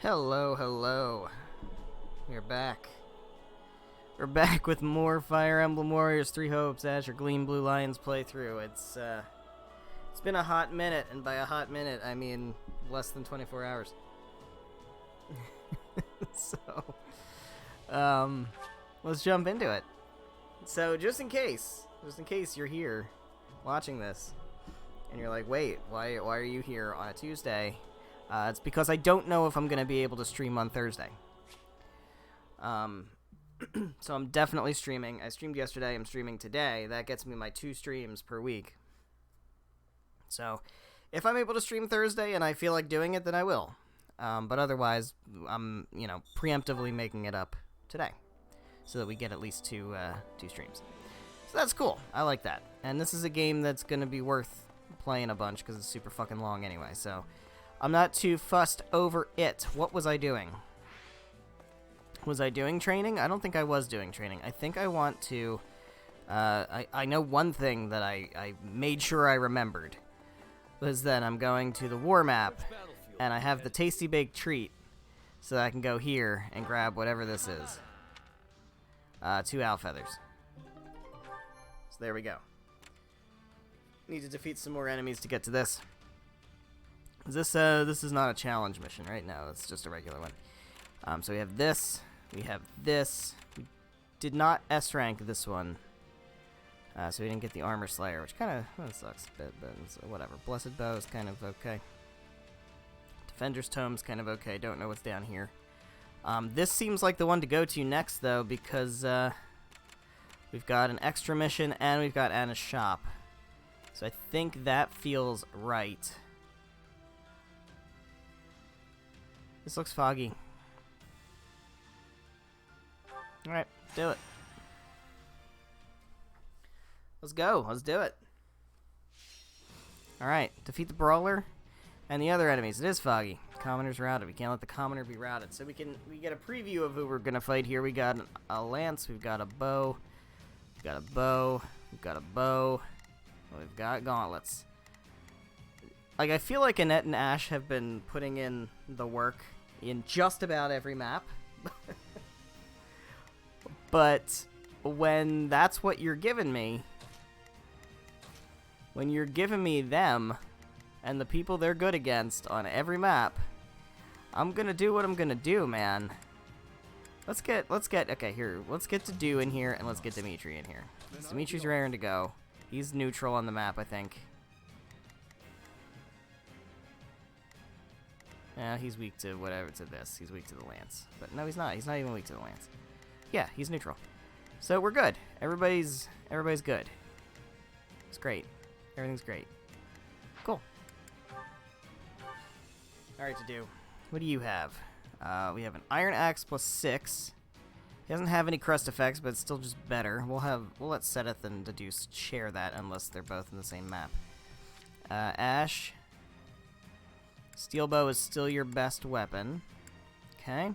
Hello, hello. We're back. We're back with more Fire Emblem Warriors 3 Hopes Azure Gleam Blue Lions playthrough. It's been a hot minute, and by a hot minute, I mean less than 24 hours. So, let's jump into it. So, just in case you're here watching this, and you're like, wait, why are you here on a Tuesday? It's because I don't know if I'm going to be able to stream on Thursday. So I'm definitely streaming. I streamed yesterday, I'm streaming today. That gets me my 2 streams per week. So, if I'm able to stream Thursday and I feel like doing it, then I will. But otherwise, I'm, preemptively making it up today. So that we get at least two streams. So that's cool. I like that. And this is a game that's going to be worth playing a bunch because it's super fucking long anyway. So, I'm not too fussed over it. What was I doing? Was I doing training? I don't think I was doing training. I think I want to... I know one thing that I made sure I remembered. Was that I'm going to the war map, and I have the tasty baked treat, so that I can go here and grab whatever this is. 2 owl feathers. So there we go. Need to defeat some more enemies to get to this. This is not a challenge mission, right? No, it's just a regular one. So we have this. We have this. We did not S rank this one. So we didn't get the Armor Slayer, which kind of sucks a bit, but whatever. Blessed Bow is kind of okay. Defender's Tome's kind of okay. Don't know what's down here. This seems like the one to go to next, though, because we've got an extra mission and we've got Anna's shop. So I think that feels right. This looks foggy. Alright, do it. Let's go. Let's do it. Alright, defeat the Brawler and the other enemies. It is foggy. Commoner's routed. We can't let the Commoner be routed. So we get a preview of who we're going to fight here. We got a lance. We've got a bow. We've got a bow. We've got a bow. We've got gauntlets. Like, I feel like Annette and Ash have been putting in the work in just about every map. But when that's what you're giving me, when you're giving me them and the people they're good against on every map, I'm gonna do what I'm gonna do, man. Let's get okay, here, let's get to Do in here and let's get Dimitri in here. Dimitri's raring to go. He's neutral on the map, I think. Yeah, he's weak to whatever, to this. He's weak to the lance. But no, he's not. He's not even weak to the lance. Yeah, he's neutral. So we're good. Everybody's good. It's great. Everything's great. Cool. Alright, to do. What do you have? We have an Iron Axe plus 6. He doesn't have any crust effects, but it's still just better. We'll let Sedith and Deduce share that unless they're both in the same map. Ash. Steel bow is still your best weapon. Okay.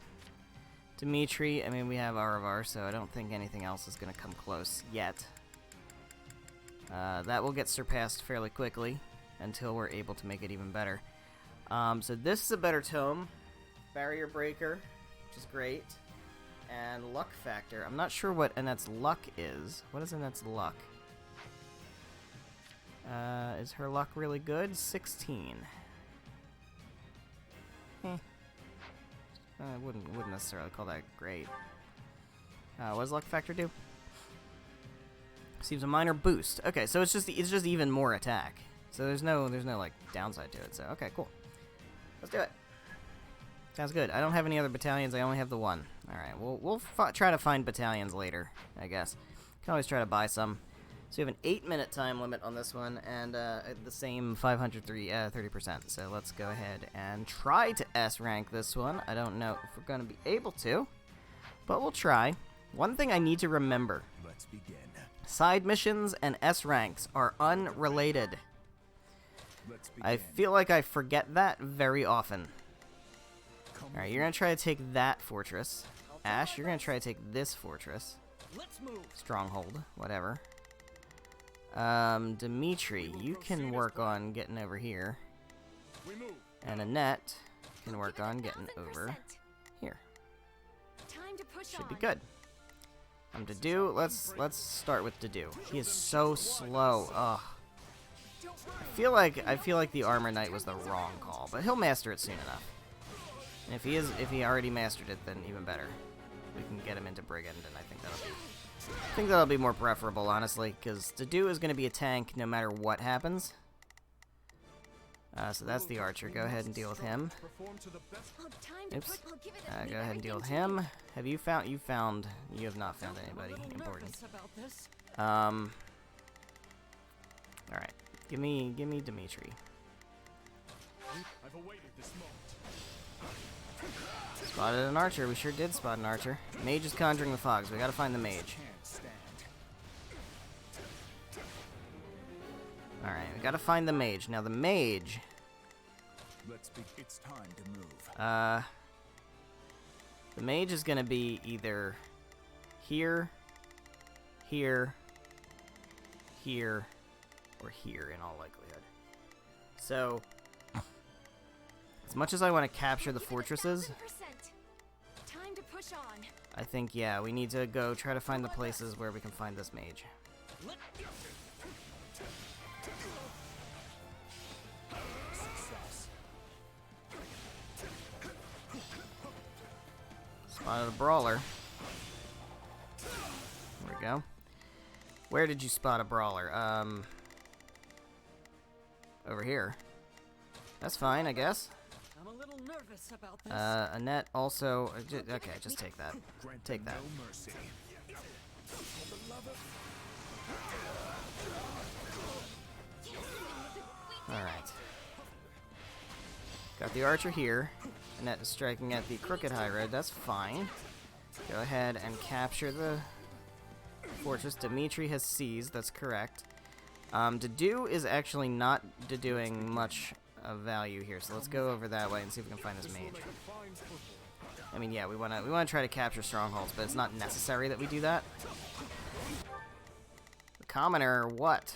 Dimitri, I mean, we have Aravar, so I don't think anything else is going to come close yet. That will get surpassed fairly quickly until we're able to make it even better. So this is a better tome. Barrier Breaker, which is great. And Luck Factor. I'm not sure what Annette's luck is. What is Annette's luck? Is her luck really good? 16. I wouldn't necessarily call that great. What does Luck Factor do? Receives a minor boost. Okay, so it's just even more attack. So there's no like downside to it. So okay, cool. Let's do it. Sounds good. I don't have any other battalions. I only have the one. All right. We'll try to find battalions later, I guess. Can always try to buy some. So we have an 8-minute time limit on this one, and the same 30%. So let's go ahead and try to S-rank this one. I don't know if we're going to be able to, but we'll try. One thing I need to remember. Let's begin. Side missions and S-ranks are unrelated. Let's begin. I feel like I forget that very often. Alright, you're going to try to take that fortress. Ash, you're going to try to take this fortress. Let's move. Stronghold, whatever. Dimitri, you can work on getting over here. We move. And Annette can work on getting over here. Time to push Should be on. good. Dedu, let's start with Dedu. He is so slow. Ugh. I feel like the Armor Knight was the wrong call, but he'll master it soon enough. And if he already mastered it, then even better. We can get him into Brigand, and I think that'll be more preferable, honestly, because Dedu is going to be a tank no matter what happens. So that's the archer. Go ahead and deal with him. Oops. Go ahead and deal with him. Have you found? You have not found anybody important. All right. Give me Dimitri. I've awaited this moment. Spotted an archer. We sure did spot an archer. Mage is conjuring the fogs. We gotta find the mage. Can't stand. Alright, we gotta find the mage. Now the mage... It's time to move. The mage is gonna be either here, here, here, or here in all likelihood. So, as much as I want to capture the fortresses, Time to push on. I think, yeah, we need to go try to find the places where we can find this mage. Spotted a brawler. There we go. Where did you spot a brawler? Over here. That's fine, I guess. I'm a little nervous about this. Annette also... okay, just take that. Take that. No mercy. Alright. Got the archer here. Annette is striking at the crooked high road. That's fine. Go ahead and capture the fortress. Dimitri has seized. That's correct. Dedu is actually not doing much of value here, so let's go over that way and see if we can find this mage. I mean, yeah, we wanna try to capture strongholds, but it's not necessary that we do that. The commoner, what?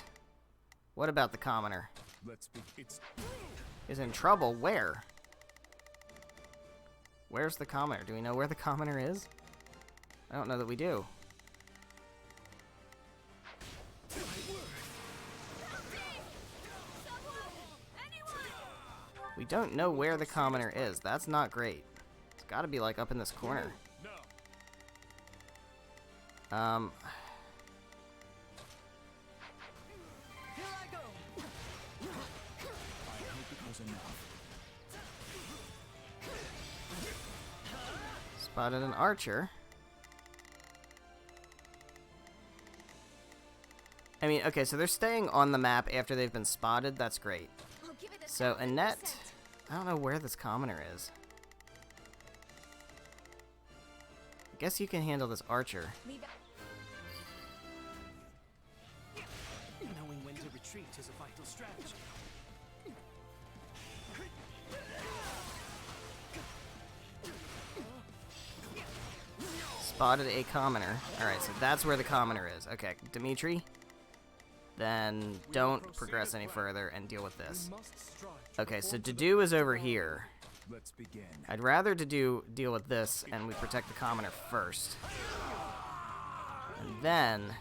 What about the commoner? Is in trouble. Where? Where's the commoner? Do we know where the commoner is? I don't know that we do. We don't know where the commoner is. That's not great. It's gotta be like up in this corner. Spotted an archer. I mean, okay, so they're staying on the map after they've been spotted. That's great. So, Annette, I don't know where this commoner is. I guess you can handle this archer. Knowing when to retreat is a vital strategy. Spotted a commoner. Alright, so that's where the commoner is. Okay, Dimitri, then don't progress any further and deal with this. Okay, so Dedu is over here. Let's begin. I'd rather Dedu deal with this and we protect the commoner first. And then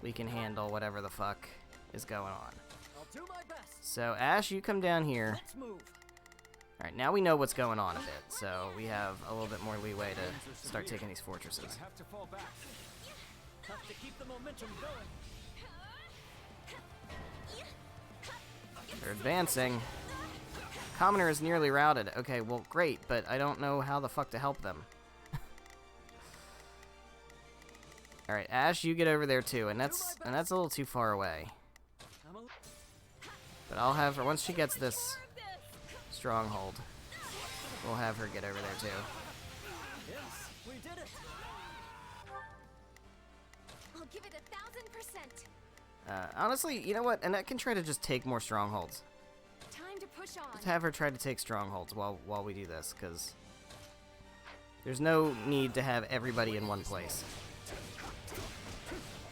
we can handle whatever the fuck is going on. I'll do my best. So Ash, you come down here. Let's move. Alright, now we know what's going on a bit, so we have a little bit more leeway to start taking these fortresses. Have to fall back. Have to keep the momentum going. They're advancing. Commoner is nearly routed. Okay, well, great, but I don't know how the fuck to help them. Alright, Ash, you get over there too, and that's a little too far away. But I'll have her, once she gets this stronghold, we'll have her get over there too. Yes, we did it. I'll give it 1000%. Honestly, you know what? Annette can try to just take more strongholds. Time to push on. Just have her try to take strongholds while we do this, because there's no need to have everybody in one place.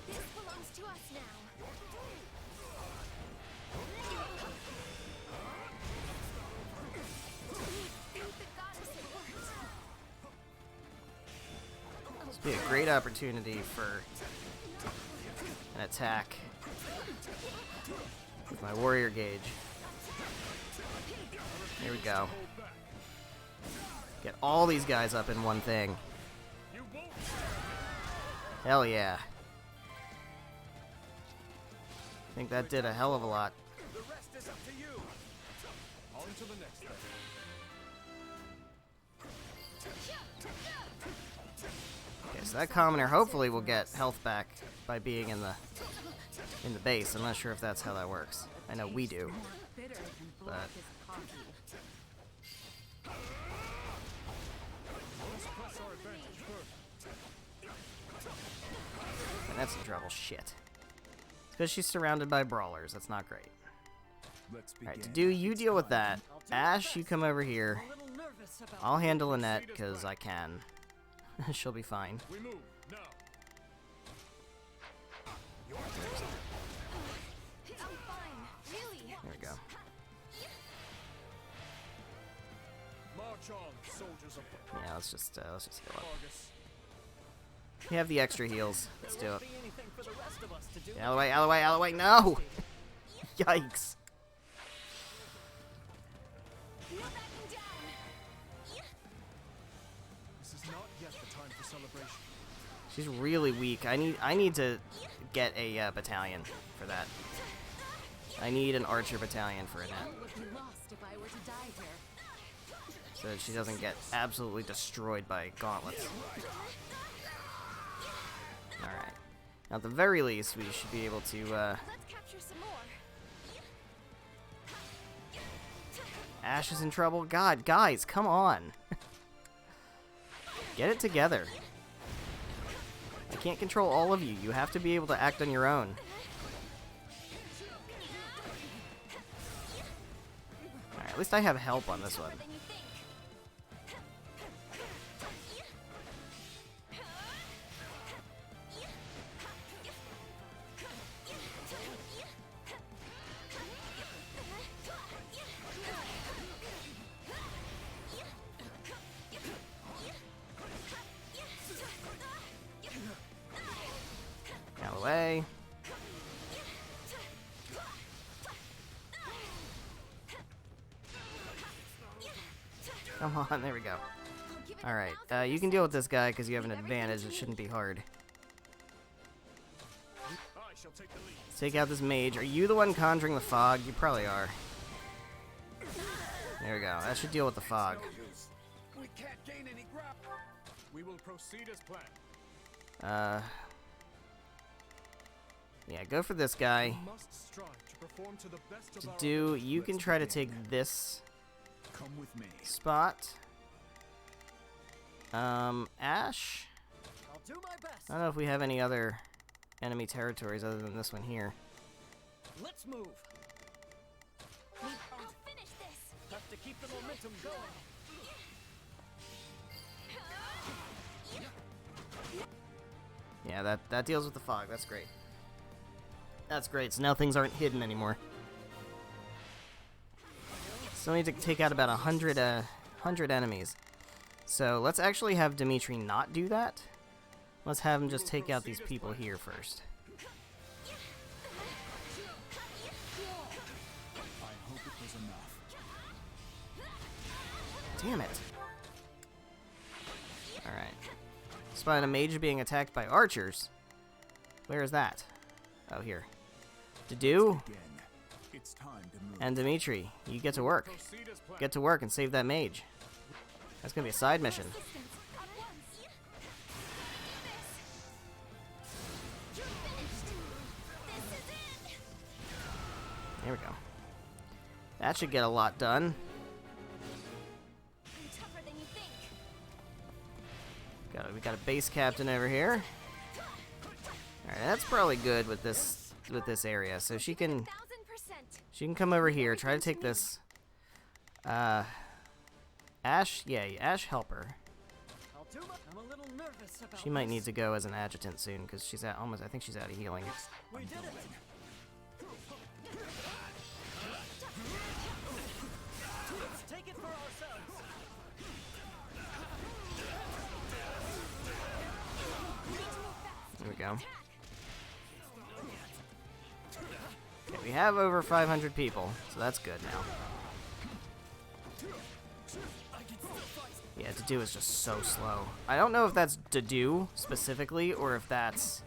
This belongs to us now. This would be a great opportunity for an attack with my warrior gauge. Here we go. Get all these guys up in one thing. Hell yeah. I think that did a hell of a lot. The rest is up to you. On to the next thing. Okay, so that commoner hopefully will get health back by being in the base. I'm not sure if that's how that works. I know we do. But Let's press our advantage further. that's some trouble. Shit. Because she's surrounded by brawlers. That's not great. Let's begin. Alright, to do, you deal with that. Ash, you come over here. I'm a little nervous about I'll handle Annette, because I can. She'll be fine. We move now. I'm fine. Really? There we go. March on, soldiers of Yeah, let's just heal up. Argus. We have the extra heals. Let's do it. Be anything for the rest of us to do. Out of the way, out of the way, out of the way. No! Yikes. No backing down. This is not yet the time for celebration. She's really weak. I need to get a battalion for that. I need an archer battalion for Annette, Would be lost if I were to die here. so that she doesn't get absolutely destroyed by gauntlets. Alright. Now, at the very least, we should be able to, Let's capture some more. Ash is in trouble. God, guys, come on. Get it together. I can't control all of you. You have to be able to act on your own. Alright, at least I have help on this one. Than you think. Out of the way. Come on, there we go. I'll give it a Alright, 1000%. you can deal with this guy because you have an advantage. It shouldn't be hard. I shall take the lead. Let's take out this mage. Are you the one conjuring the fog? You probably are. There we go. That should deal with the fog. We can't gain any ground. We will proceed as planned. Yeah, go for this guy. We must strive to perform to the best of To our do, ability. you can Let's try to begin. take this Come with me. spot. Ash? I'll do my best. I don't know if we have any other enemy territories other than this one here. Let's move. I'll finish this. Have to keep the momentum going. Yeah, that deals with the fog. That's great. That's great. So now things aren't hidden anymore. Still need to take out about 100 enemies. So let's actually have Dimitri not do that. Let's have him just take out these people here first. I hope it was enough. Damn it. Alright. Despite a mage being attacked by archers. Where is that? Oh, here. To do. Again, it's time to move. And Dimitri, you get to work. Proceed as planned. Get to work and save that mage. That's gonna be a side mission. Assistance at once. You're finished. This is it. There we go. That should get a lot done. I'm tougher than you think. We got a base captain over here. Alright, that's probably good with this area. So she can 1000%. come over here, try to take this. Ash, yeah, Ash help her. I'll do my. I'm a little nervous about She might this. need to go as an adjutant soon because she's at almost. I think she's out of healing. We did it. Let's take it for ourselves. go. Okay, we have over 500 people, so that's good now. Yeah, Dedue is just so slow. I don't know if that's Dedue specifically, or if that's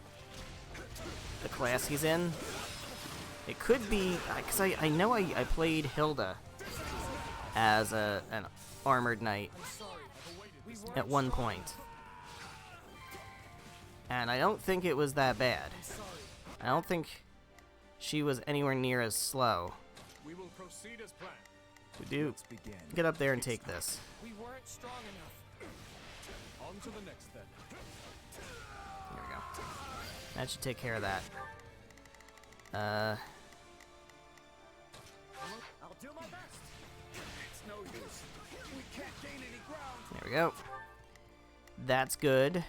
the class he's in. It could be, because I know I played Hilda as an armored knight at one point. And I don't think it was that bad. I don't think she was anywhere near as slow. We will proceed as planned. Dedue, get up there and take this. We weren't strong enough. On to the next then. There we go. That should take care of that. I'll do my best. It's no use. We can't gain any ground. There we go. That's good.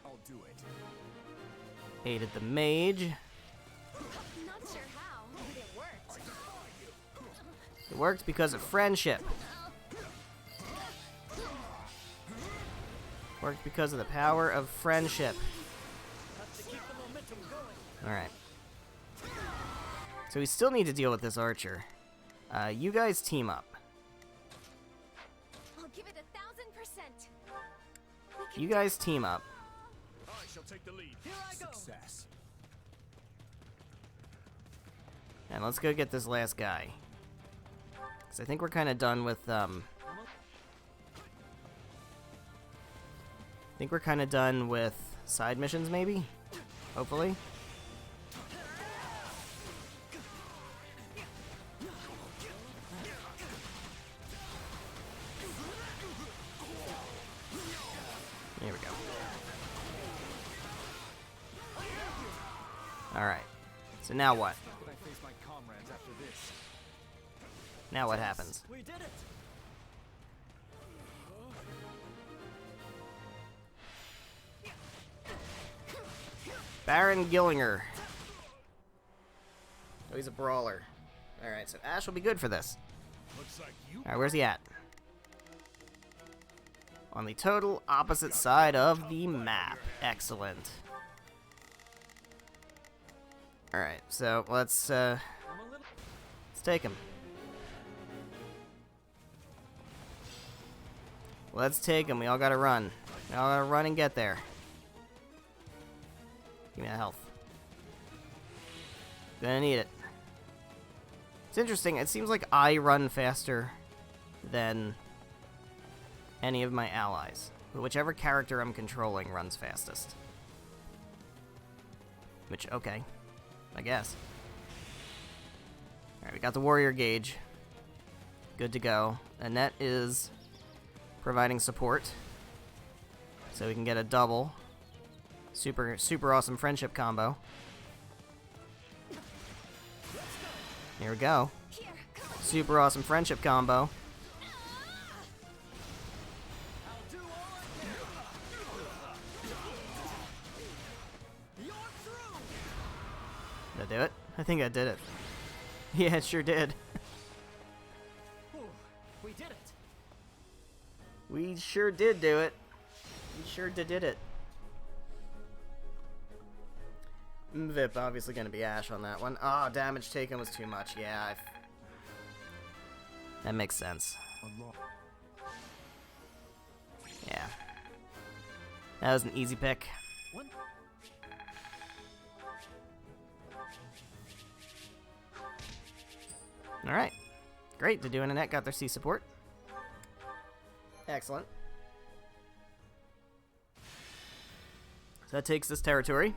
I'll do it. Aided the mage. Not sure how, but it worked. It worked because of friendship. Worked because of the power of friendship. Have to keep the momentum going. Alright. So we still need to deal with this archer. You guys team up. I'll give it 1,000%. You guys team up. I shall take the lead. Here I go. Success. And let's go get this last guy. Because I think we're kind of done with, I think we're kind of done with side missions, maybe? Hopefully. There we go. Alright. So now what? How can I face my comrades after this? Now what happens? We did it. Baron Gillinger. Oh, he's a brawler. Alright, so Ash will be good for this. Looks like you. Alright, where's he at? On the total opposite side of the map. Excellent. Alright, so let's take him. Let's take him. We all gotta run. We all gotta run and get there. Give me that health. Gonna need it. It's interesting. It seems like I run faster than any of my allies. But whichever character I'm controlling runs fastest. Which, okay. I guess. Alright, we got the warrior gauge. Good to go. Annette is providing support. So we can get a double. Super awesome friendship combo. Here we go. Here, come on. Super awesome friendship combo. I'll do all I can. You're through. Did I do it? I think I did it. Yeah, it sure did. Ooh, we did it. We sure did do it. We sure did it. Vip obviously going to be Ash on that one. Ah, damage taken was too much. Yeah, that makes sense. Yeah. That was an easy pick. One. Alright. Great. Dedue and Annette got their C support. Excellent. So that takes this territory.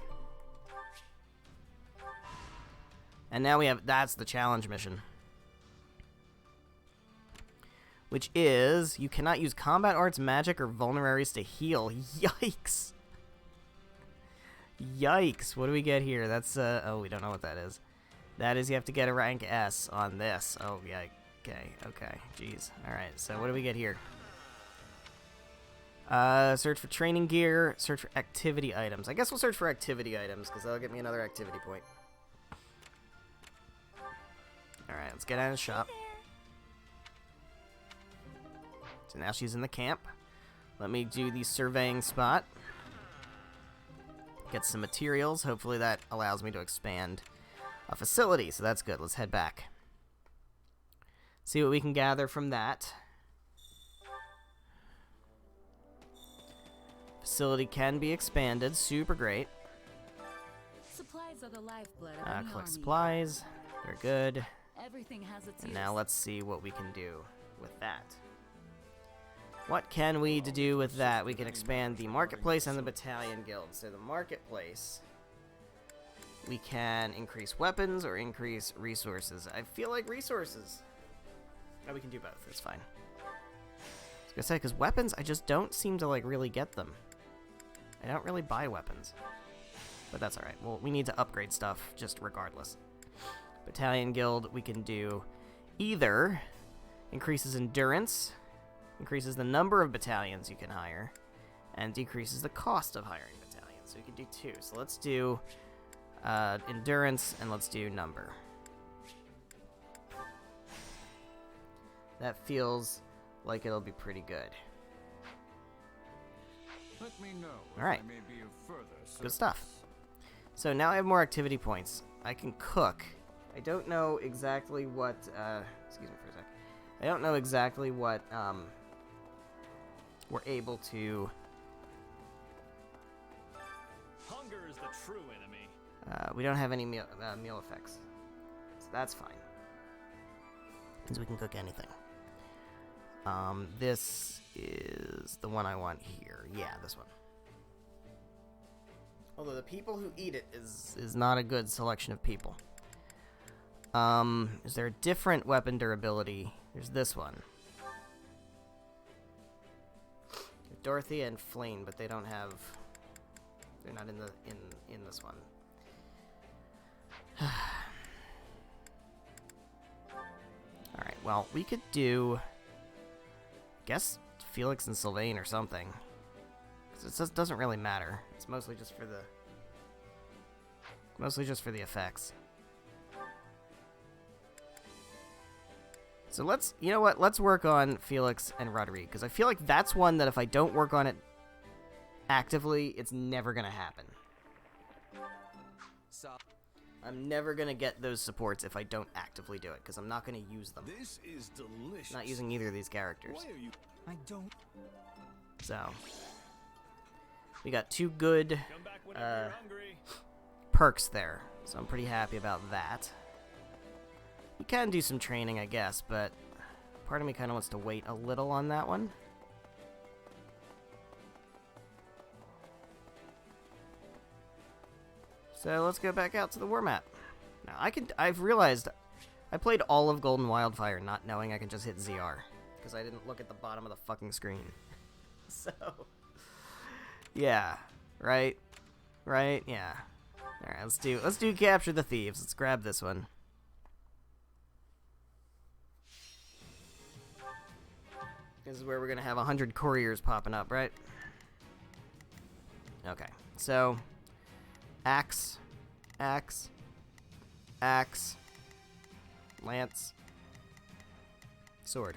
And now we have, that's the challenge mission. Which is, you cannot use combat arts, magic, or vulneraries to heal. Yikes. Yikes. What do we get here? That's, oh, we don't know what that is. That is, you have to get a rank S on this. Oh, yeah. Okay. Jeez. Alright, so what do we get here? Search for training gear, search for activity items. I guess we'll search for activity items, because that'll get me another activity point. Alright, let's get out of the shop. So now she's in the camp. Let me do the surveying spot. Get some materials. Hopefully that allows me to expand a facility, so that's good. Let's head back. See what we can gather from that. Facility can be expanded. Super great. Supplies are the lifeblood of any Collect army. supplies. They're good. Everything has its And use. now let's see what we can do with that. What can we do with that? We can expand the marketplace and the battalion guild. So the marketplace, we can increase weapons or increase resources. I feel like resources. Oh, we can do both. It's fine. I was gonna say, because weapons, I just don't seem to like really get them. I don't really buy weapons. But that's alright. Well, we need to upgrade stuff just regardless. Battalion guild, we can do either increases endurance, increases the number of battalions you can hire, and decreases the cost of hiring battalions. So we can do two. So let's do endurance and let's do number. That feels like it'll be pretty good. Let me know if All right. I may be of further service. Good stuff. So now I have more activity points. I can cook. I don't know exactly what, excuse me for a sec. I don't know exactly what, we're able to, Hunger is the true enemy. we don't have any meal effects. So that's fine. Means we can cook anything. This is the one I want here. Yeah, this one. Although the people who eat it is not a good selection of people. Is there a different weapon durability? There's this one. Dorothy and Flane, but they don't have. They're not in the in this one. All right. Well, we could do. Guess Felix and Sylvain or something. 'Cause it just doesn't really matter. It's mostly just for the. Mostly just for the effects. So let's, you know what, let's work on Felix and Roderick, because I feel like that's one that if I don't work on it actively, it's never going to happen. I'm never going to get those supports if I don't actively do it, because I'm not going to use them. This is delicious. Not using either of these characters. Why are you? I don't. So, we got two good Come back whenever you're hungry. perks there, so I'm pretty happy about that. You can do some training, I guess, but part of me kind of wants to wait a little on that one. So let's go back out to the war map. Now I've realized I played all of Golden Wildfire not knowing I can just hit ZR because I didn't look at the bottom of the fucking screen. So yeah, right, yeah. All right, let's do capture the thieves. Let's grab this one. This is where we're gonna have 100 couriers popping up, right? Okay, so axe, lance, sword.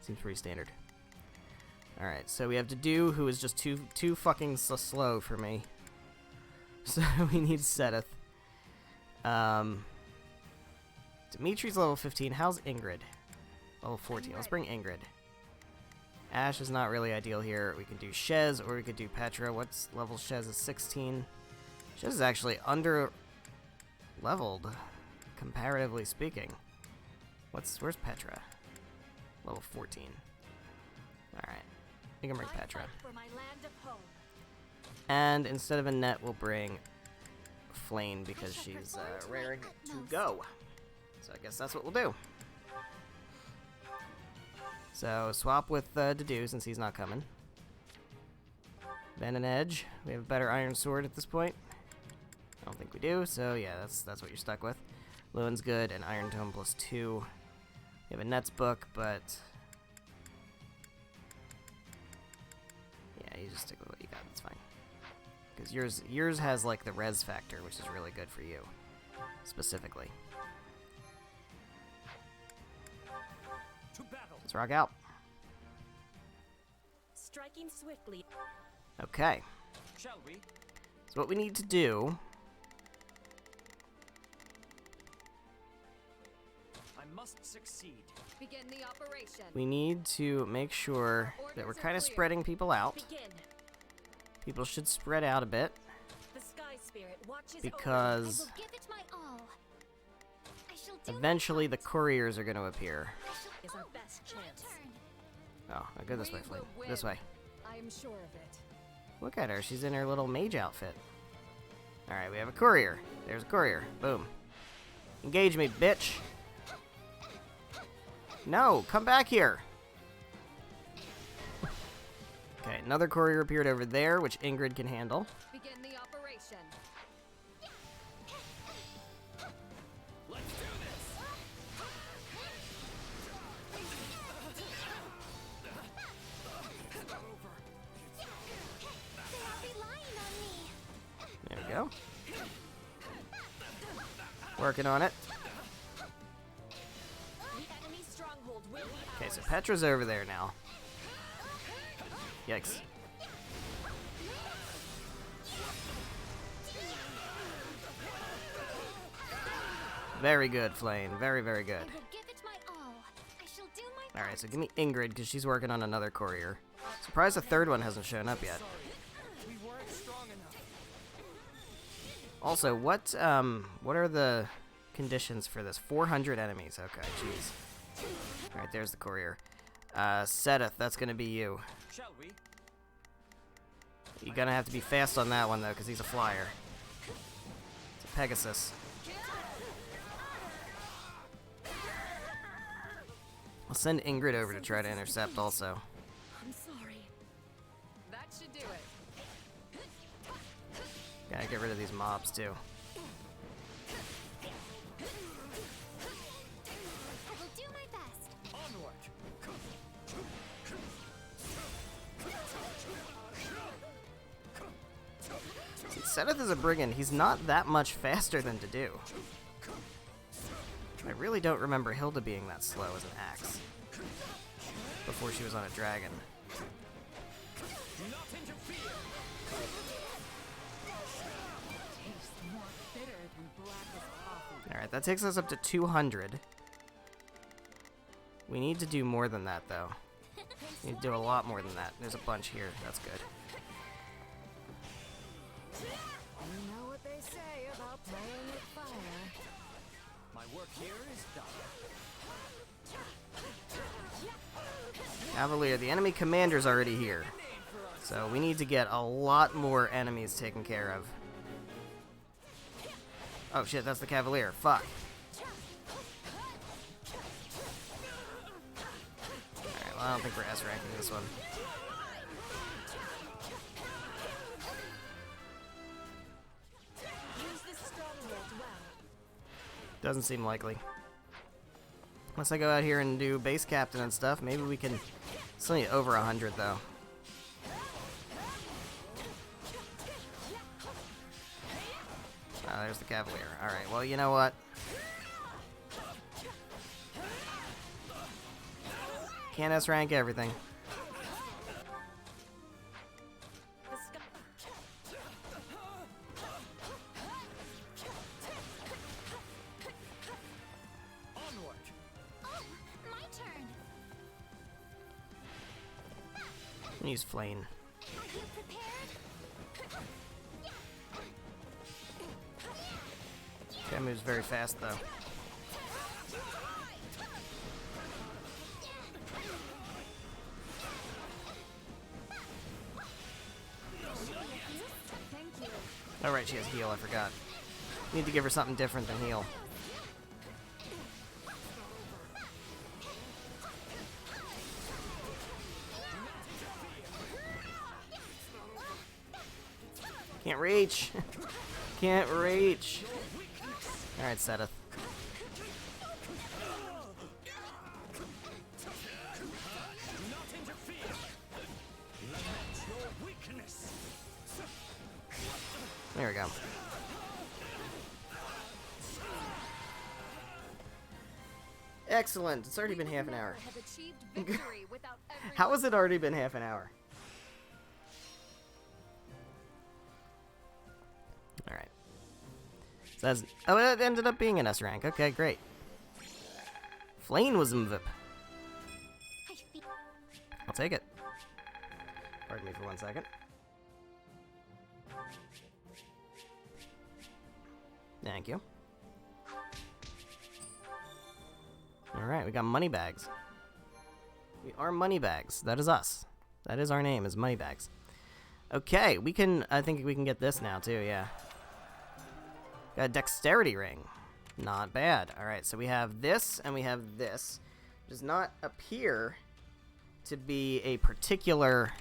Seems pretty standard. All right, so we have Dedu, who is just too fucking slow for me. So we need Seteth. Dimitri's level 15. How's Ingrid? Level 14. Let's bring Ingrid. Ash is not really ideal here. We can do Shez or we could do Petra. What's level Shez is 16. Shez is actually under leveled, comparatively speaking. Where's Petra? Level 14. Alright. We can bring Petra. For my land of home. And instead of a net, we'll bring Flane because she's raring to go. So I guess that's what we'll do. So swap with Dedu since he's not coming. Then an edge. We have a better iron sword at this point. I don't think we do. So yeah, that's what you're stuck with. Lewin's good and Iron Tome +2. We have a Nets book, but yeah, you just stick with what you got. That's fine. Because yours has like the res factor, which is really good for you specifically. To battle. Let's rock out. Striking swiftly. Okay. Shall we? So what we need to do... I must succeed. Begin the operation. We need to make sure that we're kind of spreading people out. Begin. People should spread out a bit. The sky spirit watches Because over. I will give it my all. I shall do my eventually the part. couriers are going to appear. Is our best chance. Oh, I'll go this way, Flynn. This way. I am sure of it. Look at her. She's in her little mage outfit. Alright, we have a courier. There's a courier. Boom. Engage me, bitch. No, come back here. Okay, another courier appeared over there, which Ingrid can handle. Begin the operation. Let's do this. They are relying on me. There we go. Working on it. The enemy stronghold will be Okay, ours. so Petra's over there now. Yikes. Very good, Flame. Very, very good. I will give it my all. I shall do my Alright, so give me Ingrid, because she's working on another courier. Surprised the third one hasn't shown up yet. We weren't strong enough. Also, what are the conditions for this? 400 enemies. Okay, jeez. Alright, there's the courier. Sedith, that's gonna be you. Shall we? You're gonna have to be fast on that one, though, because he's a flyer. It's a Pegasus. I'll send Ingrid over to try to intercept, also. I'm sorry. That should do it. Gotta get rid of these mobs, too. I will do my best. Onward. See, Sedith is a brigand. He's not that much faster than to do. I really don't remember Hilda being that slow as an axe. Before she was on a dragon. Do not interfere. Tastes more bitter than black as coffee. Alright, that takes us up to 200. We need to do more than that, though. We need to do a lot more than that. There's a bunch here. That's good. You know what they say about playing with fire. My work here is done. Cavalier, the enemy commander's already here. So we need to get a lot more enemies taken care of. Oh shit, that's the Cavalier. Fuck. Alright, well I don't think we're S-ranking this one. Use this stronghold well. Doesn't seem likely. Unless I go out here and do base captain and stuff, maybe we can... Still need over 100 though. Ah, there's the Cavalier. Alright, well you know what? Can't S-rank everything. The sky. Onward. Oh, my turn. Use Flame. Are you prepared? That moves very fast though. Thank you. Oh right, she has heal, I forgot. Need to give her something different than heal. Can't reach! Can't reach! Alright, Sedith. Do not interfere. Lament your weakness. There we go. Excellent! It's already been half an hour. Have achieved victory without everyone. How has it already been half an hour? Says, oh, it ended up being an S rank. Okay, great. Flame was mvip. I'll take it. Pardon me for 1 second. Thank you. Alright, we got money bags. We are money bags. That is us. That is our name, is money bags. Okay, we can, I think we can get this now too, yeah. Got a dexterity ring. Not bad. Alright, so we have this and we have this. Does not appear to be a particular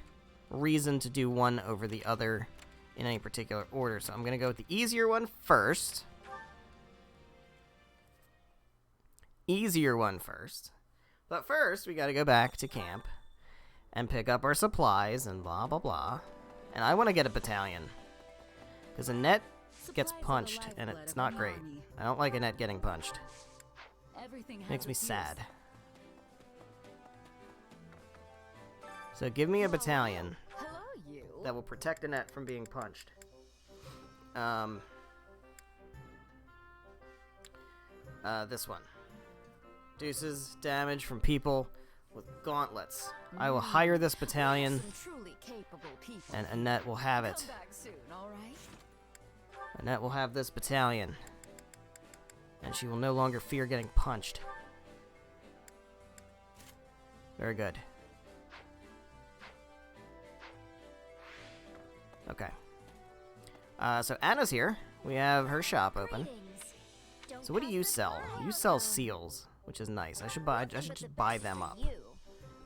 reason to do one over the other in any particular order. So I'm going to go with the easier one first. But first, we got to go back to camp and pick up our supplies and blah, blah, blah. And I want to get a battalion. Because Annette gets punched, and it's not great. I don't like Annette getting punched. Makes me sad. So give me a battalion that will protect Annette from being punched. This one. Reduces damage from people with gauntlets. I will hire this battalion, and Annette will have it. Annette will have this battalion, and she will no longer fear getting punched. Very good. Okay. So Anna's here. We have her shop open. So what do you sell? You sell seals, which is nice. I should just buy them up.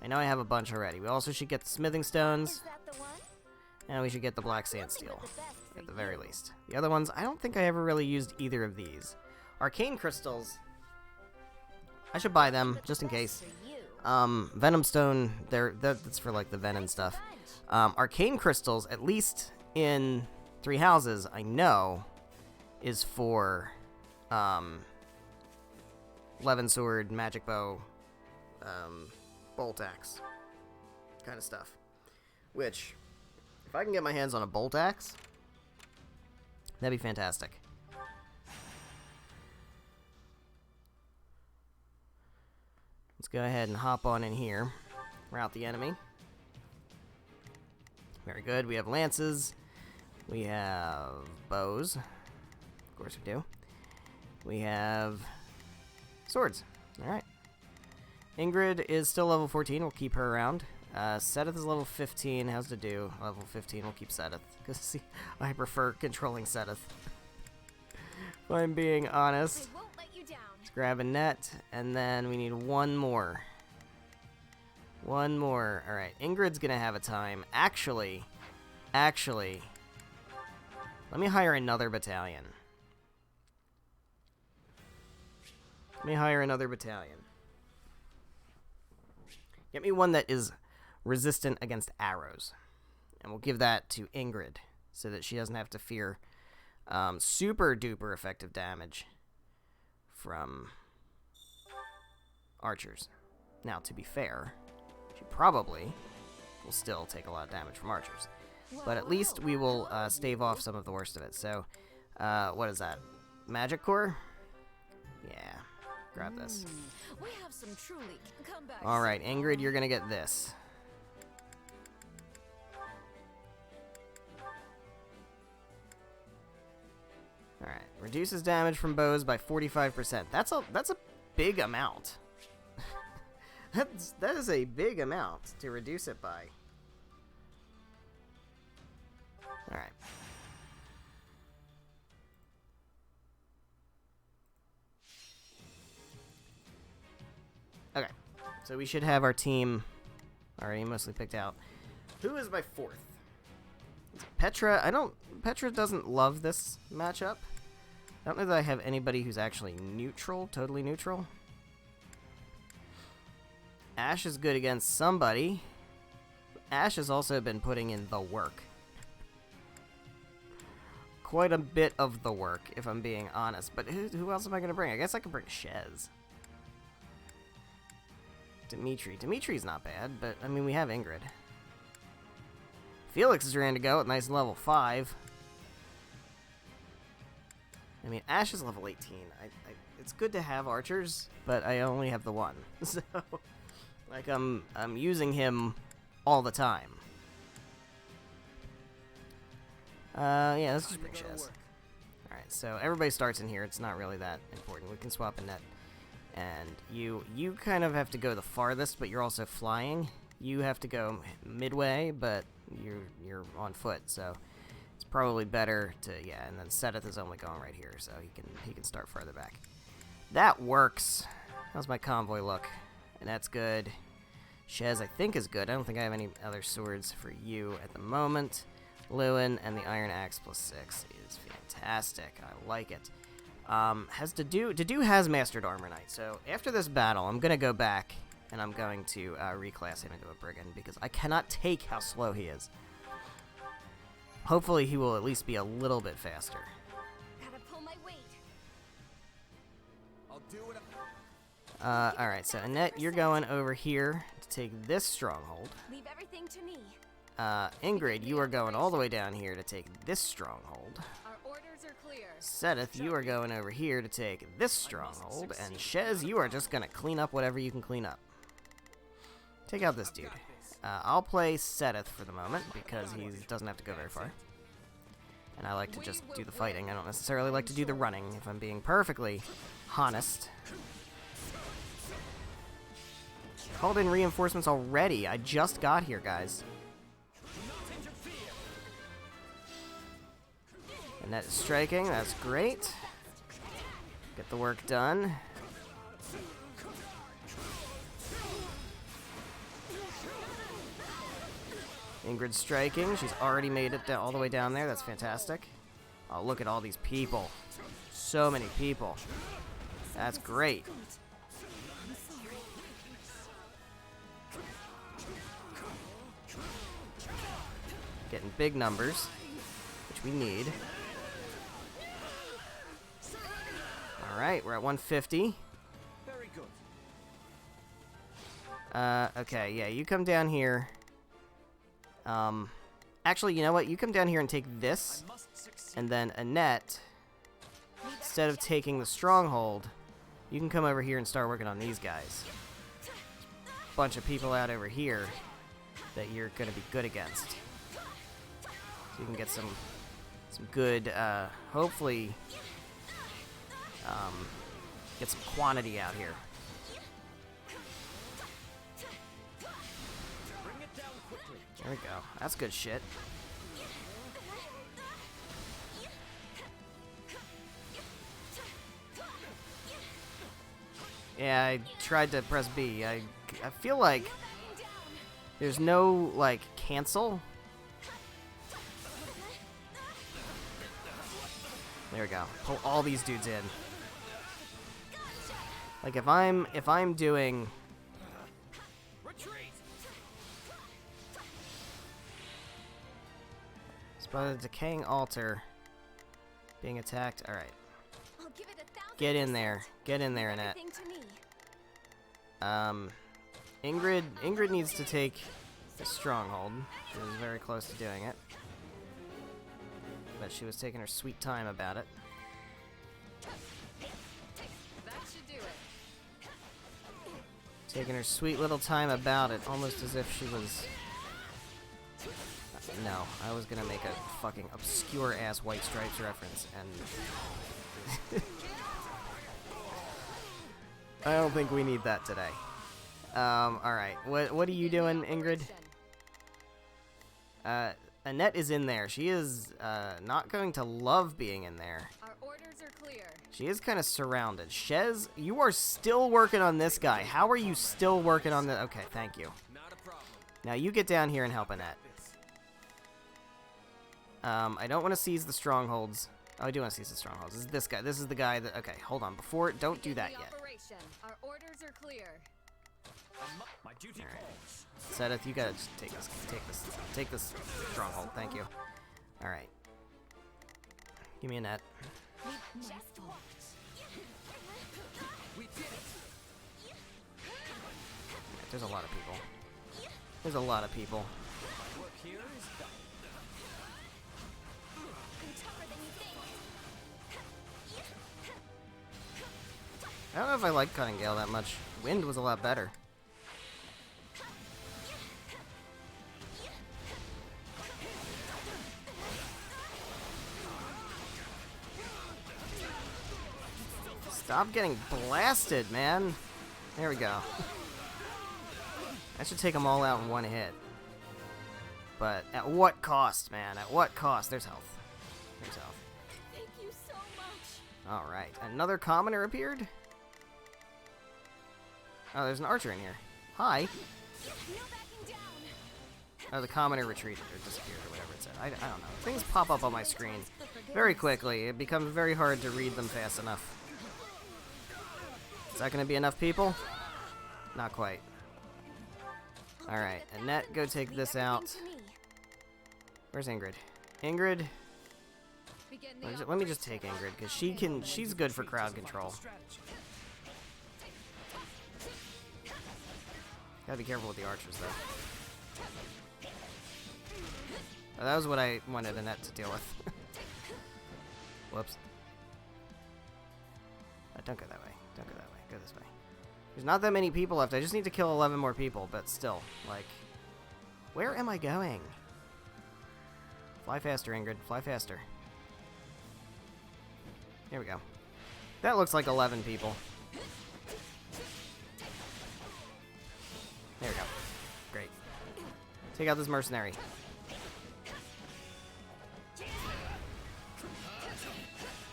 I know I have a bunch already. We also should get the smithing stones, and we should get the black sand steel, at the very least. The other ones, I don't think I ever really used either of these. Arcane crystals, I should buy them just in case. Venom stone, that's for like the venom stuff. Arcane crystals, at least in 3 houses, I know, is for Levin sword, magic bow, bolt axe kind of stuff. Which, if I can get my hands on a bolt axe, that'd be fantastic. Let's go ahead and hop on in here. Rout the enemy. Very good. We have lances. We have bows. Of course we do. We have swords. Alright. Ingrid is still level 14. We'll keep her around. Sethith is level 15. How's to do? Level 15. We'll keep Sethith. Because, see, I prefer controlling Sethith. If I'm being honest. Let's grab a net. And then we need one more. One more. Alright. Ingrid's going to have a time. Actually, let me hire another battalion. Get me one that is resistant against arrows. And we'll give that to Ingrid, so that she doesn't have to fear super duper effective damage from archers. Now, to be fair, she probably will still take a lot of damage from archers. But at least we will stave off some of the worst of it. So, what is that? Magic core? Yeah. Grab this. Alright, Ingrid, you're gonna get this. Alright, reduces damage from bows by 45%. That's a big amount. That is a big amount to reduce it by. Alright. Okay, so we should have our team already mostly picked out. Who is my fourth? Petra. Petra doesn't love this matchup. I don't know that I have anybody who's actually neutral, totally neutral. Ash is good against somebody. Ash has also been putting in the work. Quite a bit of the work, if I'm being honest. But who else am I going to bring? I guess I could bring Shez. Dimitri's not bad, but, I mean, we have Ingrid. Felix is ready to go at nice level 5. I mean, Ash is level 18. It's good to have archers, but I only have the one. So, like, I'm using him all the time. Yeah, let's just bring Shez. Alright, so everybody starts in here. It's not really that important. We can swap a net. And you kind of have to go the farthest, but you're also flying. You have to go midway, but you're on foot, so it's probably better to, yeah, and then Sedith is only going right here, so he can start further back. That works. How's my convoy look? And that's good. Shez, I think, is good. I don't think I have any other swords for you at the moment. Lewin and the Iron Axe +6 is fantastic. I like it. Has Dedue has Mastered Armor Knight, so after this battle, I'm gonna go back and I'm going to reclass him into a Brigand because I cannot take how slow he is. Hopefully, he will at least be a little bit faster. Gotta pull my weight. I'll do it. Alright, so Annette, you're going over here to take this stronghold. Leave everything to me. Ingrid, you are going all the way down here to take this stronghold. Our orders are clear. Sedith, you are going over here to take this stronghold. And Shez, you are just going to clean up whatever you can clean up. Take out this dude. I'll play Sedith for the moment because he doesn't have to go very far. And I like to just do the fighting. I don't necessarily like to do the running, if I'm being perfectly honest. Called in reinforcements already. I just got here, guys. And that is striking. That's great. Get the work done. Ingrid's striking. She's already made it all the way down there. That's fantastic. Oh, look at all these people. So many people. That's great. Getting big numbers, which we need. Alright, we're at 150. Very good. Okay, yeah, you come down here. Actually, you know what? You come down here and take this, and then Annette, instead of taking the stronghold, you can come over here and start working on these guys. Bunch of people out over here that you're going to be good against. So you can get some good, hopefully, get some quantity out here. There we go. That's good shit. Yeah, I tried to press B. I feel like there's no, like, cancel. There we go. Pull all these dudes in. Like, if I'm doing... By the decaying altar being attacked. Alright. Get in there. Get in there, Annette. Ingrid needs to take the stronghold. She was very close to doing it. But she was taking her sweet time about it. That should do it. Taking her sweet little time about it, almost as if she was... No, I was gonna make a fucking obscure-ass White Stripes reference, and... I don't think we need that today. Alright. What are you doing, Ingrid? Annette is in there. She is, not going to love being in there. Our orders are clear. She is kind of surrounded. Shez, you are still working on this guy. How are you still working on the... Okay, thank you. Not a problem. Now you get down here and help Annette. I don't want to seize the strongholds. Oh, I do want to seize the strongholds. This is this guy. This is the guy that... Okay, hold on. Before... Don't do that yet. Operation. Our orders are clear. My duty calls. Sedith, you gotta just take this. Take this stronghold. Thank you. Alright. Give me a net. We did it. There's a lot of people. There's a lot of people. Work here is done. I don't know if I like Cutting Gale that much. Wind was a lot better. Stop getting blasted, man. There we go. I should take them all out in one hit. But at what cost, man? At what cost? There's health. There's health. Thank you so much. Alright. Another commoner appeared? Oh, there's an archer in here. Hi. No backing down. Oh, the commoner retreated or disappeared or whatever it said. I don't know. Things pop up on my screen very quickly. It becomes very hard to read them fast enough. Is that going to be enough people? Not quite. Alright, Annette, go take this out. Where's Ingrid? Ingrid? Let me just take Ingrid, because she's good for crowd control. Gotta be careful with the archers, though. Oh, that was what I wanted Annette to deal with. Whoops. Oh, don't go that way. Don't go that way. Go this way. There's not that many people left. I just need to kill 11 more people, but still, like... Where am I going? Fly faster, Ingrid. Fly faster. Here we go. That looks like 11 people. There we go. Great. Take out this mercenary.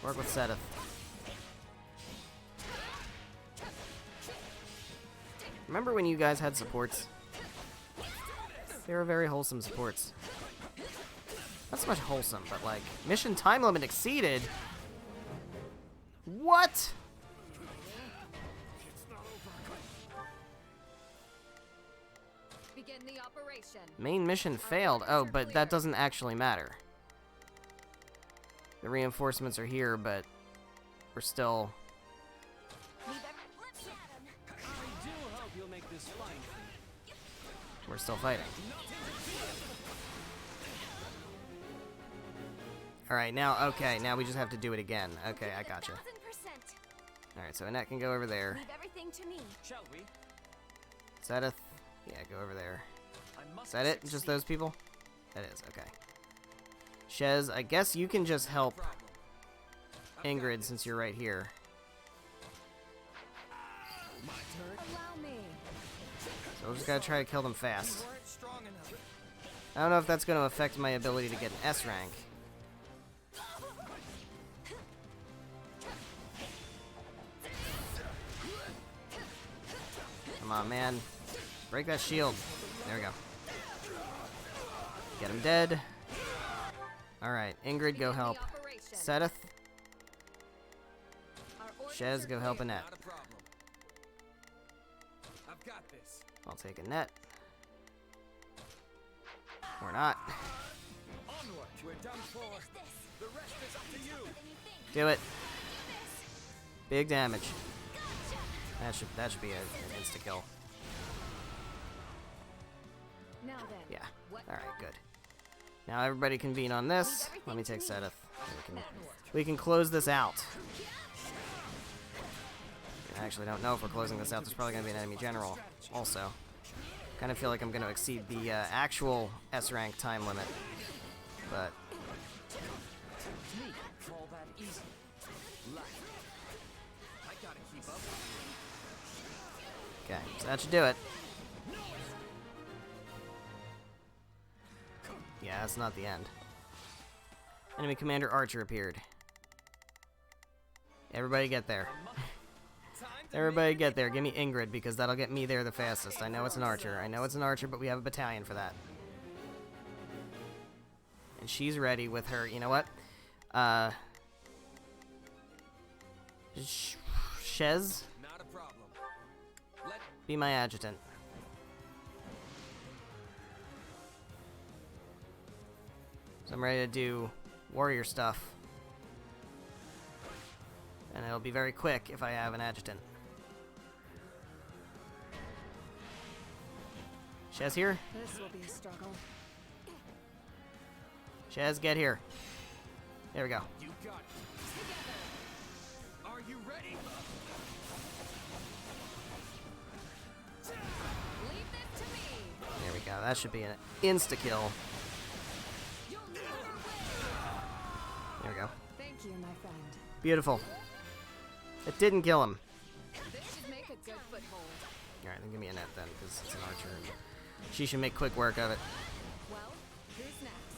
Work with Sedith. Remember when you guys had supports? They were very wholesome supports. Not so much wholesome, but like, mission time limit exceeded? What? Begin the operation. Main mission failed. Oh, but that doesn't actually matter. The reinforcements are here, but we're still... We're still fighting. Alright, now, okay, now we just have to do it again. Okay, I gotcha. 1000%. Alright, so Annette can go over there. Leave everything to me. Shall we? Sedith? Yeah, go over there. I must Is that it? Just those people? That is, okay. Shez, I guess you can just help Ingrid since you're right here. Allow me. So we're just gotta try to kill them fast. weren't strong enough. I don't know if that's gonna affect my ability to get an S rank. Come on, man. Break that shield. There we go. Get him dead. Alright, Ingrid, go help Sedith. Shez, go help Annette. Not a problem. I've got this. I'll take Annette. Or not. Onward. We're done for. The rest is up to you. Do it. Big damage. That should be an insta kill. Now then. Yeah. All right. Good. Now everybody convene on this. Let me take Sedith. We can close this out. I actually don't know if we're closing this out. There's probably gonna be an enemy general. Also, kind of feel like I'm gonna exceed the actual S rank time limit. But All that easy. I gotta keep up. okay, so that should do it. Yeah, that's not the end. Enemy Commander Archer appeared. Everybody get there. Everybody get there. Give me Ingrid, because that'll get me there the fastest. I know it's an archer. I know it's an archer, but we have a battalion for that. And she's ready with her. You know what? Shez, Not a problem. Let be my adjutant. So I'm ready to do warrior stuff. And it'll be very quick if I have an adjutant. Shez here? This will be a struggle. Shez, get here. There we go. you got it. Are you ready? that should be an insta-kill. There we go. Thank you, my friend. Beautiful. It didn't kill him. This should make a good foothold. Alright, then give me a net then, because it's an archer. And she should make quick work of it. Well, who's next?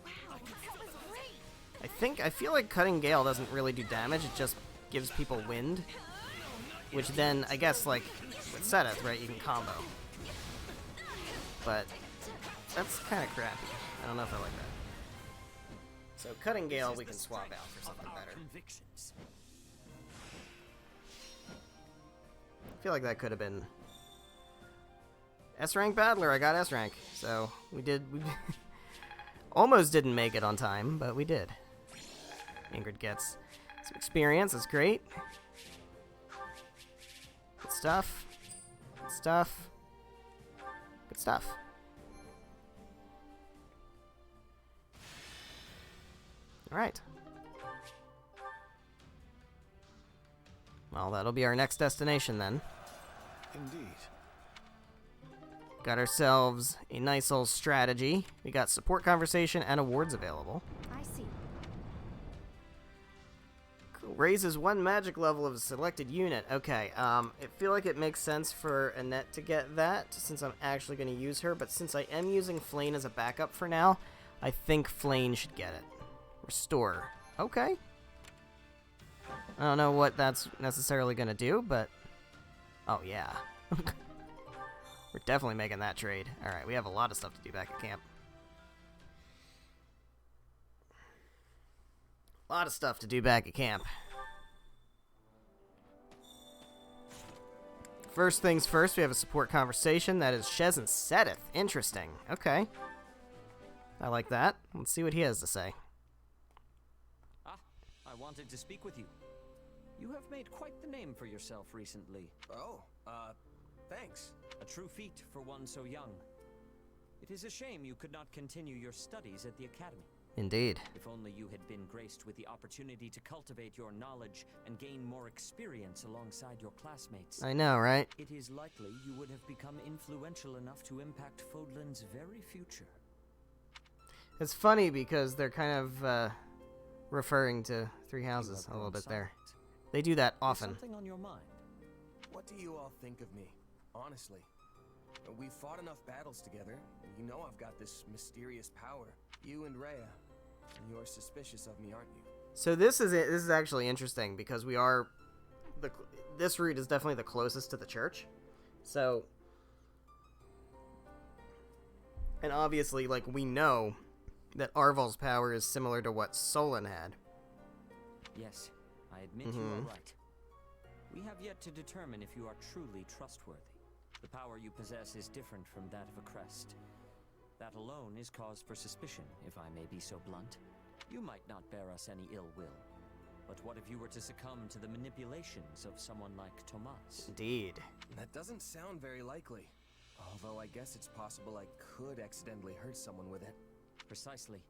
Wow, that was great. I feel like Cutting Gale doesn't really do damage, it just gives people wind. Which then, I guess, like, with Seteth, right, you can combo. But that's kind of crappy. I don't know if I like that. So Cutting Gale we can swap out for something better. Convictions. I feel like that could have been S-rank battler. I got S-rank, so we almost didn't make it on time, but we did. Ingrid gets some experience. That's great. Good stuff. Good stuff. Good stuff. All right. Well, that'll be our next destination then. Indeed. Got ourselves a nice old strategy. We got support conversation and awards available. I see. Cool. Raises 1 magic level of a selected unit. Okay, I feel like it makes sense for Annette to get that since I'm actually going to use her, but since I am using Flane as a backup for now, I think Flane should get it. Restore. Okay. I don't know what that's necessarily going to do, but... Oh, yeah. We're definitely making that trade. Alright, we have a lot of stuff to do back at camp. A lot of stuff to do back at camp. First things first, we have a support conversation. That is Shez and Seteth. Interesting. Okay. I like that. Let's see what he has to say. Ah, I wanted to speak with you. You have made quite the name for yourself recently. Oh, thanks. A true feat for one so young. It is a shame you could not continue your studies at the academy. Indeed. If only you had been graced with the opportunity to cultivate your knowledge and gain more experience alongside your classmates. I know, right? It is likely you would have become influential enough to impact Fodlan's very future. It's funny because they're kind of referring to Three Houses a little bit there. They do that often. Something on your mind? What do you all think of me? Honestly. We've fought enough battles together. You know I've got this mysterious power. You and Rhea. You're suspicious of me, aren't you? So this is actually interesting because we are... This route is definitely the closest to the church. So... And obviously, like, we know that Arval's power is similar to what Solon had. Yes, I admit you are right. We have yet to determine if you are truly trustworthy. The power you possess is different from that of a crest. That alone is cause for suspicion, if I may be so blunt. You might not bear us any ill will. But what if you were to succumb to the manipulations of someone like Tomas? Indeed. That doesn't sound very likely. Although I guess it's possible I could accidentally hurt someone with it. Precisely.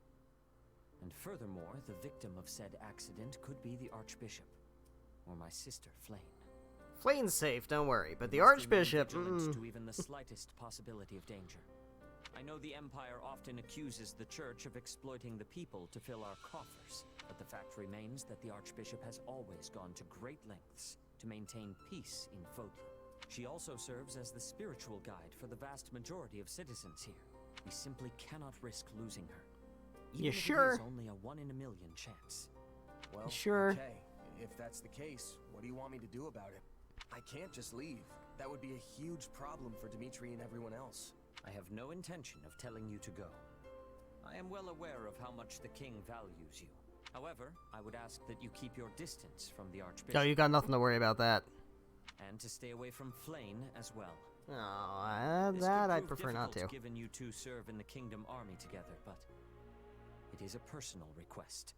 And furthermore, the victim of said accident could be the Archbishop. Or my sister, Flane. Flane's safe, don't worry. But the We must remain Archbishop... vigilant to even the slightest possibility of danger. I know the Empire often accuses the Church of exploiting the people to fill our coffers, but the fact remains that the Archbishop has always gone to great lengths to maintain peace in Fodlan. She also serves as the spiritual guide for the vast majority of citizens here. We simply cannot risk losing her. Even You if sure? It is only a 1 in a million chance. Well, Sure. okay. If that's the case, what do you want me to do about it? I can't just leave. That would be a huge problem for Dimitri and everyone else. I have no intention of telling you to go. I am well aware of how much the king values you. However, I would ask that you keep your distance from the Archbishop. Oh, you got nothing to worry about that. And to stay away from Flane as well. Oh, This that could I'd prove prefer not to. difficult given you two serve in the Kingdom Army together, but it is a personal request.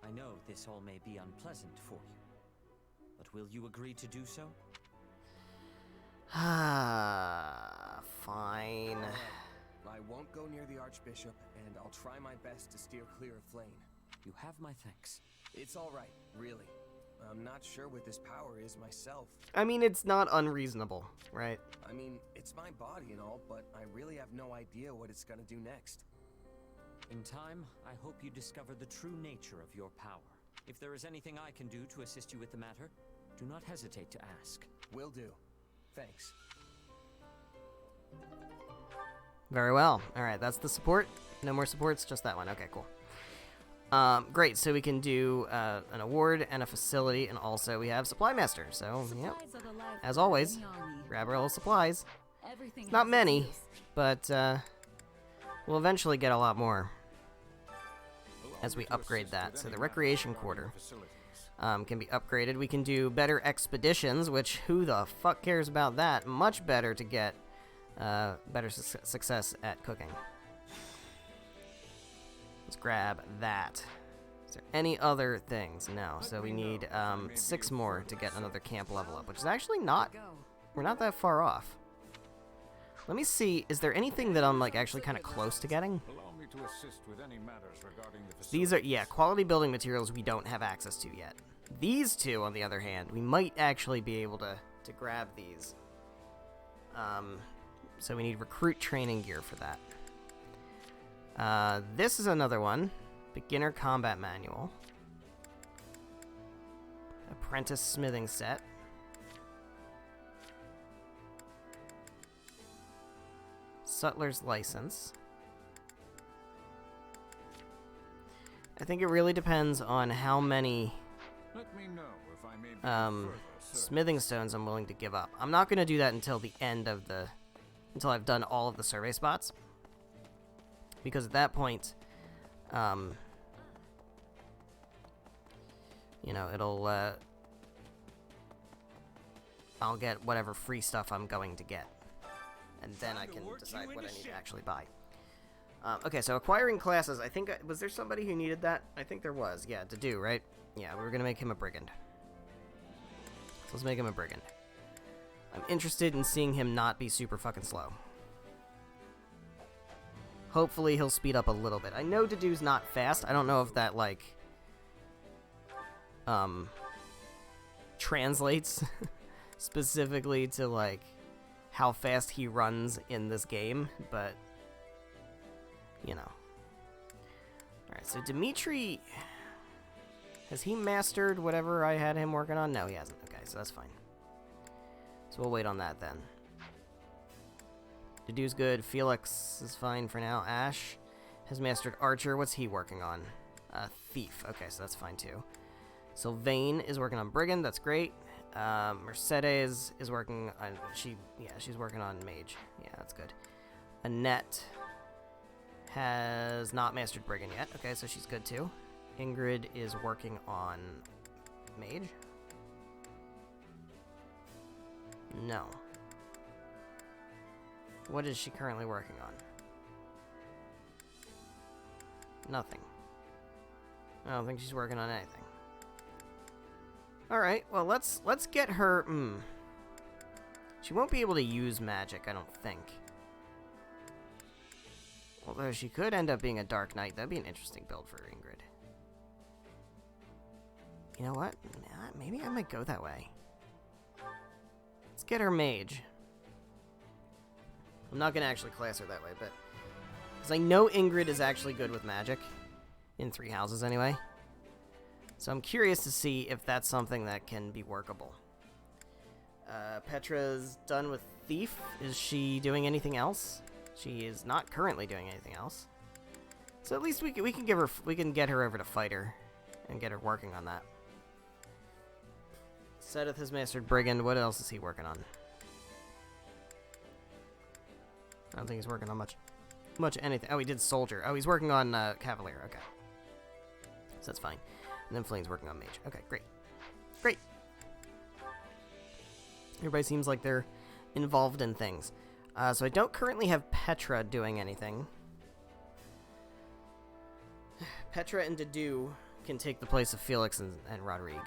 I know this all may be unpleasant for you, but will you agree to do so? Ah, fine. I won't go near the Archbishop, and I'll try my best to steer clear of Flane. You have my thanks. It's all right, really. I'm not sure what this power is myself. I mean, it's not unreasonable, right? I mean, it's my body and all, but I really have no idea what it's gonna do next. In time, I hope you discover the true nature of your power. If there is anything I can do to assist you with the matter, do not hesitate to ask. Will do. Thanks. Very well. Alright, that's the support. No more supports, just that one. Okay, cool. Great, so we can do an award and a facility, and also we have Supply Master. So, yep. Supplies are the lifeblood As of always, any army. grab our little supplies. Everything Not has its many, use. but we'll eventually get a lot more as we upgrade that. So the recreation quarter can be upgraded. We can do better expeditions, which who the fuck cares about that? Much better to get better success at cooking. Let's grab that. Is there any other things? No. So we need 6 more to get another camp level up, which is actually not... Go. We're not that far off. Let me see, is there anything that I'm like actually kind of close to getting? Allow me to assist with any matters regarding the facility. These are, yeah, quality building materials we don't have access to yet. These two, on the other hand, we might actually be able to grab these. So we need recruit training gear for that. This is another one. Beginner combat manual. Apprentice smithing set. Sutler's license. I think it really depends on how many Let me know if I may be further, sir. smithing stones I'm willing to give up. I'm not going to do that until the end of the... until I've done all of the survey spots. Because at that point, you know, it'll, I'll get whatever free stuff I'm going to get. And then I can decide what I need to actually buy. Okay, so acquiring classes, I think, was there somebody who needed that? I think there was, yeah, to do, right? Yeah, we were gonna make him a brigand. So let's make him a brigand. I'm interested in seeing him not be super fucking slow. Hopefully he'll speed up a little bit. I know Dedue's not fast. I don't know if that, like, translates specifically to, like, how fast he runs in this game, but, you know. Alright, so Dimitri, has he mastered whatever I had him working on? No, he hasn't. Okay, so that's fine. So we'll wait on that then. Dedue's good. Felix is fine for now. Ash has mastered Archer. What's he working on? Thief. Okay, so that's fine too. Sylvain is working on Brigand. That's great. Mercedes is working on... she's working on Mage. Yeah, that's good. Annette has not mastered Brigand yet. Okay, so she's good too. Ingrid is working on Mage. No. What is she currently working on? Nothing. I don't think she's working on anything. Alright, well, let's get her... She won't be able to use magic, I don't think. Although she could end up being a Dark Knight. That'd be an interesting build for Ingrid. You know what? Maybe I might go that way. Let's get her Mage. I'm not going to actually class her that way, but... because I know Ingrid is actually good with magic. In 3 houses, anyway. So I'm curious to see if that's something that can be workable. Petra's done with Thief. Is she doing anything else? She is not currently doing anything else. So at least we can get her over to Fighter and get her working on that. Sedith has mastered Brigand. What else is he working on? I don't think he's working on much anything. Oh, he did Soldier. Oh, he's working on Cavalier. Okay. So that's fine. And then Flame's working on Mage. Okay, great. Great. Everybody seems like they're involved in things. So I don't currently have Petra doing anything. Petra and Dedue can take the place of Felix and Rodrigue.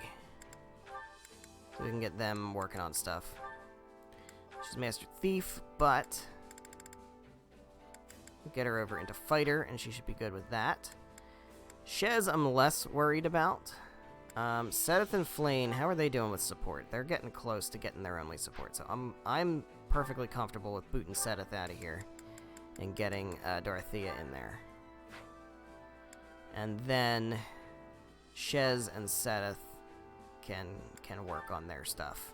So we can get them working on stuff. She's Mastered Thief, but... get her over into Fighter, and she should be good with that. Shez, I'm less worried about. Sedith and Flane, how are they doing with support? They're getting close to getting their only support, so I'm perfectly comfortable with booting Sedith out of here and getting Dorothea in there. And then Shez and Sedith can work on their stuff.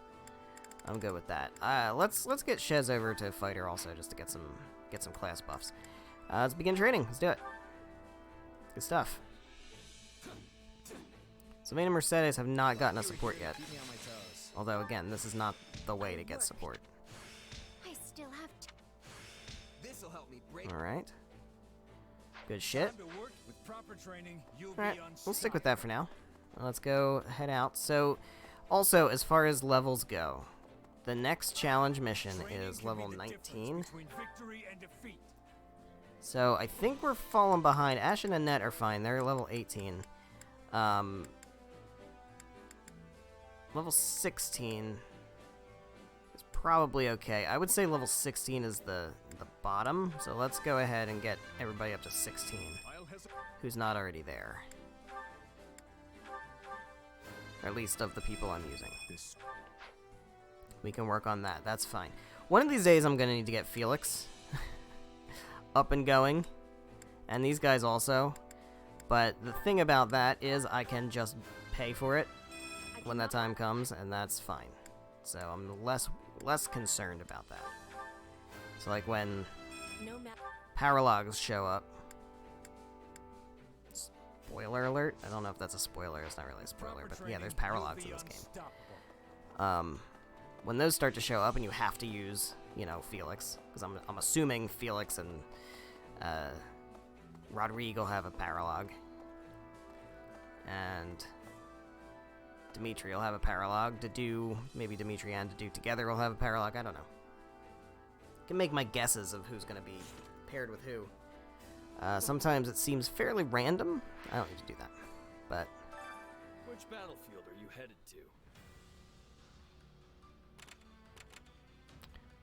I'm good with that. Let's get Shez over to fighter also, just to get some class buffs. Let's begin training. Let's do it. Good stuff. Sylvain and Mercedes have not gotten a support yet. Although, again, this is not the way to get support. I still have to. This'll help me break. Alright. Good shit. Time to work. With proper training, you'll Alright, be we'll stick with that for now. Let's go head out. So, also, as far as levels go, the next challenge mission is level 19. Victory and defeat. So, I think we're falling behind. Ash and Annette are fine. They're level 18. Level 16 is probably okay. I would say level 16 is the bottom. So, let's go ahead and get everybody up to 16. Who's not already there. Or at least of the people I'm using. We can work on that. That's fine. One of these days I'm going to need to get Felix up and going. And these guys also. But the thing about that is I can just pay for it when that time comes, and that's fine. So I'm less concerned about that. So like when power logs show up. Spoiler alert? I don't know if that's a spoiler. It's not really a spoiler, but yeah, there's power logs in this game. When those start to show up and you have to use, you know, Felix, because I'm assuming Felix and Rodrigue will have a power log. And Dimitri will have a power log. Dedue, maybe Dimitri and Dedue together will have a power log. I don't know. I can make my guesses of who's going to be paired with who. Sometimes it seems fairly random. I don't need to do that. But Which battlefield are you headed to?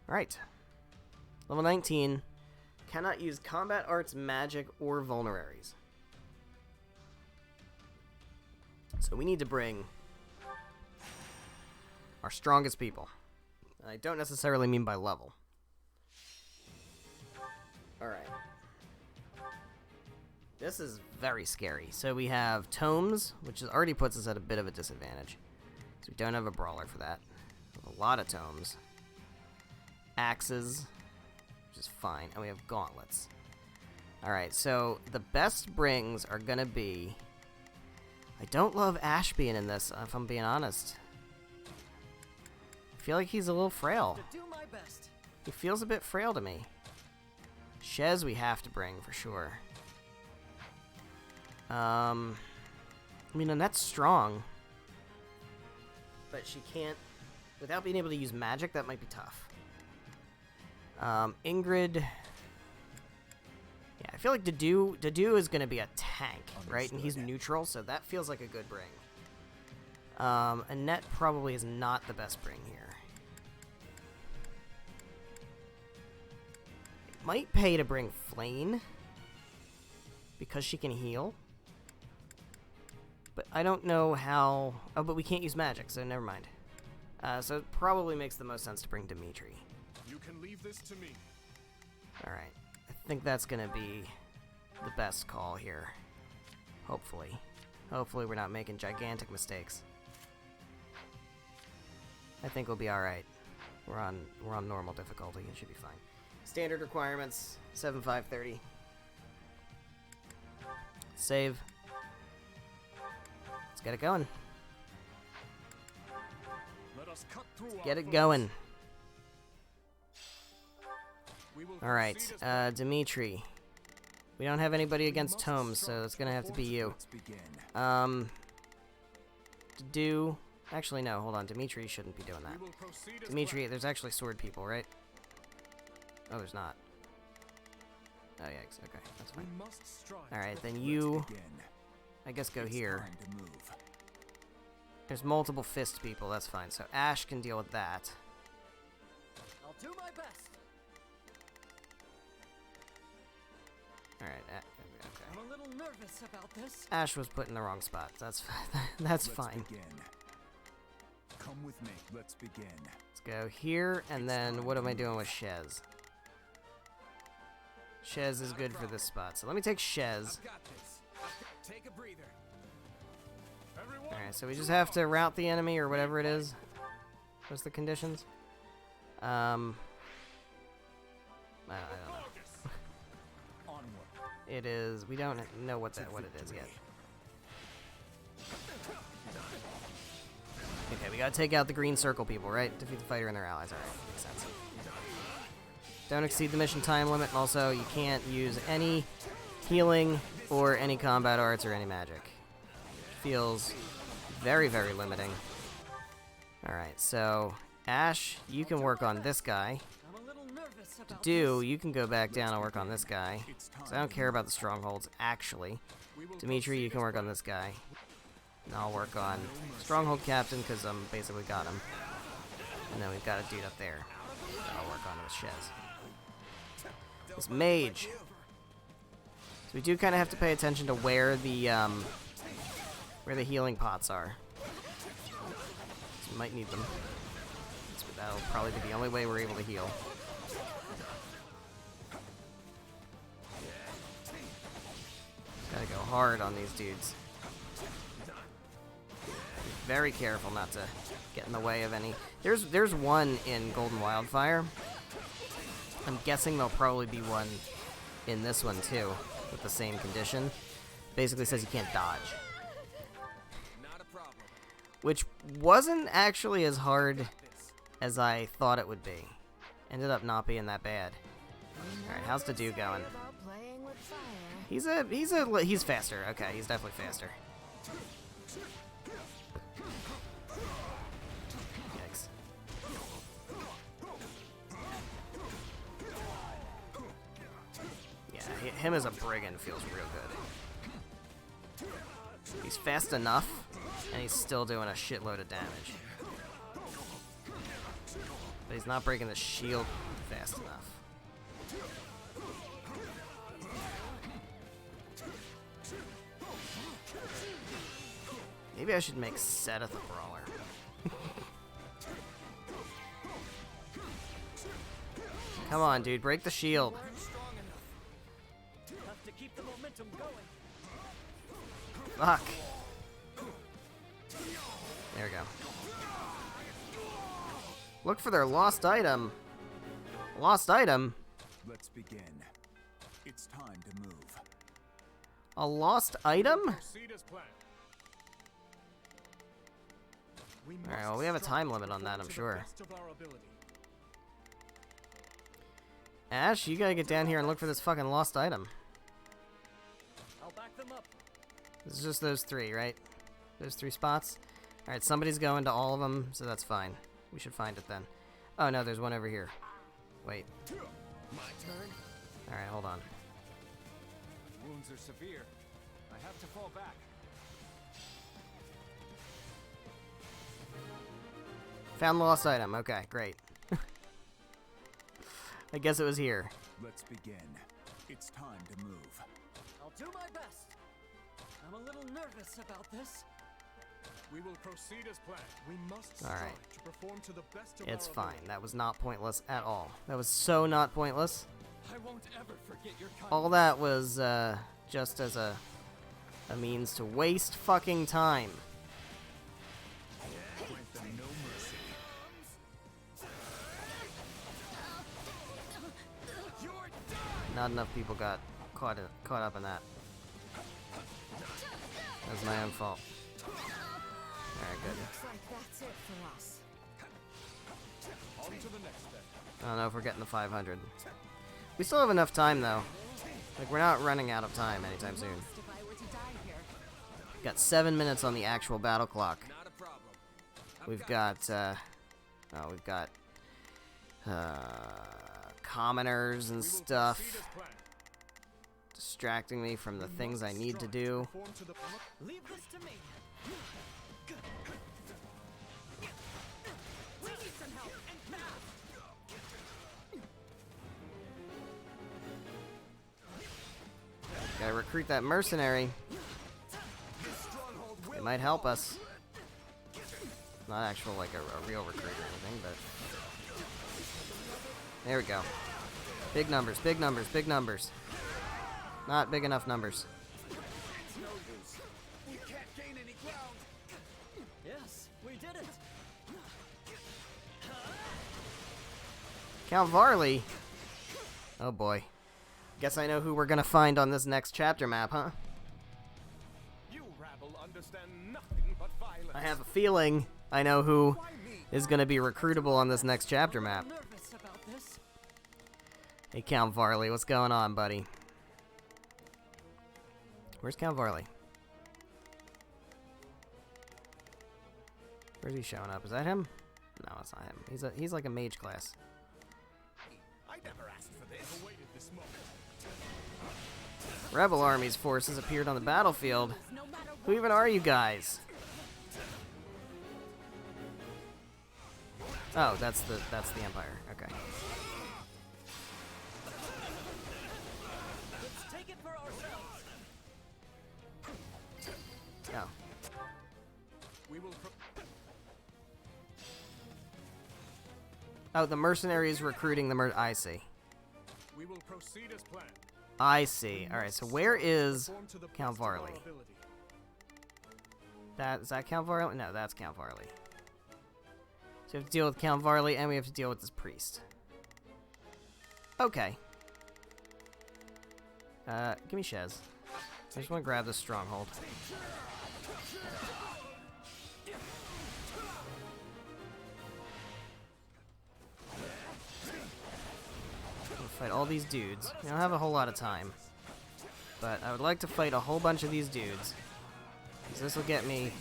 alright. Level 19. Cannot use combat arts, magic, or vulneraries. So we need to bring our strongest people. I don't necessarily mean by level. Alright. This is very scary. So we have tomes, which already puts us at a bit of a disadvantage. So we don't have a brawler for that. We have a lot of tomes. Axes, which is fine. And we have gauntlets. Alright, so the best brings are gonna be... I don't love Ash being in this, if I'm being honest. I feel like he's a little frail. To do my best. He feels a bit frail to me. Shez we have to bring, for sure. I mean, Annette's strong. But she can't... Without being able to use magic, that might be tough. Ingrid... Yeah, I feel like Dedue is going to be a tank, right? And he's neutral, so that feels like a good bring. Annette probably is not the best bring here. It might pay to bring Flane, because she can heal. But I don't know how... Oh, but we can't use magic, so never mind. So it probably makes the most sense to bring Dimitri. You can leave this to me. Alright. I think that's gonna be the best call here. Hopefully. Hopefully we're not making gigantic mistakes. I think we'll be alright. We're on normal difficulty. It should be fine. Standard requirements, 7530. Save. Let's get it going. Let us cut through Get our it foes. going. We will Alright, proceed as planned. Dimitri. We don't have anybody against tomes, so it's gonna have to be you. Dedue. Actually, no, hold on. Dimitri shouldn't be doing that. We will proceed as Dimitri, planned. there's actually sword people, right? Oh, there's not. Oh, yikes. Okay, that's fine. We must strive Alright, to then you, I guess, go here. There's multiple fist people, that's fine. So Ash can deal with that. I'll do my best. Alright, okay. a little nervous about this. Ash was put in the wrong spot. That's that's fine. Begin. Come with me. Let's begin. Let's go here, and then what am I doing with Shez? Shez is good for this spot, so let me take Shez. I've got this. Take a breather. Everyone, Alright, so we just have to rout the enemy or whatever it is. What's the conditions? I don't know. focus. Onward. It is. We don't know what it is yet. Okay, we gotta take out the green circle people, right? Defeat the fighter and their allies. Alright, makes sense. Don't exceed the mission time limit, and also you can't use any healing or any combat arts or any magic. Feels very, very limiting. Alright, so Ash, you can work on this guy. I'm a little nervous about Do, you can go back down and work on this guy. 'Cause I don't care about the strongholds, actually. Dimitri, you can work on this guy. And I'll work on Stronghold Captain, because I'm basically got him. And then we've got a dude up there that I'll work on with Shez. This mage. So we do kind of have to pay attention to where the healing pots are. So we might need them. So that'll probably be the only way we're able to heal. Gotta go hard on these dudes. Be very careful not to get in the way of any. There's one in Golden Wildfire. I'm guessing there'll probably be one in this one too, with the same condition. Basically says you can't dodge. Not a problem. Which wasn't actually as hard as I thought it would be. Ended up not being that bad. Alright, how's the dude going? About playing with fire. He's faster. Okay, he's definitely faster. Yikes. Yeah, him as a brigand feels real good. He's fast enough, and he's still doing a shitload of damage. But he's not breaking the shield fast enough. Maybe I should make Seth a brawler. Come on, dude, break the shield. Have to keep the momentum going. Fuck. There we go. Look for their lost item. Lost item? Let's begin. It's time to move. A lost item? Proceed as planned. Alright, well, we have a time limit on that, I'm sure. Ash, you gotta get down here and look for this fucking lost item. I'll back them up. This is just those three, right? Those three spots? Alright, somebody's going to all of them, so that's fine. We should find it then. Oh, no, there's one over here. Wait. My turn. Alright, hold on. Wounds are severe. I have to fall back. Found the lost item. Okay, great. I guess it was here. Let's begin. It's time to move. I'll do my best. I'm a little nervous about this. We will proceed as planned. We must All right. strive to perform to the best of It's our fine. ability. That was not pointless at all. That was so not pointless. I won't ever forget your kindness. All that was just as a means to waste fucking time. Grant them no mercy. Not enough people got caught up in that. That was my own fault. Alright, good. Looks like that's it for us. On to the next step. I don't know if we're getting the 500. We still have enough time, though. Like, we're not running out of time anytime soon. If I were to die here. Got 7 minutes on the actual battle clock. Not a problem. We've got, we've got, commoners and stuff Proceed as planned. distracting me from the things I need to do. Perform to the Leave this to me. We need some help and now. Go, Gotta recruit that mercenary. It might help us. Not actual, like, a real recruit or anything, but... There we go. Big numbers, big numbers, big numbers. Not big enough numbers. We can't gain any ground. Yes, we did it. Count Varley? Oh boy. Guess I know who we're gonna find on this next chapter map, huh? You rabble understand nothing but violence. I have a feeling I know who is gonna be recruitable on this next chapter map. Nervous about this. Hey, Count Varley, what's going on, buddy? Where's Count Varley? Where's he showing up? Is that him? No, it's not him. He's like a mage class. I never asked for this. Awaited this moment. Rebel Army's forces appeared on the battlefield. Who even are you guys? Oh, that's the Empire. Okay. Let's take it for ourselves. Oh. We will Oh, the mercenary is recruiting the I see. we will proceed as planned. I see. Alright, so where is Perform to the Count best of our Varley? ability. Is that Count Varley? No, that's Count Varley. So we have to deal with Count Varley, and we have to deal with this priest. Okay. Give me Shez. I just want to grab this stronghold. Fight all these dudes. I don't have a whole lot of time, but I would like to fight a whole bunch of these dudes, because this will get me.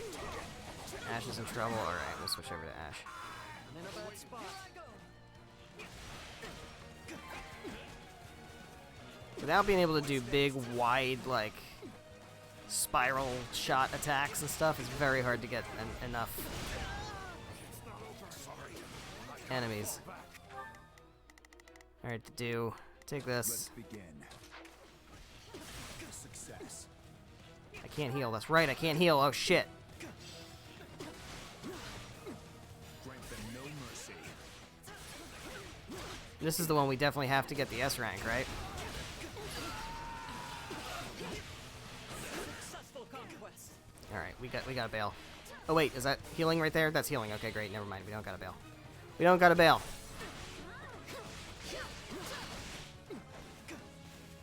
Ash is in trouble. All right, we'll switch over to Ash. I'm in a bad spot. Without being able to do big, wide, like spiral shot attacks and stuff, it's very hard to get enough enemies. Alright, to do. Take this. Begin. Success. I can't heal. That's right, I can't heal. Oh, shit. Grant them no mercy. This is the one we definitely have to get the S rank, right? Successful conquest. Alright, we got a bail. Oh, wait, is that healing right there? That's healing. Okay, great. Never mind. We don't got a bail. We don't got a bail.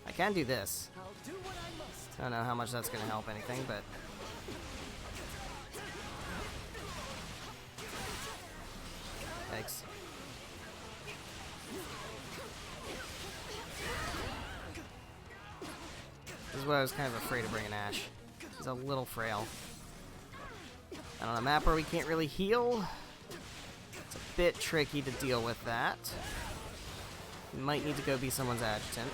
I can do this. I'll do what I must. I don't know how much that's going to help anything, but... Thanks. This is what I was kind of afraid of bringing Ash. He's a little frail. And on a map where we can't really heal, it's a bit tricky to deal with that. We might need to go be someone's adjutant.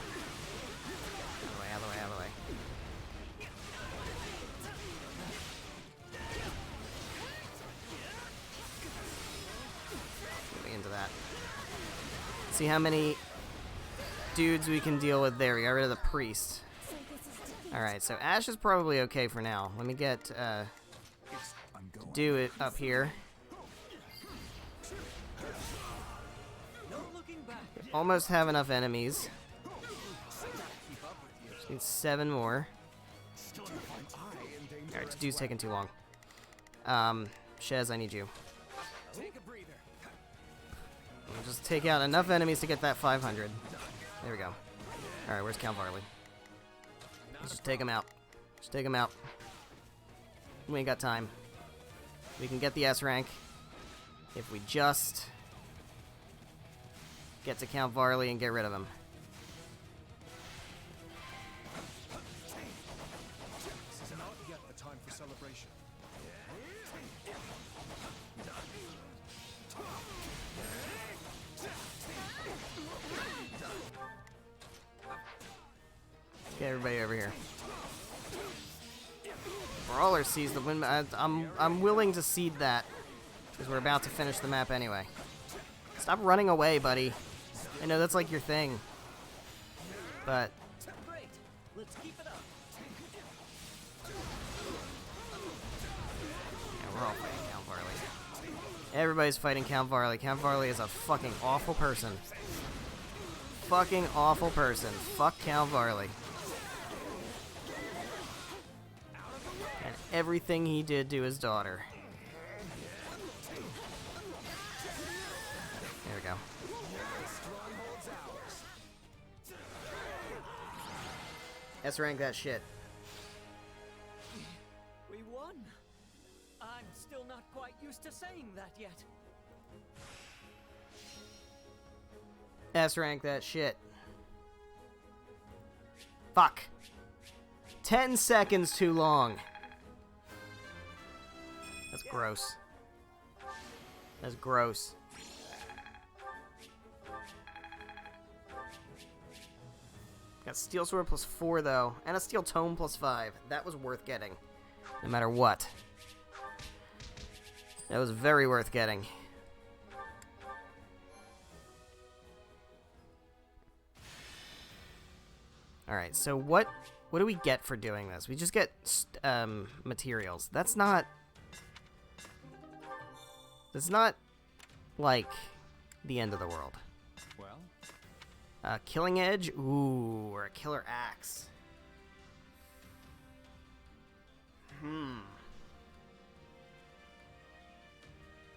Out of the way, out of the way. Get me into that. See how many dudes we can deal with there. We got rid of the priest. Alright, so Ash is probably okay for now. Let me get, do it up here. No looking back. Almost have enough enemies. Just need 7 more. Alright, to do's taking too long. Shez, I need you. Take a breather. We'll just take out enough enemies to get that 500. There we go. Alright, where's Count Varley? Let's just take him out. Just take him out. We ain't got time. We can get the S rank if we just get to Count Varley and get rid of him. This is not yet the time for celebration. Get everybody over here. Brawler sees the win. I'm willing to cede that because we're about to finish the map anyway. Stop running away, buddy. I know that's like your thing, but Great. Let's keep it up. We're all fighting Count Varley. Everybody's fighting Count Varley. Count Varley is a fucking awful person. Fucking awful person. Fuck Count Varley. And everything he did to his daughter. There we go. S-rank that shit. We won. I'm still not quite used to saying that yet. S-rank that shit. Fuck. 10 seconds too long. That's gross. That's gross. Got Steel Sword plus 4, though. And a Steel Tome plus 5. That was worth getting. No matter what. That was very worth getting. Alright, so what do we get for doing this? We just get materials. That's not, like, the end of the world. Well, Killing Edge? Ooh, or a Killer Axe.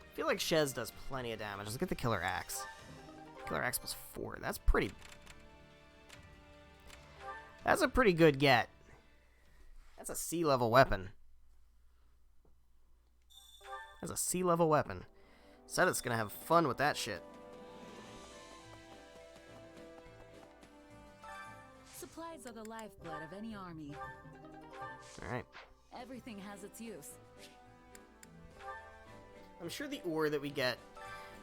I feel like Shez does plenty of damage. Let's get the Killer Axe. Killer Axe plus 4. That's pretty... That's a pretty good get. That's a C-level weapon. That's a C-level weapon. Said it's gonna have fun with that shit. Supplies are the lifeblood of any army. Alright. Everything has its use. I'm sure the ore that we get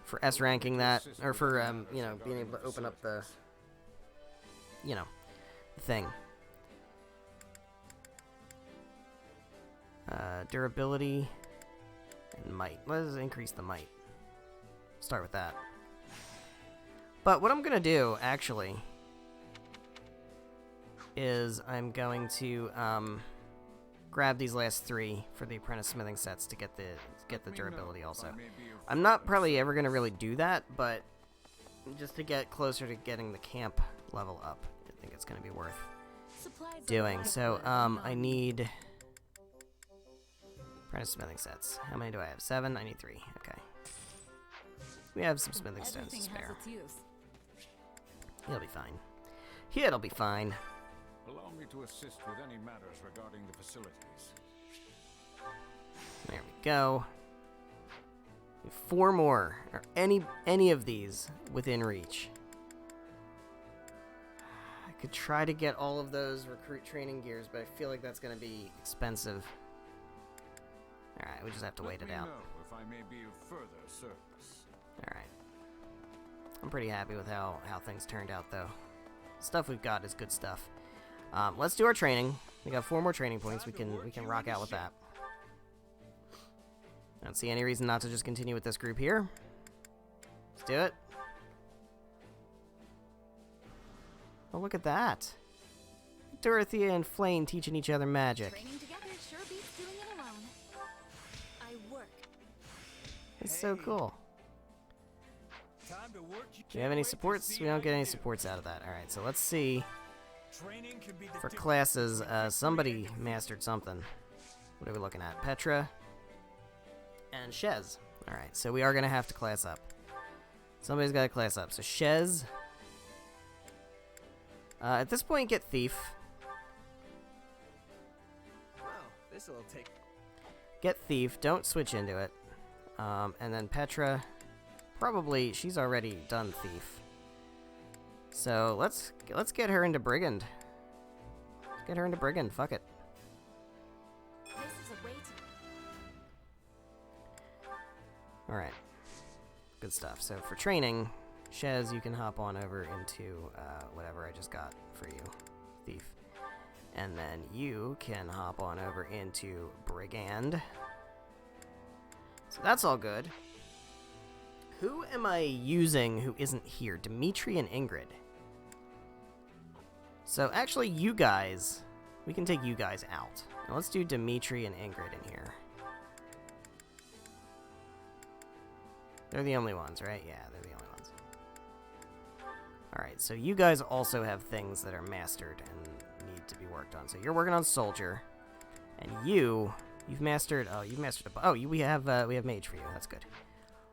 for S-ranking that, or for, you know, being able to open up the, you know, thing. Durability and might. Let's increase the might. Start with that. But what I'm gonna do, actually, is I'm going to grab these last 3 for the apprentice smithing sets to get the durability also. I'm not probably ever gonna really do that, but just to get closer to getting the camp level up, I think it's gonna be worth Supplies doing. So I need apprentice smithing sets. How many do I have? 7? I need 3. Okay. We have some smithing stones to Everything has spare. its use. He'll be fine. It'll be fine. allow me to assist with any matters regarding the facilities. There we go. 4 more. Are any of these within reach? I could try to get all of those recruit training gears, but I feel like that's going to be expensive. Alright, we just have to wait it out. Let me know if I may be of further service. Alright. I'm pretty happy with how things turned out, though. Stuff we've got is good stuff. Let's do our training. We got 4 more training points. We can rock out with that. I don't see any reason not to just continue with this group here. Let's do it. Oh, look at that. Dorothea and Flame teaching each other magic. Training together sure beats doing it alone. I work. It's so cool. Time to work. Do we have any supports? We don't get any supports out of that. Alright, so let's see. Training can be the For classes, somebody mastered something. What are we looking at? Petra and Shez. Alright, so we are going to have to class up. Somebody's got to class up. So Shez. At this point, get Thief. Well, this'll take. Get Thief. Don't switch into it. And then Petra. Probably, she's already done Thief. So let's get her into Brigand. Let's get her into Brigand. Fuck it. This is a wait. Alright. Good stuff. So for training, Shez, you can hop on over into whatever I just got for you. Thief. And then you can hop on over into Brigand. So that's all good. Who am I using who isn't here? Dimitri and Ingrid. So actually, you guys, we can take you guys out. Now let's do Dimitri and Ingrid in here. They're the only ones, right? Yeah, they're the only ones. Alright, so you guys also have things that are mastered and need to be worked on. So you're working on soldier, and you've mastered. Oh, you've mastered. We have mage for you. That's good.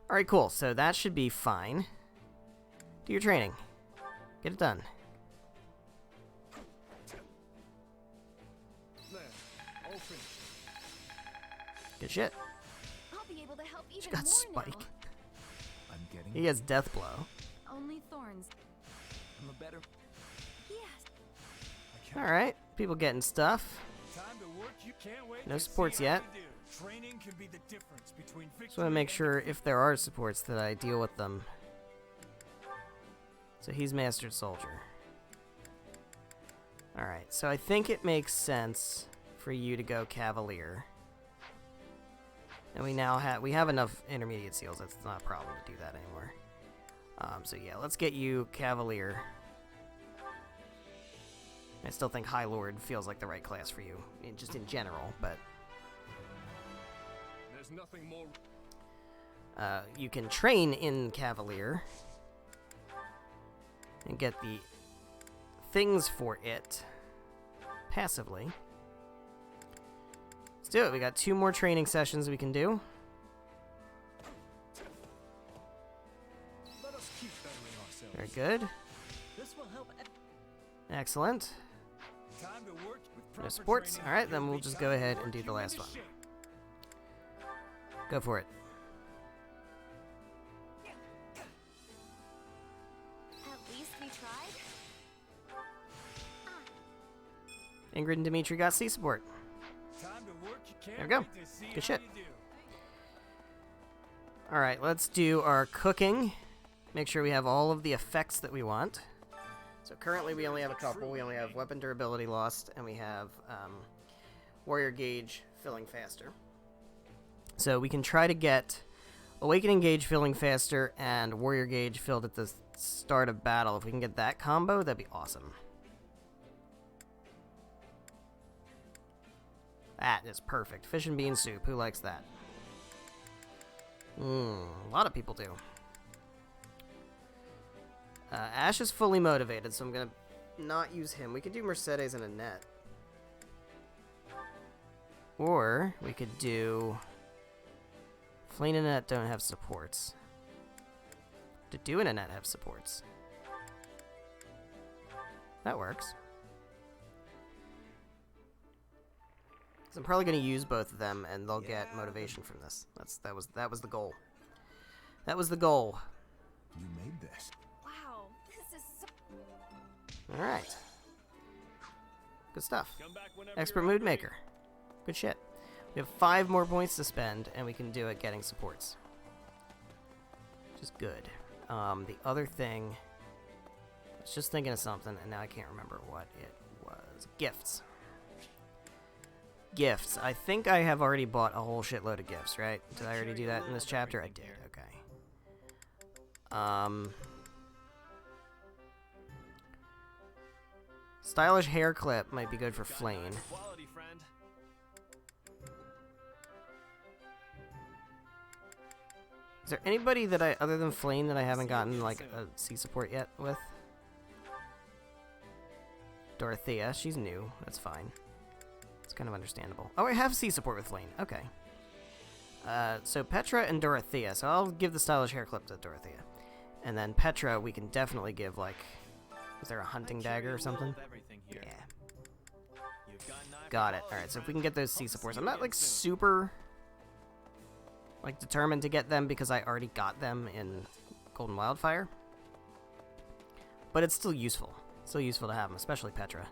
All right, cool. So that should be fine. Do your training. Get it done. There, all finished. Good shit. I'll be able to help even She got more Spike. now. I'm getting. He has death blow. Only thorns. I'm a better. Yes. All right, people getting stuff. Time to work. You can't wait. No to supports see how yet. you do. Training can be the difference between victory. Just want to make sure if there are supports that I deal with them. So he's mastered soldier. All right, so I think it makes sense for you to go cavalier. And we now have enough intermediate seals. That's not a problem to do that anymore. So yeah, let's get you cavalier. I still think High Lord feels like the right class for you, just in general, but There's nothing more. you can train in cavalier and get the things for it passively. Let's do it. We got 2 more training sessions we can do. Let us keep bettering ourselves. Very good. This will help. Excellent. Time to work with No proper sports. training. All right, then It'll we'll be just time go to ahead work and do the you last into one. shape. Go for it. At least we tried. Ingrid and Dimitri got C support. Time to work. You can't There we go. wait to see Good how shit. you do. All right, let's do our cooking. Make sure we have all of the effects that we want. So currently we only have a couple. We only have weapon durability lost, and we have warrior gauge filling faster. So we can try to get awakening gauge filling faster and warrior gauge filled at the start of battle. If we can get that combo, that'd be awesome. That is perfect. Fish and bean soup. Who likes that? A lot of people do. Ash is fully motivated, so I'm gonna not use him. We could do Mercedes and Annette. Or we could do... Flame and Annette don't have supports. Do and Annette have supports? That works. 'Cause I'm probably gonna use both of them, and they'll get motivation from this. That was the goal. That was the goal. You made this. Wow, this is so... All right. Good stuff. Come back whenever Expert you're mood ready. maker. Good shit. We have 5 more points to spend, and we can do it getting supports. Which is good. The other thing... I was just thinking of something, and now I can't remember what it was. Gifts. Gifts. I think I have already bought a whole shitload of gifts, right? Did I already do that in this chapter? I did. Okay. Stylish hair clip might be good for Flame. Quality, friend. Is there anybody that other than Flame, that I haven't gotten like a C support yet with? Dorothea, she's new. That's fine. It's kind of understandable. Oh, I have C support with Flame. Okay. So Petra and Dorothea. So I'll give the stylish hair clip to Dorothea. And then Petra, we can definitely give, like... Is there a hunting dagger or something? Yeah. Got it. Alright, so if we can get those C supports. I'm not, like, super... like, determined to get them because I already got them in Golden Wildfire. But it's still useful. Still useful to have them, especially Petra.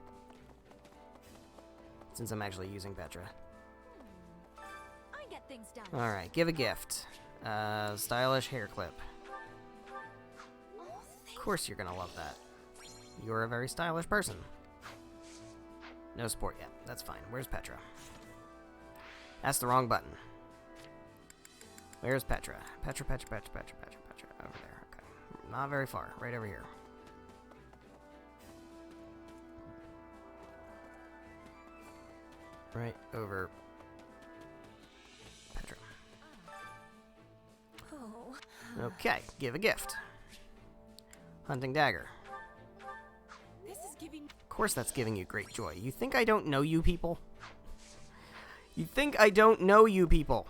Since I'm actually using Petra. I get things done. Alright, give a gift. Stylish hair clip. Oh, Of course you're gonna love that. You're a very stylish person. No support yet. That's fine. Where's Petra? That's the wrong button. Where's Petra? Petra. Over there. Okay. Not very far. Right over here. Right over Petra. Oh. Okay, give a gift. Hunting dagger. This is giving. Of course that's giving you great joy. You think I don't know you people? You think I don't know you people?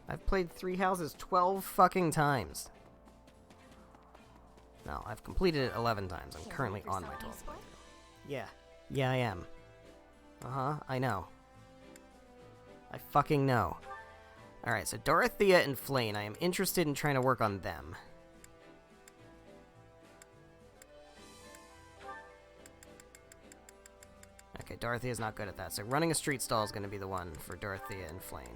I've played Three Houses 12 fucking times. No, I've completed it 11 times. I'm currently on my 12th playthrough. Yeah. Yeah, I am. Uh-huh, I know. I fucking know. Alright, so Dorothea and Flayn, I am interested in trying to work on them. Okay, Dorothea's not good at that, so running a street stall is going to be the one for Dorothea and Flayn.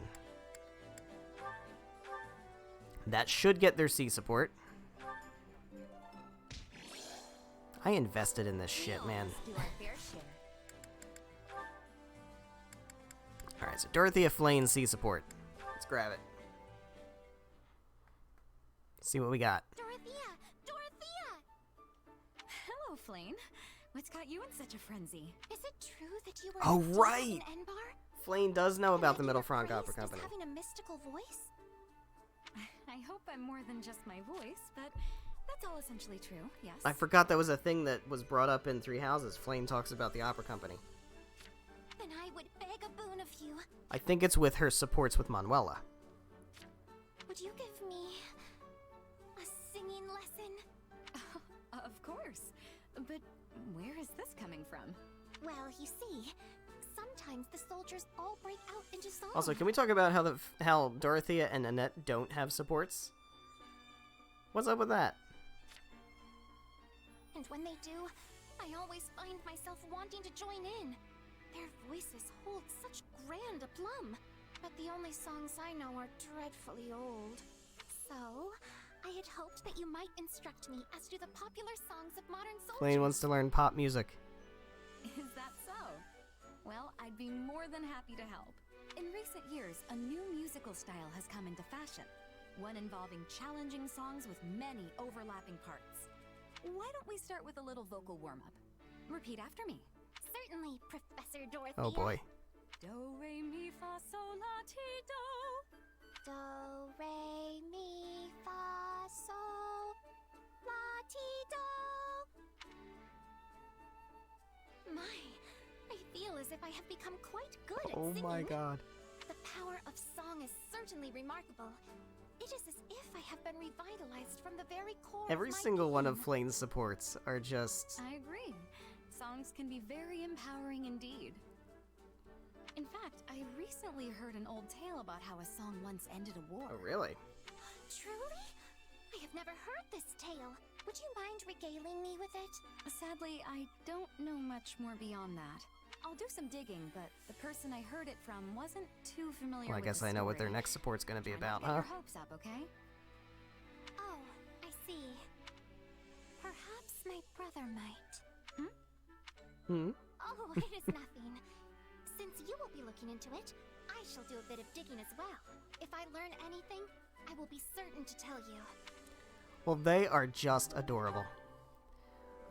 That should get their C support. I invested in this shit, man. Alright, so Dorothea, Flayn, C support. Let's grab it. See what we got. Dorothea! Dorothea! Hello, Flayn. What's got you in such a frenzy? Is it true that you were Oh, in right! Enbar? Flayn does know about the And Middle you're Frank praised Opera as Company. having a mystical voice? I hope I'm more than just my voice, but that's all essentially true, yes. I forgot that was a thing that was brought up in Three Houses. Flayn talks about the opera company. Then I would beg a boon of you. I think it's with her supports with Manuela. Would you give me a singing lesson? Of course. But where is this coming from? Well, you see, sometimes the soldiers all break out into song. Also, can we talk about how Dorothea and Annette don't have supports? What's up with that? And when they do, I always find myself wanting to join in. Their voices hold such grand aplomb, but the only songs I know are dreadfully old. So, I had hoped that you might instruct me as to the popular songs of modern soldiers. Flayn wants to learn pop music. Is that so? Well, I'd be more than happy to help. In recent years, a new musical style has come into fashion. One involving challenging songs with many overlapping parts. Why don't we start with a little vocal warm-up? Repeat after me. Certainly, Professor Dorothea. Oh boy. Do, re, mi, fa, sol, la, ti, do. Do, re, mi, fa, sol, la, ti, do. My, I feel as if I have become quite good at Oh singing. my god. The power of song is certainly remarkable. It is as if I have been revitalized from the very core Every of my single one of being. Flayn's supports are just... I agree. Songs can be very empowering indeed. In fact, I recently heard an old tale about how a song once ended a war. Oh, really? Truly? I have never heard this tale. Would you mind regaling me with it? Sadly, I don't know much more beyond that. I'll do some digging, but the person I heard it from wasn't too familiar Well, I with guess the I know what their story. next support's gonna be Try about, not to get huh? your hopes up, okay? Oh, I see. Perhaps my brother might. Oh, it is nothing. Since you will be looking into it, I shall do a bit of digging as well. If I learn anything, I will be certain to tell you. Well, they are just adorable.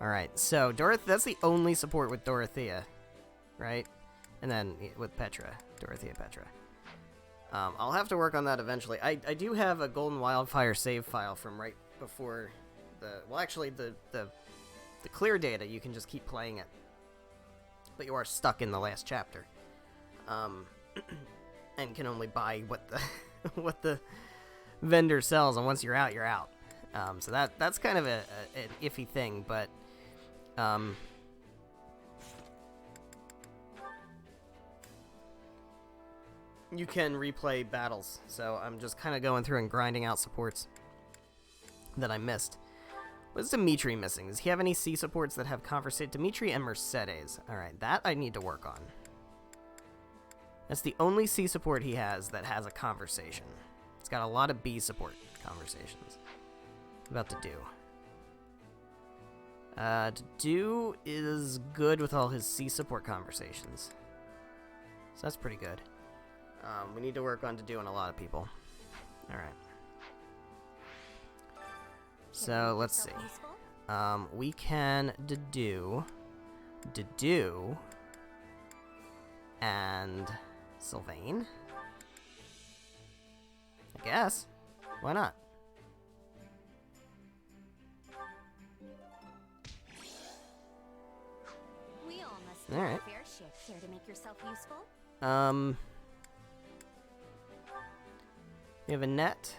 Alright, so that's the only support with Dorothea, right? And then with Petra, Dorothea Petra. I'll have to work on that eventually. I do have a Golden Wildfire save file from right before the... Well, actually, the clear data, you can just keep playing it. But you are stuck in the last chapter. And can only buy what the what the vendor sells, and once you're out, you're out. So that's kind of an iffy thing, but you can replay battles. So I'm just kind of going through and grinding out supports that I missed. What is Dimitri missing? Does he have any C supports that have conversation? Dimitri and Mercedes. Alright, that I need to work on. That's the only C support he has that has a conversation. It's got a lot of B support conversations. About to do. Do is good with all his C support conversations. So that's pretty good. We need to work on to do on a lot of people. Alright. So, let's see. We can do and Sylvain. guess. Why not? We all must do All right. our fair share. Care to make yourself useful? We have a net.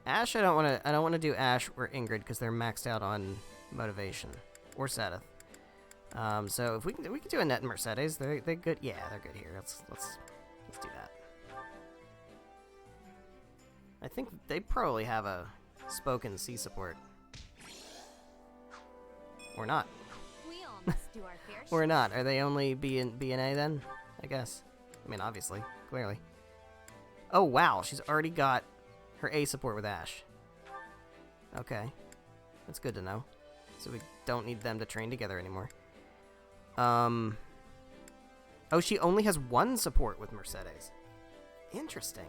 Ash, I don't want to do Ash or Ingrid because they're maxed out on motivation, or Seth. So if we can do a net and Mercedes, they're good. Yeah, they're good here. Let's do that. I think they probably have a spoken C support, or not. We all must do our fair share. Or not. Are they only B and A then? I guess. I mean, obviously, clearly. Oh wow, she's already got her A support with Ash. Okay, that's good to know. So we don't need them to train together anymore. Oh, she only has one support with Mercedes. Interesting.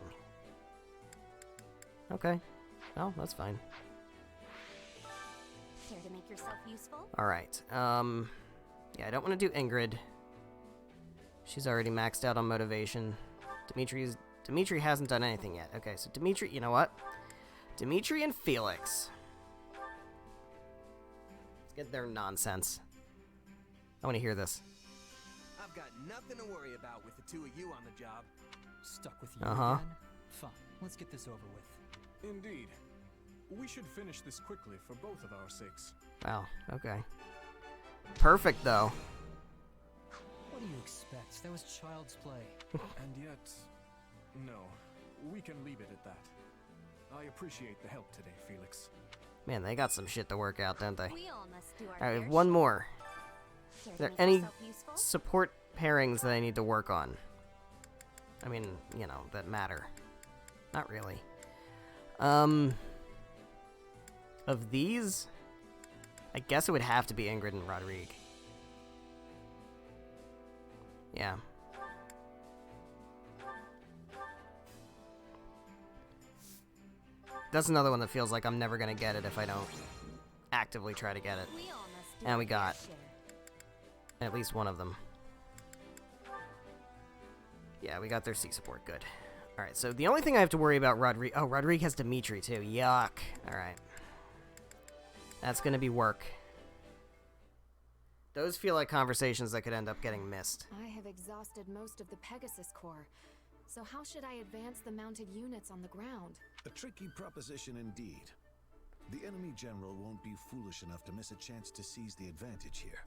Okay, well, that's fine. Care to make yourself useful? All right. Yeah, I don't want to do Ingrid. She's already maxed out on motivation. Dimitri hasn't done anything yet. Okay, so Dimitri, you know what? Dimitri and Felix. Let's get their nonsense. I want to hear this. I've got nothing to worry about with the two of you on the job. Stuck with you Uh-huh. again? Fine, let's get this over with. Indeed. We should finish this quickly for both of our sakes. Wow, okay. Perfect, though. What do you expect? That was child's play. And yet, no, we can leave it at that. I appreciate the help today, Felix. Man, they got some shit to work out, don't they? We all must do our All fair right, one share. more. Care to There make any yourself useful? support pairings that I need to work on? I mean, you know, that matter. Not really. Of these, I guess it would have to be Ingrid and Rodrigue. Yeah. That's another one that feels like I'm never gonna get it if I don't actively try to get it. We all must do And our we fair got share. at least one of them. Yeah, we got their C support. Good. Alright, so the only thing I have to worry about Rodrigue... Oh, Rodrigue has Dimitri, too. Yuck. Alright. That's gonna be work. Those feel like conversations that could end up getting missed. I have exhausted most of the Pegasus Corps, so how should I advance the mounted units on the ground? A tricky proposition indeed. The enemy general won't be foolish enough to miss a chance to seize the advantage here.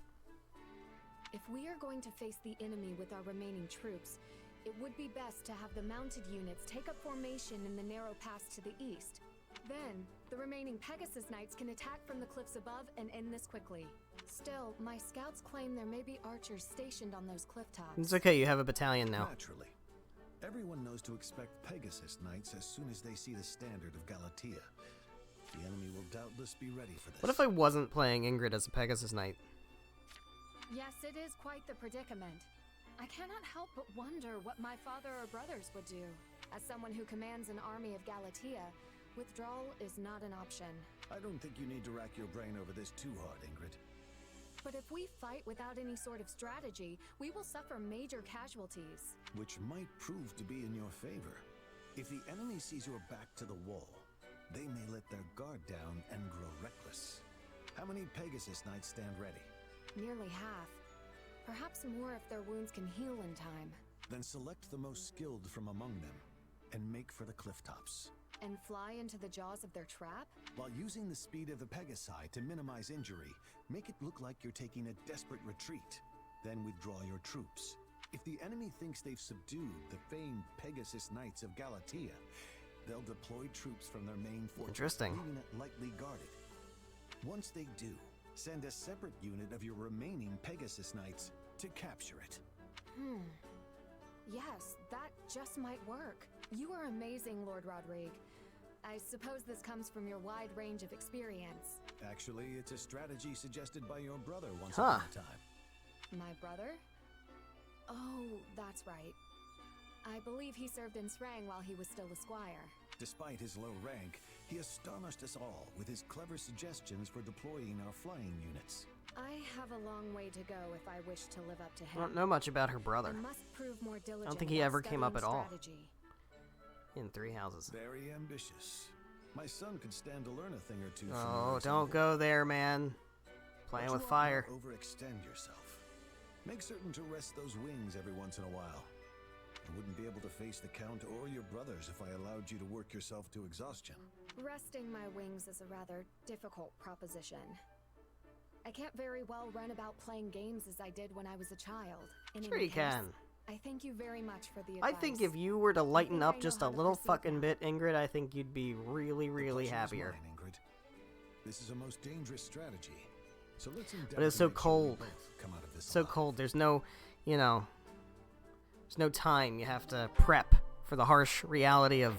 If we are going to face the enemy with our remaining troops, it would be best to have the mounted units take up formation in the narrow pass to the east. Then, the remaining Pegasus Knights can attack from the cliffs above and end this quickly. Still, my scouts claim there may be archers stationed on those cliff tops. It's okay, you have a battalion now. Naturally. Everyone knows to expect Pegasus Knights as soon as they see the standard of Galatea. The enemy will doubtless be ready for this. What if I wasn't playing Ingrid as a Pegasus Knight? Yes, it is quite the predicament. I cannot help but wonder what my father or brothers would do. As someone who commands an army of Galatea, withdrawal is not an option. I don't think you need to rack your brain over this too hard, Ingrid. But if we fight without any sort of strategy, we will suffer major casualties. Which might prove to be in your favor. If the enemy sees your back to the wall, they may let their guard down and grow reckless. How many Pegasus Knights stand ready? Nearly half. Perhaps more if their wounds can heal in time. Then select the most skilled from among them, and make for the cliff tops. And fly into the jaws of their trap? While using the speed of the Pegasi to minimize injury, make it look like you're taking a desperate retreat. Then withdraw your troops. If the enemy thinks they've subdued the famed Pegasus Knights of Galatea, they'll deploy troops from their main fortress, Interesting. leaving it lightly guarded. Once they do, send a separate unit of your remaining Pegasus Knights to capture it. Yes, that just might work. You are amazing, Lord Rodrigue. I suppose this comes from your wide range of experience. Actually, it's a strategy suggested by your brother once Huh. upon a time. My brother? Oh, that's right. I believe he served in Srang while he was still a squire. Despite his low rank, he astonished us all with his clever suggestions for deploying our flying units. I have a long way to go if I wish to live up to him. I don't know much about her brother. I must prove more diligent. I don't think he ever came up at all. Strategy. In Three Houses. Very ambitious. My son could stand to learn a thing or two from Oh, your don't example. go there, man. Playing But with you ought fire. not overextend yourself. Make certain to rest those wings every once in a while. You wouldn't be able to face the Count or your brothers if I allowed you to work yourself to exhaustion. Resting my wings is a rather difficult proposition. I can't very well run about playing games as I did when I was a child. In Sure any you case, can. I thank you very much for the I advice. think if you were to lighten think I up know just how a to little proceed fucking now. bit, Ingrid, I think you'd be really, The really pleasure is happier. mine, Ingrid. This is a most dangerous strategy. So let's endeavor But it's to so make sure we cold. both come out of this So alive. cold. There's no, there's no time. You have to prep for the harsh reality of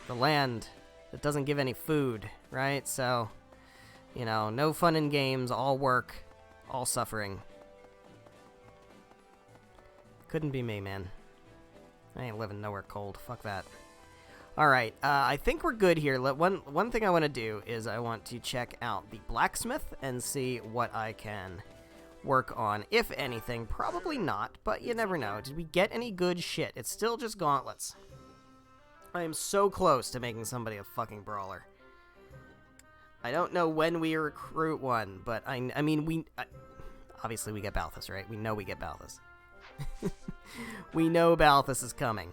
the land that doesn't give any food, right? So, no fun in games, all work, all suffering. Couldn't be me, man. I ain't living nowhere cold. Fuck that. Alright, I think we're good here. One thing I want to do is I want to check out the blacksmith and see what I can work on. If anything, probably not, but you never know. Did we get any good shit? It's still just gauntlets. I am so close to making somebody a fucking brawler. I don't know when we recruit one, but I mean, obviously we get Balthus, right? We know we get Balthus. We know Balthus is coming.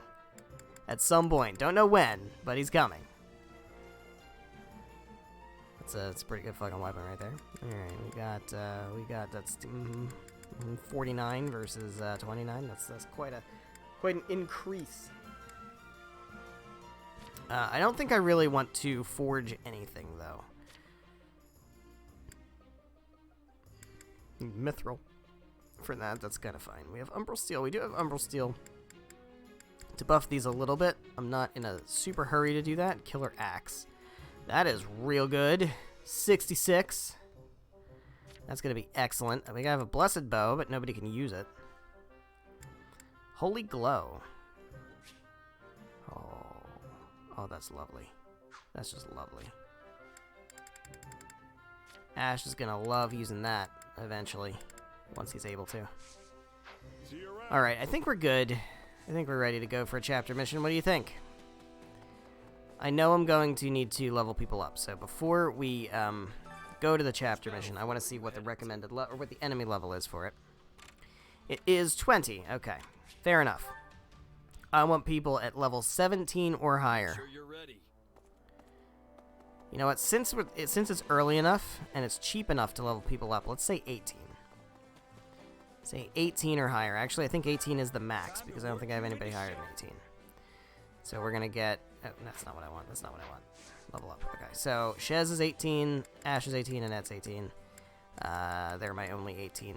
At some point. Don't know when, but he's coming. It's a pretty good fucking weapon right there. Alright, we got that's 49 versus 29. That's quite an increase. I don't think I really want to forge anything though. Mithril. For that's kind of fine. We have Umbral Steel. We do have Umbral Steel to buff these a little bit. I'm not in a super hurry to do that. Killer Axe. That is real good. 66. That's going to be excellent. We have a Blessed Bow, but nobody can use it. Holy Glow. Oh, that's lovely. That's just lovely. Ash is going to love using that eventually, once he's able to. Alright, I think we're good. I think we're ready to go for a chapter mission. What do you think? I know I'm going to need to level people up, so before we go to the chapter mission, I want to see what the recommended or what the enemy level is for it. It is 20. Okay, fair enough. I want people at level 17 or higher. Sure you're ready. You know what? Since it's early enough and it's cheap enough to level people up, let's say 18. Say 18 or higher. Actually, I think 18 is the max because I don't think I have anybody higher than 18. So we're gonna get. Oh, that's not what I want. That's not what I want. Level up. Okay. So Shez is 18, Ash is 18, and Ed's 18. They're my only 18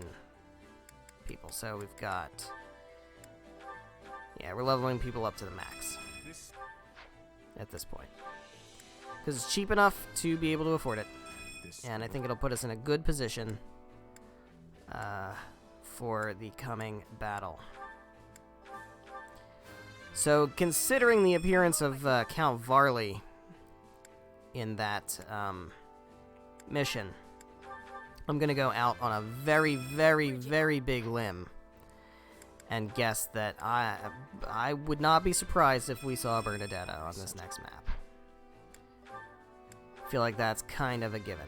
people. So we've got. Yeah, we're leveling people up to the max at this point because it's cheap enough to be able to afford it, and I think it'll put us in a good position for the coming battle. So, considering the appearance of Count Varley in that mission, I'm going to go out on a very, very, very big limb and guess that I would not be surprised if we saw Bernadetta on this next map. I feel like that's kind of a given.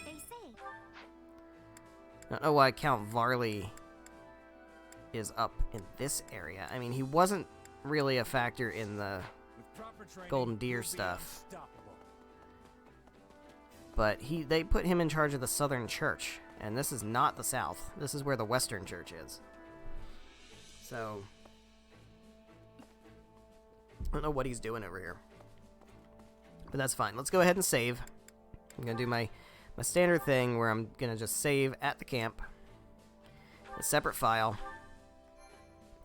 They say. I don't know why Count Varley is up in this area. I mean, he wasn't really a factor in the Golden Deer stuff. But they put him in charge of the Southern Church. And this is not the South. This is where the Western Church is. So, I don't know what he's doing over here. But that's fine. Let's go ahead and save. I'm going to do my standard thing where I'm going to just save at the camp. A separate file.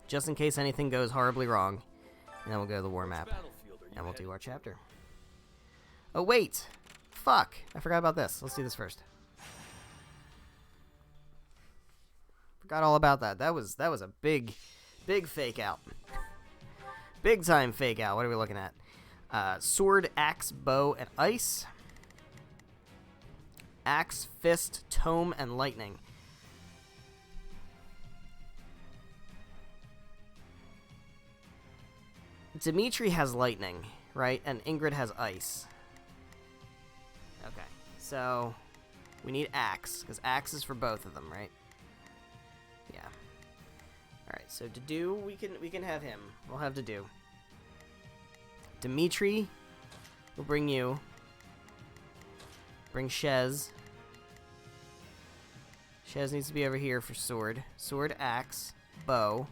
Just in case anything goes horribly wrong. And then we'll go to the war map. And we'll do our chapter. Oh, wait! Fuck! I forgot about this. Let's do this first. Forgot all about that. That was a big fake out. Big time fake out. What are we looking at? Sword, axe, bow, and ice. Axe, Fist, Tome, and Lightning. Dimitri has Lightning, right? And Ingrid has Ice. Okay, so we need Axe, because Axe is for both of them, right? Yeah. Alright, so to do, we can have him. We'll have to do. Dimitri will bring you. Bring Shez. Shez needs to be over here for sword. Sword, axe, bow,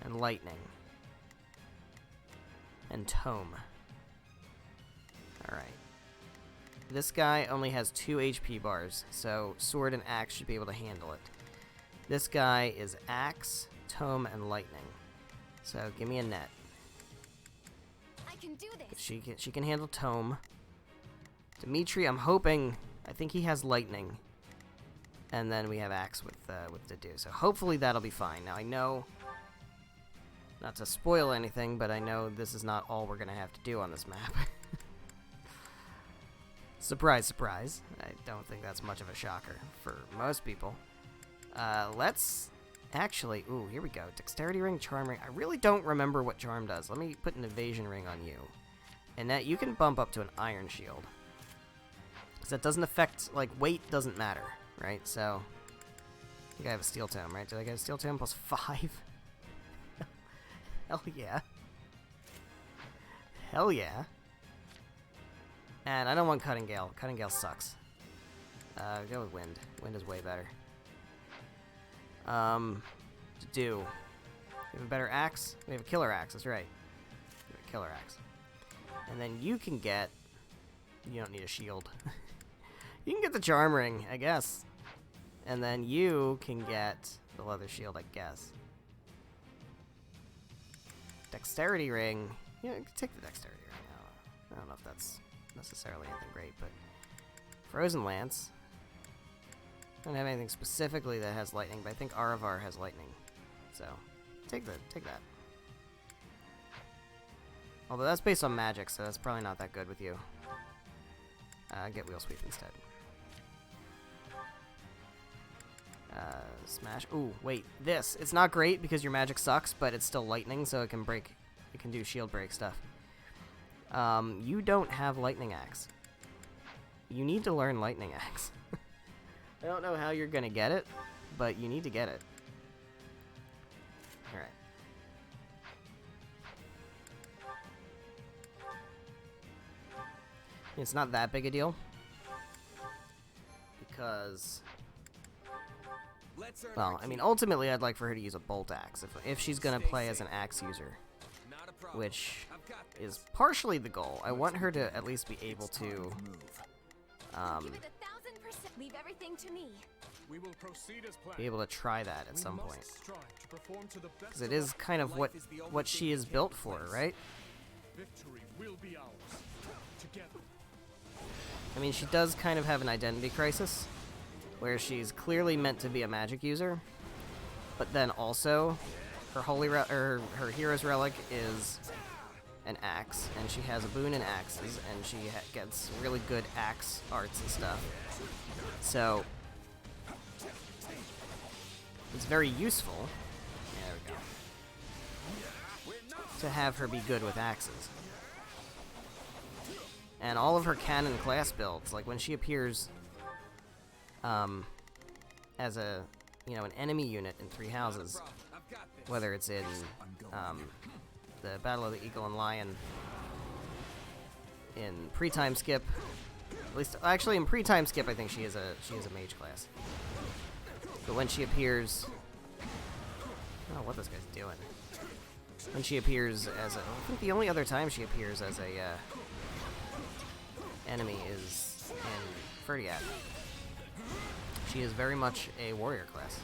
and lightning. And tome. Alright. This guy only has 2 HP bars, so sword and axe should be able to handle it. This guy is axe, tome, and lightning. So give me a net. I can do this. She can handle tome. Dimitri, I'm hoping, I think he has lightning. And then we have axe with to do. So hopefully that'll be fine. Now I know, not to spoil anything, but I know this is not all we're gonna have to do on this map. Surprise, surprise. I don't think that's much of a shocker for most people. Let's actually, ooh, here we go. Dexterity ring, charm ring. I really don't remember what charm does. Let me put an evasion ring on you. And that you can bump up to an iron shield. Because that doesn't affect, like, weight doesn't matter, right? So, I think I have a steel tome, right? Did I get a steel tome plus 5? Hell yeah. Hell yeah. And I don't want Cutting Gale. Cutting Gale sucks. Go with Wind. Wind is way better. To do. We have a better axe. We have a killer axe, that's right. We have a killer axe. And then you can get... You don't need a shield. You can get the charm ring, I guess. And then you can get the leather shield, I guess. Dexterity ring. Yeah, you can take the dexterity ring. I don't know if that's necessarily anything great, but... Frozen Lance. I don't have anything specifically that has lightning, but I think Aravar has lightning. So, take that. Although that's based on magic, so that's probably not that good with you. Get Wheel Sweep instead. Smash. Ooh, wait. This. It's not great because your magic sucks, but it's still lightning, so it can break. It can do shield break stuff. You don't have Lightning Axe. You need to learn Lightning Axe. I don't know how you're gonna get it, but you need to get it. Alright. It's not that big a deal. Because... Well, I mean, ultimately I'd like for her to use a bolt axe if she's gonna play as an axe user. Which is partially the goal. I want her to at least be able to... Give it 1,000%. Leave everything to me. We will proceed as planned. be able to try that at some point. Because Because it is kind of what she is built for, right? Victory will be ours. Together. I mean, she does kind of have an identity crisis, where she's clearly meant to be a magic user, but then also her her hero's relic is an axe, and she has a boon in axes, and she gets really good axe arts and stuff. So it's very useful. There we go. To have her be good with axes. And all of her canon class builds, like when she appears as a, an enemy unit in 3 houses, whether it's in the Battle of the Eagle and Lion, in pre-time skip, at least actually in pre-time skip I think she is a mage class. But when she appears, I don't know what this guy's doing. When she appears as a, I think the only other time she appears as a enemy is in Ferdiad. She is very much a warrior class.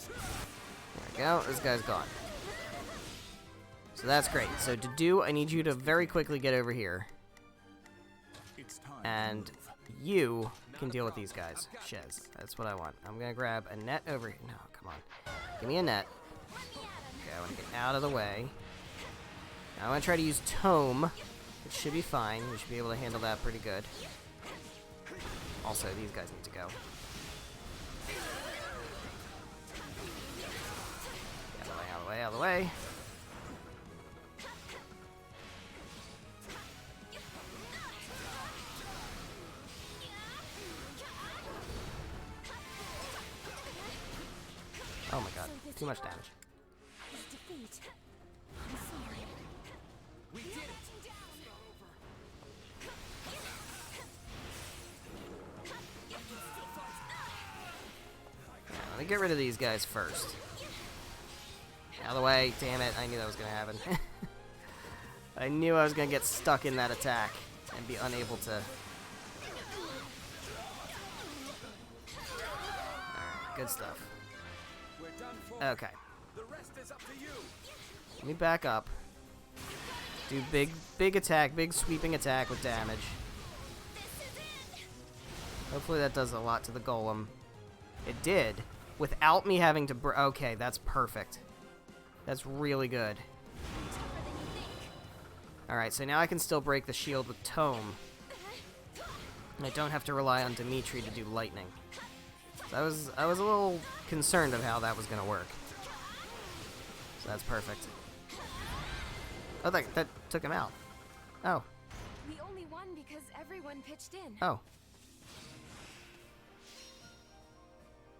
There we go, this guy's gone. So that's great. So to do, I need you to very quickly get over here. And you can deal with these guys. Shez. That's what I want. I'm gonna grab a net over here. No, come on. Give me a net. Okay, I want to get out of the way. I'm gonna try to use Tome. It should be fine. We should be able to handle that pretty good. Also, these guys need to go. Out of the way, out of the way, out of the way. Oh my god, too much damage. We did it! Let me get rid of these guys first. Out of the way, damn it, I knew that was gonna happen. I knew I was gonna get stuck in that attack and be unable to... Alright, good stuff. We're done for. Okay. The rest is up to you. Let me back up. Do big attack, big sweeping attack with damage. Hopefully that does a lot to the golem. It did. Without me having to okay, that's perfect. That's really good. Alright, so now I can still break the shield with Tome. And I don't have to rely on Dimitri to do lightning. So I was a little concerned of how that was gonna work. So that's perfect. Oh, that took him out. Oh. We only won because everyone pitched in. Oh.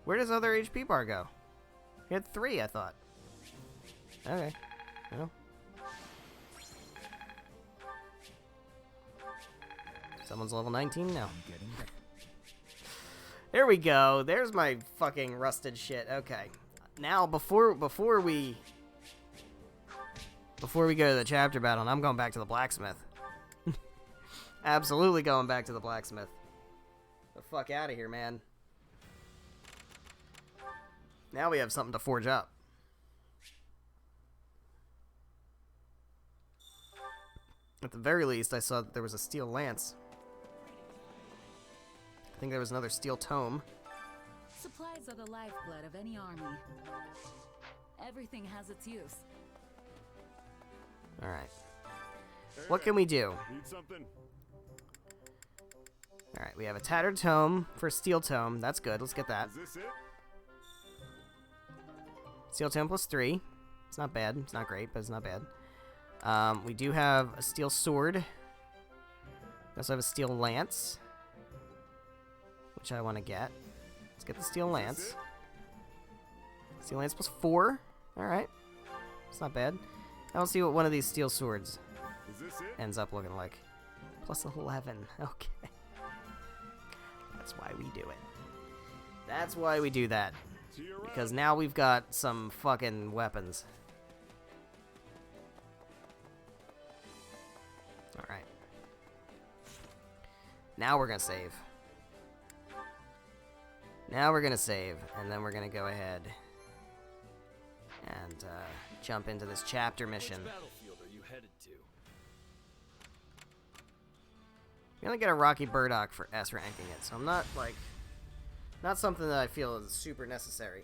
Where does other HP bar go? He had 3, I thought. Okay. Well. Someone's level 19 now. There we go. There's my fucking rusted shit. Okay. Now, before we go to the chapter battle, and I'm going back to the blacksmith. Absolutely going back to the blacksmith. The fuck out of here, man. Now we have something to forge up. At the very least, I saw that there was a steel lance. I think there was another steel tome. Supplies are the lifeblood of any army. Everything has its use. Alright. What can we do? Need something? Alright, we have a tattered tome for steel tome. That's good. Let's get that. Is this it? Steel tome plus 3. It's not bad. It's not great, but it's not bad. We do have a steel sword. We also have a steel lance, which I want to get. Let's get the steel lance. Steel lance plus 4. Alright. It's not bad. Now let's see what one of these steel swords Is this it? ends up looking like. Plus 11. Okay. That's why we do it. That's why we do that. To your right. Because now we've got some fucking weapons. Alright. Now we're gonna save. Now we're gonna save, and then we're gonna go ahead and jump into this chapter mission. Which battlefield are you headed to? We only get a Rocky Burdock for S ranking it, so I'm not, like, not something that I feel is super necessary.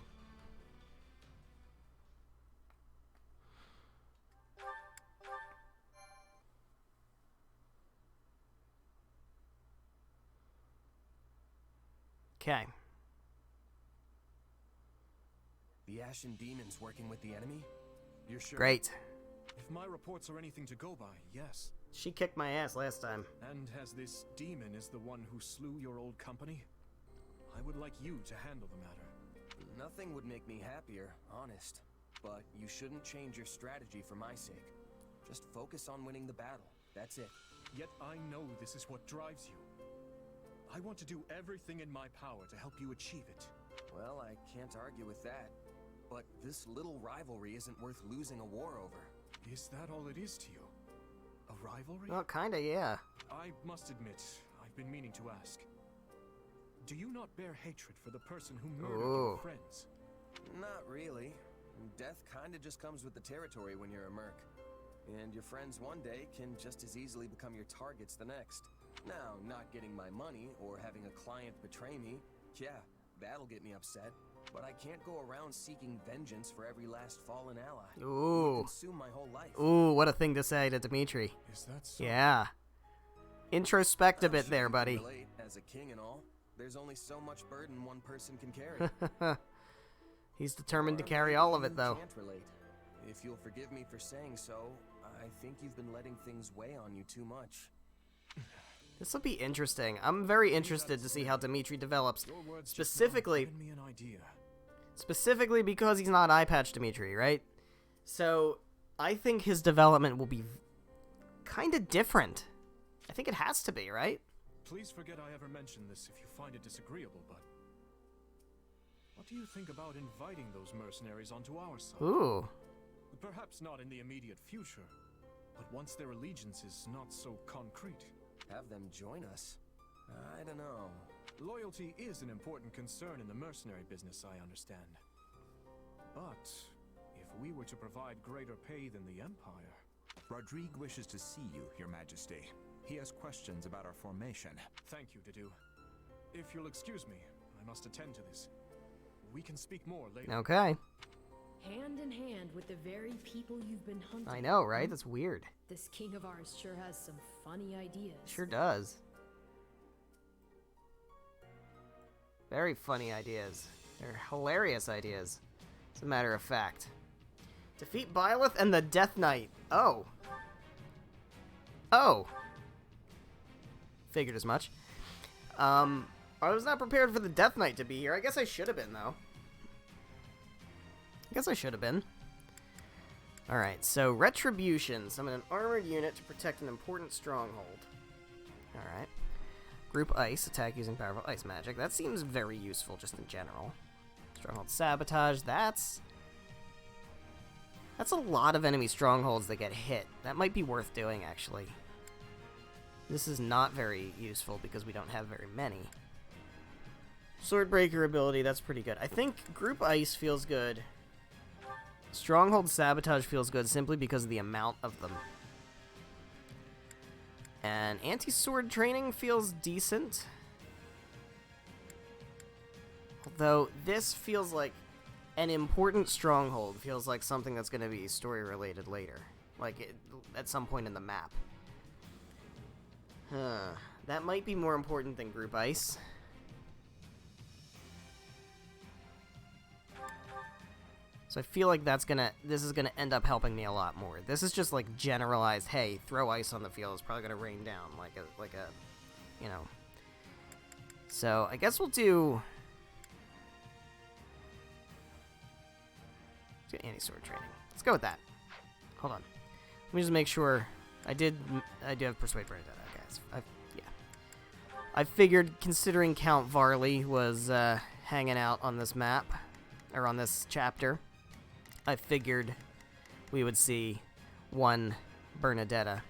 Okay. The Ashen Demon's working with the enemy? You're sure? Great. If my reports are anything to go by, yes. She kicked my ass last time. And as this demon is the one who slew your old company, I would like you to handle the matter. Nothing would make me happier, honest. But you shouldn't change your strategy for my sake. Just focus on winning the battle. That's it. Yet I know this is what drives you. I want to do everything in my power to help you achieve it. Well, I can't argue with that. But this little rivalry isn't worth losing a war over. Is that all it is to you? A rivalry? Well, kinda, yeah. I must admit, I've been meaning to ask. Do you not bear hatred for the person who murdered your friends? Not really. Death kinda just comes with the territory when you're a merc. And your friends one day can just as easily become your targets the next. Now, not getting my money or having a client betray me, yeah, That'll get me upset. But I can't go around seeking vengeance for every last fallen ally. Ooh. It'll consume my whole life. Ooh, what a thing to say to Dimitri. Is that so? Yeah. Introspect a I'm bit sure there, you can buddy. relate. As a king and all, there's only so much burden one person can carry. He's determined to Or carry maybe all of you it, though. Can't relate. If you'll forgive me for saying so, I think you've been letting things weigh on you too much. This will be interesting. I'm very interested to see how Dimitri develops. Your words Specifically, just now have given me an idea. specifically because he's not eye patch Dimitri, right? So I think his development will be kind of different. I think it has to be, right? Please forget I ever mentioned this if you find it disagreeable, but what do you think about inviting those mercenaries onto our side? Ooh. Perhaps not in the immediate future, but once their allegiance is not so concrete. Have them join us? I don't know. Loyalty is an important concern in the mercenary business, I understand. But if we were to provide greater pay than the Empire... Rodrigue wishes to see you, Your Majesty. He has questions about our formation. Thank you, Dedu. If you'll excuse me, I must attend to this. We can speak more later. Okay. Hand in hand with the very people you've been hunting. I know, right? That's weird. This king of ours sure has some funny ideas. Sure does. Very funny ideas. They're hilarious ideas, as a matter of fact. Defeat Byleth and the Death Knight. Oh. Oh. Figured as much. I was not prepared for the Death Knight to be here. I guess I should have been, though. Alright, so Retribution. Summon an armored unit to protect an important stronghold. Alright. Group Ice. Attack using powerful ice magic. That seems very useful just in general. Stronghold Sabotage. That's a lot of enemy strongholds that get hit. That might be worth doing, actually. This is not very useful because we don't have very many. Swordbreaker ability, that's pretty good. I think Group Ice feels good. Stronghold Sabotage feels good simply because of the amount of them. And Anti-Sword Training feels decent. Although, this feels like an important stronghold. Feels like something that's going to be story-related later. Like, at some point in the map. That might be more important than Group Ice. So I feel like this is gonna end up helping me a lot more. This is just like generalized, hey, throw ice on the field, it's probably gonna rain down, like a, you know. So I guess we'll do anti-sword training. Let's go with that. Hold on. Let me just make sure. I do have Persuade Bernadette, guys. I figured, considering Count Varley was hanging out on this map, or on this chapter, I figured we would see one Bernadetta.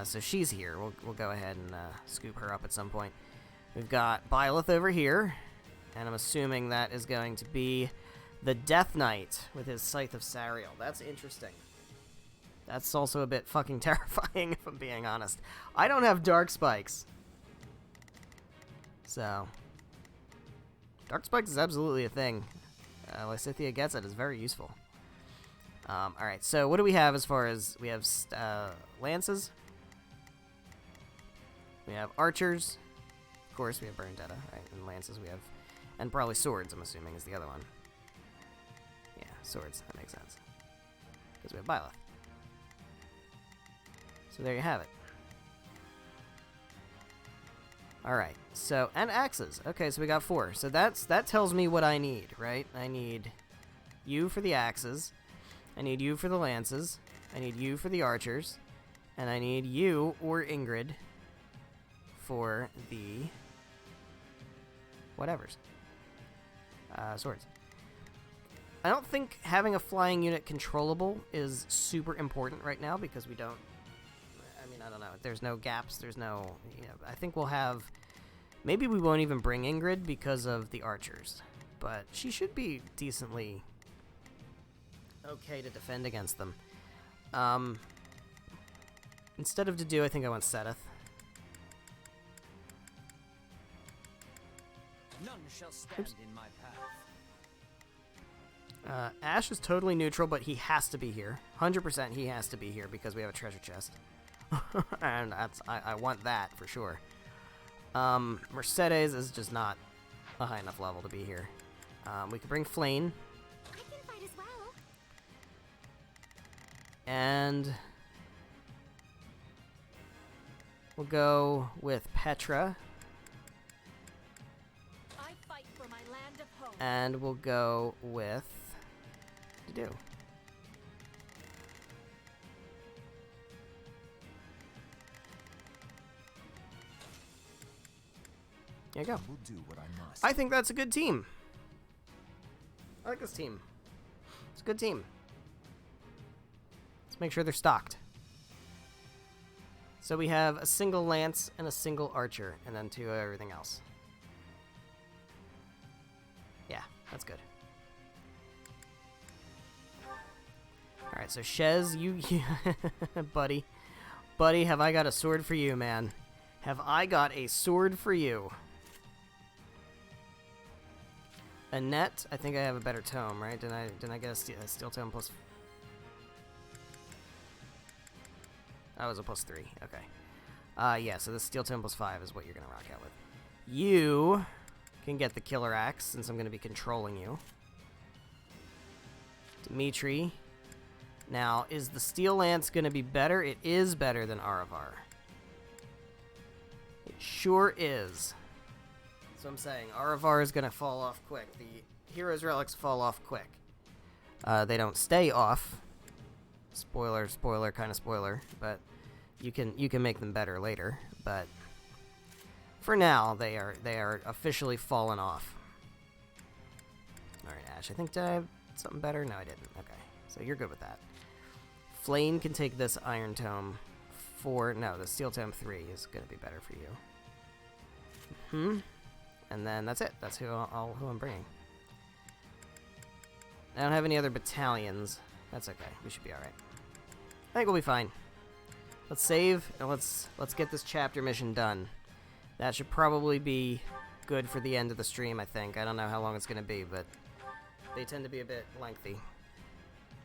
So she's here. We'll go ahead and scoop her up at some point. We've got Byleth over here, and I'm assuming that is going to be the Death Knight with his Scythe of Sariel. That's interesting. That's also a bit fucking terrifying, if I'm being honest. I don't have Dark Spikes. So, Dark Spikes is absolutely a thing. Lysithea gets it. It's very useful. Alright, so what do we have as far as... We have lances. We have archers. Of course, we have Bernadetta, right? And lances we have... And probably swords, I'm assuming, is the other one. Yeah, swords. That makes sense. Because we have Byleth. So there you have it. Alright, so, and axes. Okay, so we got 4. So that tells me what I need, right? I need you for the axes. I need you for the lances. I need you for the archers. And I need you or Ingrid for the whatevers. Swords. I don't think having a flying unit controllable is super important right now because we don't... I mean, I don't know. There's no gaps. There's no... You know, I think we'll have... Maybe we won't even bring Ingrid because of the archers. But she should be decently okay to defend against them. Instead of Dedu, I think I want Sethith. None shall stand in my path. Ash is totally neutral, but he has to be here. 100% he has to be here because we have a treasure chest. And I want that for sure. Mercedes is just not a high enough level to be here. We could bring Flane. I can fight as well. And we'll go with Petra. I fight for my land of home. And we'll go with Dedue. There you go. Will do what I must. I think that's a good team. I like this team. It's a good team. Let's make sure they're stocked. So we have a single lance and a single archer, and then 2 of everything else. Yeah, that's good. Alright, so Shez, you buddy. Buddy, have I got a sword for you, man. Have I got a sword for you. Annette, I think I have a better tome, right? Didn't I get a steel tome plus... That was a +3, okay. Yeah, so the steel tome +5 is what you're gonna rock out with. You can get the killer axe, since I'm gonna be controlling you. Dimitri. Now, is the steel lance gonna be better? It is better than Aravar. It sure is. So I'm saying Aravar is gonna fall off quick. The hero's relics fall off quick. They don't stay off. Spoiler, spoiler, kind of spoiler, but you can make them better later. But for now, they are officially fallen off. All right, Ash. I think did I have something better? No, I didn't. Okay, so you're good with that. Flane can take this Iron Tome 4. No, the Steel Tome 3 is gonna be better for you. And then that's it. That's who I'm bringing. I don't have any other battalions. That's okay. We should be all right. I think we'll be fine. Let's save and let's get this chapter mission done. That should probably be good for the end of the stream, I think. I don't know how long it's going to be, but they tend to be a bit lengthy.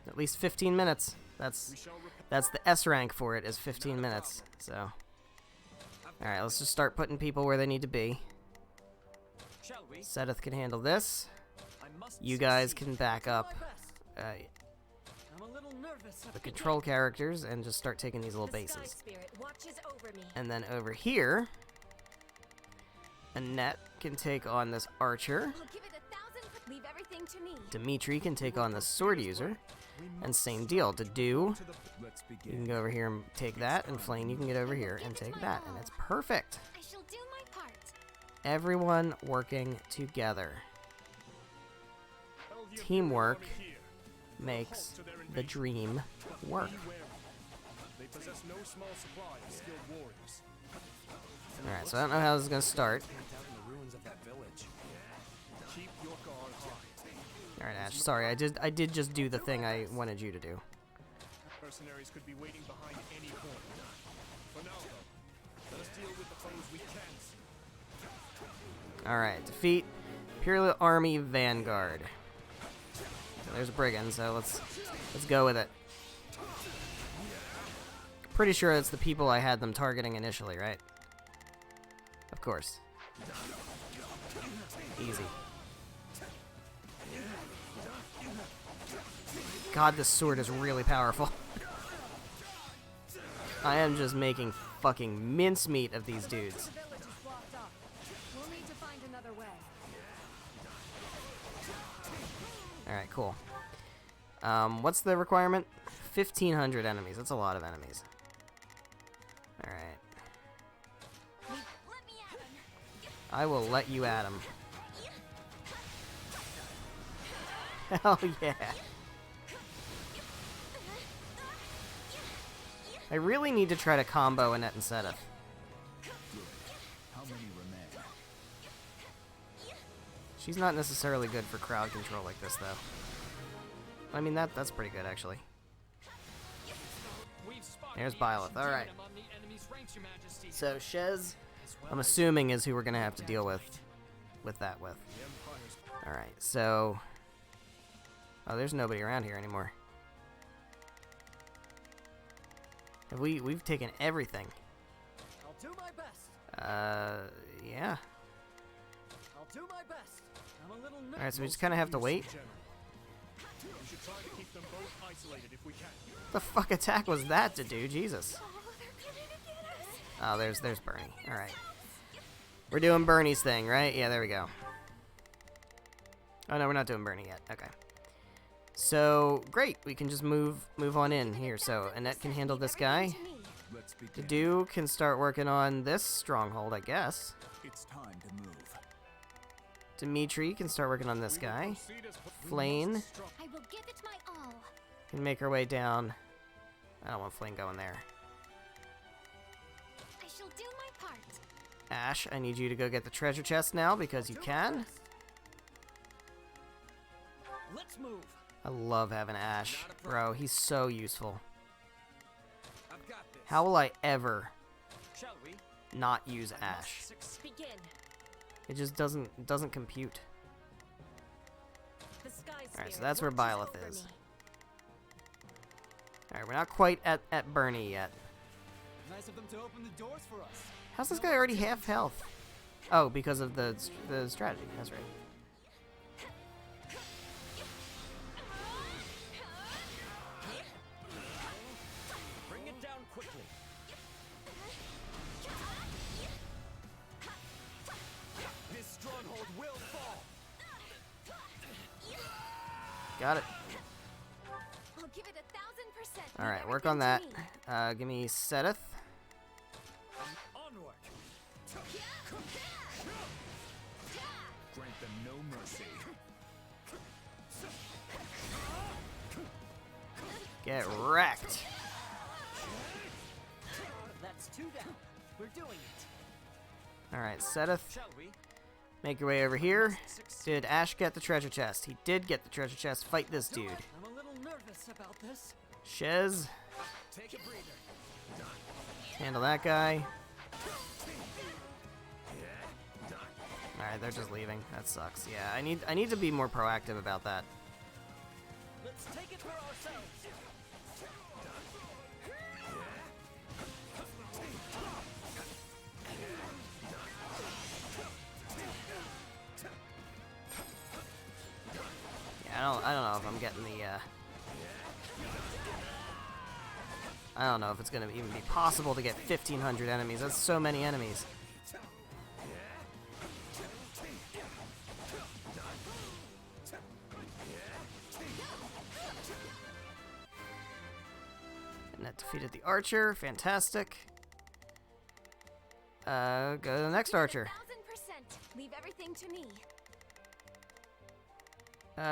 At least 15 minutes. That's the S rank for it, is 15 minutes. So, all right, let's just start putting people where they need to be. Sedith can handle this. You guys can back up the control characters and just start taking these little bases. And then over here, Annette can take on this archer. Dimitri can take on the sword user. And same deal, Dedue, you can go over here and take that, and Flane, you can get over here and take that, and it's perfect. Everyone working together. Teamwork makes the dream work. Alright, so I don't know how this is going to start. Alright, Ash, sorry, I did just do the thing I wanted you to do. Mercenaries could be waiting behind any point. For now, though, let us deal with the foes we can see. Alright, defeat Imperial Army Vanguard. So there's a brigand, so let's go with it. Pretty sure it's the people I had them targeting initially, right? Of course. Easy. God, this sword is really powerful. I am just making fucking mincemeat of these dudes. Alright, cool. What's the requirement? 1,500 enemies. That's a lot of enemies. Alright. I will let you at him. Hell yeah. I really need to try to combo Annette and Sedith. How many remain? She's not necessarily good for crowd control like this, though. I mean, that's pretty good, actually. There's Byleth. Alright. So, Shez, I'm assuming, is who we're going to have to deal with. with that with. Alright, so... Oh, there's nobody around here anymore. We've taken everything. I'll do my best. Yeah. I'll do my best. I'm a little nervous. Alright, so we just kind of have to wait. We should try to keep them both isolated if we can. What the fuck attack was that to do? Jesus. Oh, there's Bernie. Alright. We're doing Bernie's thing, right? Yeah, there we go. Oh, no, we're not doing Bernie yet. Okay. So, great. We can just move on in here. So, Annette can handle this guy. Dedu can start working on this stronghold, I guess. It's time to move. Dimitri can start working on this guy. Flane I will give it my all. can make her way down. I don't want Flane going there. I shall do my part. Ash, I need you to go get the treasure chest now because you can. Let's move. I love having Ash. Bro, he's so useful. I've got this. How will I ever Shall we? not use Ash? Begin. It just doesn't compute. The sky Alright, so that's where Byleth is. Alright, we're not quite at Bernie yet. Nice of them to open the doors for us. How's this guy already half health? Oh, because of the strategy. That's right. Bring it down quickly. This stronghold will fall. Got it. I'll give it 1000%. Alright, work on that. Give me Sedith. Onward. Grant them no mercy. Get wrecked. That's 2 down. We're doing it. Alright, Sedith. Shall we? Make your way over here. Did Ash get the treasure chest? He did get the treasure chest. Fight this dude. I'm a little nervous about this. Shez. Take a breather. Handle that guy. Alright, they're just leaving. That sucks. Yeah, I need to be more proactive about that. Let's take it for ourselves. Yeah, I don't know if I'm getting the I don't know if it's gonna even be possible to get 1,500 enemies. That's so many enemies. And that defeated the archer. Fantastic. Go to the next archer. 1000%. Leave everything to me.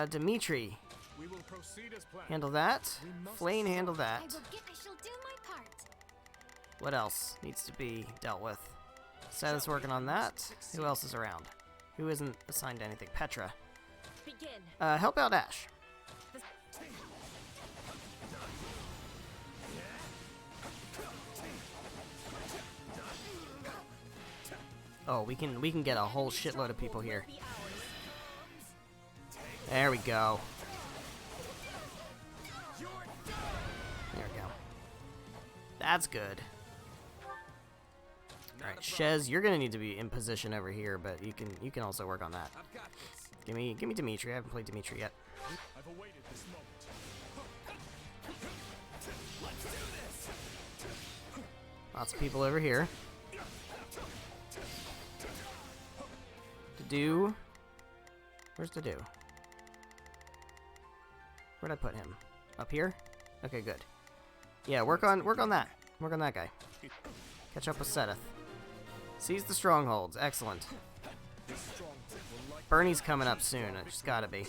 Dimitri. We will proceed as planned. Handle that. Flane, handle that. I shall do my part. What else needs to be dealt with? Sedith's working on that. Who else is around? Who isn't assigned to anything? Petra. Begin. Help out Ash. Oh, we can get a whole shitload of people here. There we go. There we go. That's good. Alright, Shez, you're gonna need to be in position over here, but you can also work on that. Give me Dimitri. I haven't played Dimitri yet. I've awaited this moment. Let's do this. Lots of people over here. Dedu. Where's Dedu? Where'd I put him? Up here? Okay, good. Yeah, work on that. Work on that guy. Catch up with Sedith. Seize the strongholds. Excellent. Bernie's coming up soon. It's gotta be.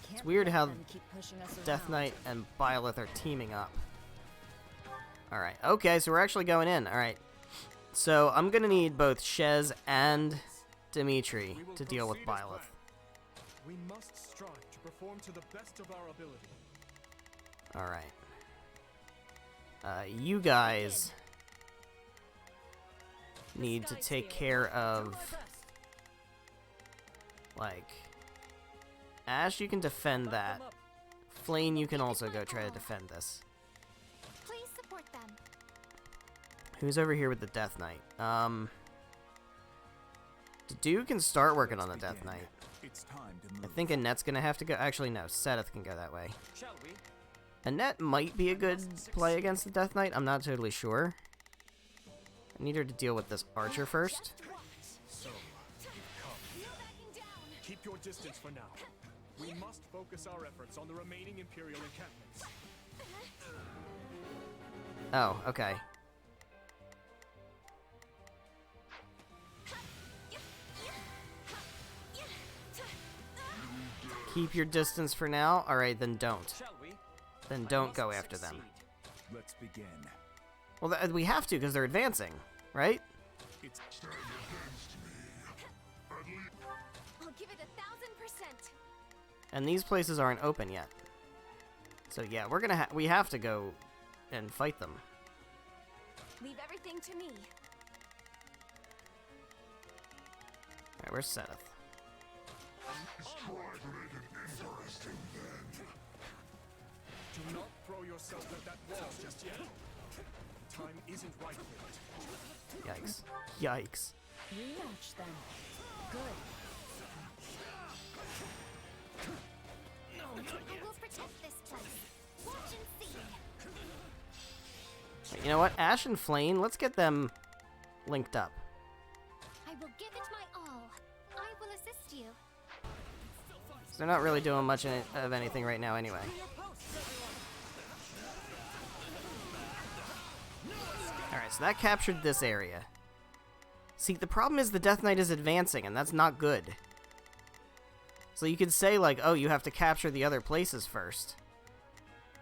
It's weird how Death Knight and Byleth are teaming up. Alright, okay, so we're actually going in. Alright. So I'm gonna need both Shez and Dimitri We will to deal with proceed as Byleth. planned. We must strive to perform to the best of our ability. Alright. You guys need to take care of, like, Ash, you can defend that. Flame, you can also go try to defend this. Please support them. Who's over here with the Death Knight? Dude can start working on the Death Knight. It's time to I move. think Annette's gonna have to go. Actually, no. Seth can go that way. Shall we? Annette might be a good play against the Death Knight. I'm not totally sure. I need her to deal with this archer first. So, keep your distance for now. We must focus our efforts on the remaining Imperial encampments. Oh, okay. Keep your distance for now. Alright, then don't. Shall we? Then don't go after them. Let's begin. Well, we have to because they're advancing, right? It's I'll give it 1,000%. And these places aren't open yet. So yeah, we have to go and fight them. Leave everything to me. Alright, where's Seth? Do not throw yourself at that wall just yet. Time isn't right for it. Yikes. Yikes. Rematch them. Good. We'll protect this place. Watch and see. You know what? Ash and Flame, let's get them linked up. I will give it my all. I will assist you. So they're not really doing much of anything right now anyway. Alright, so that captured this area. See, the problem is the Death Knight is advancing, and that's not good. So you could say, like, oh, you have to capture the other places first.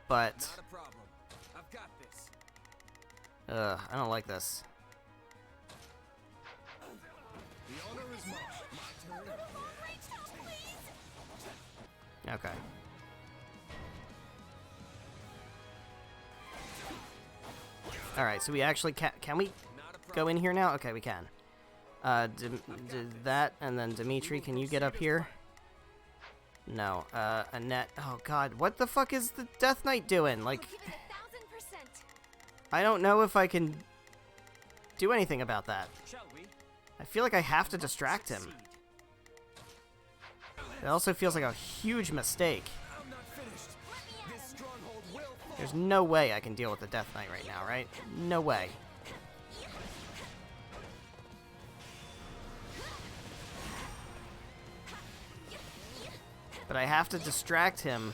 But, Not a problem. I've got this. I don't like this. The honor is mine. My turn. Okay. Alright, so we actually can we go in here now? Okay, we can. That, and then Dimitri, can you get up here? No, Annette. Oh god, what the fuck is the Death Knight doing? Like, Give it 1,000%. I don't know if I can do anything about that. Shall we? I feel like I have to distract him. It also feels like a huge mistake. I'm not finished. This stronghold will fall. There's no way I can deal with the Death Knight right now, right? No way. But I have to distract him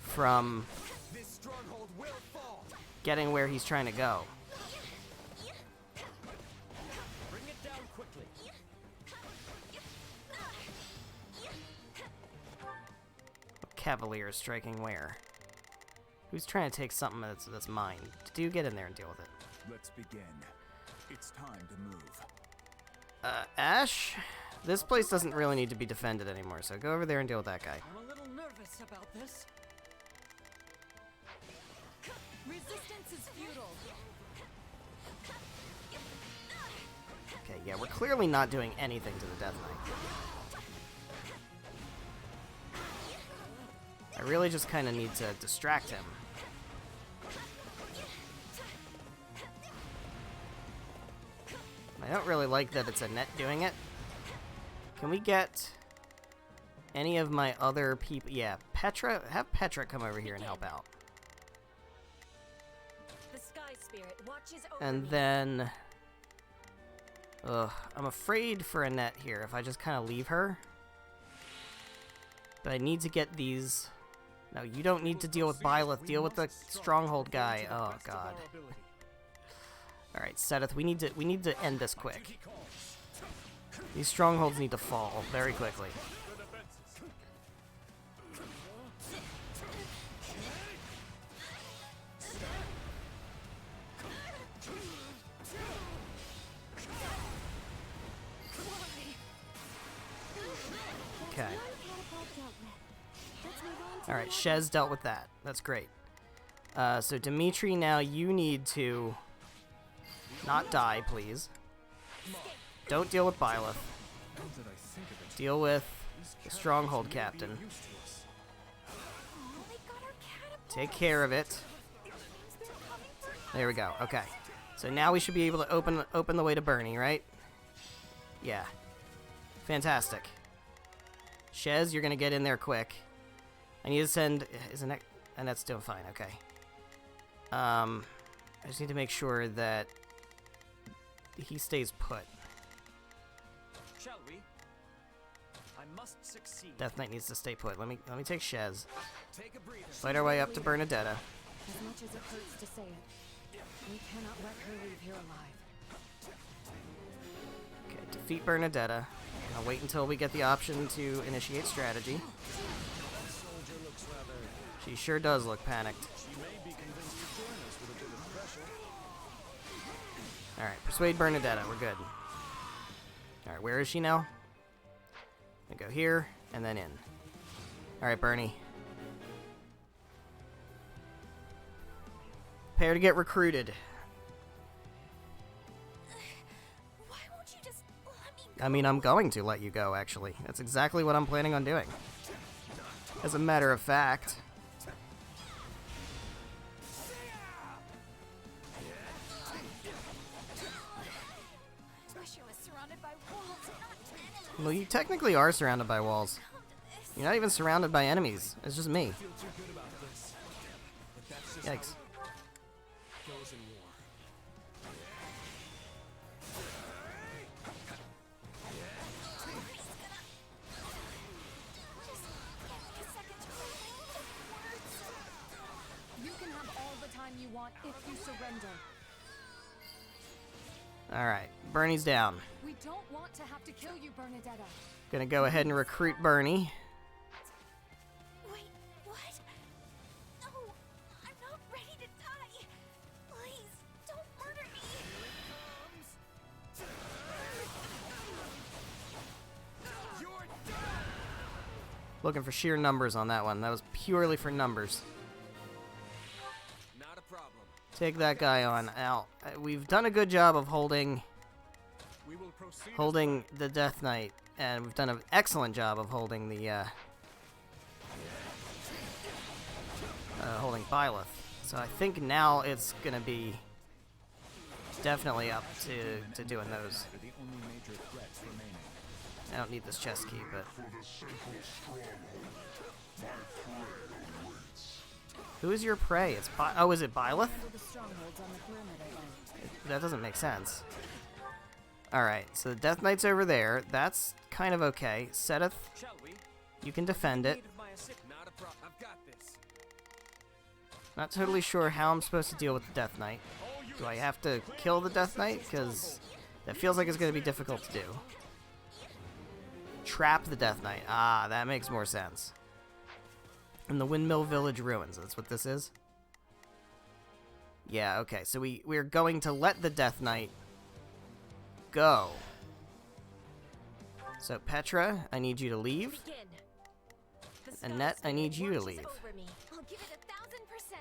from This stronghold will fall. getting where he's trying to go. Bring it down quickly. Cavalier is striking where? Who's trying to take something that's mine? Do get in there and deal with it. Let's begin. It's time to move. Ash? This place doesn't really need to be defended anymore, so go over there and deal with that guy. I'm a little nervous about this. Resistance is futile. Okay, yeah, we're clearly not doing anything to the Death Knight. I really just kind of need to distract him. I don't really like that it's Annette doing it. Can we get any of my other people? Yeah, Petra. Have Petra come over here and help out. The Sky Spirit watches over And me. then... Ugh, I'm afraid for Annette here if I just kind of leave her. But I need to get these... No, you don't need to deal with Byleth. Deal with the stronghold guy. Oh, God. Alright, Seth, we need to end this quick. These strongholds need to fall very quickly. Okay. Alright, Shez dealt with that. That's great. So Dimitri, now you need to not die, please. Don't deal with Byleth. Deal with the Stronghold Captain. Take care of it. There we go. Okay. So now we should be able to open the way to Bernie, right? Yeah. Fantastic. Shez, you're gonna get in there quick. I need to send... Isn't it... And that's still fine. Okay. I just need to make sure that he stays put. Shall we? I must succeed. Death Knight needs to stay put. Let me take Shez. Take a breather. Fight our way up to Bernadetta. As much as it hurts to say it, we cannot let her leave here alive. Okay, defeat Bernadetta. Gonna wait until we get the option to initiate strategy. She sure does look panicked. Alright, persuade Bernadetta. We're good. Alright, where is she now? We go here, and then in. Alright, Bernie. Prepare to get recruited. Why won't you just let me go? I mean, I'm going to let you go, actually. That's exactly what I'm planning on doing. As a matter of fact. I wish I was surrounded by walls, not enemies. Well, you technically are surrounded by walls. You're not even surrounded by enemies. It's just me. Yikes. You can have all the time you want if you surrender. Alright, Bernie's down. We don't want to have to kill you, Bernadetta. Gonna go ahead and recruit Bernie. Wait, what? No, I'm not ready to die. Please, don't murder me. Looking for sheer numbers on that one. That was purely for numbers. Not a problem. Take that guy on. Now, we've done a good job of holding the Death Knight, and we've done an excellent job of holding the holding Byleth. So I think now it's gonna be definitely up to doing those. I don't need this chest key, but who is your prey? It's oh, is it Byleth? That doesn't make sense. Alright, so the Death Knight's over there. That's kind of okay. Seteth, you can defend it. Not totally sure how I'm supposed to deal with the Death Knight. Do I have to kill the Death Knight? Because that feels like it's going to be difficult to do. Trap the Death Knight. Ah, that makes more sense. In the Windmill Village ruins. That's what this is? Yeah, okay. So we're going to let the Death Knight go. So Petra, I need you to leave. Annette, I need you to leave. I'll give it 1000%.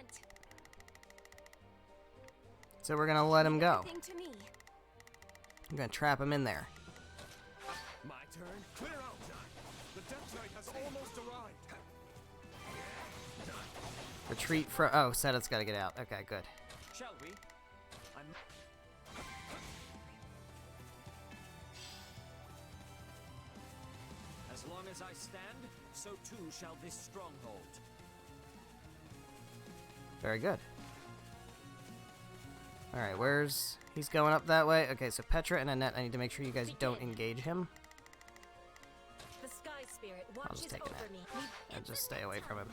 So we're gonna let him go. Everything to me. I'm gonna trap him in there. My turn. Clear out. The Death Knight has almost arrived. Retreat for... Oh, Seteth's gotta get out. Okay, good. Shall we? As long as I stand, so too shall this stronghold. Very good. Alright, where's... He's going up that way? Okay, so Petra and Annette, I need to make sure you guys don't engage him. The Sky Spirit I'll watches just take over Annette. me. And just stay away from him.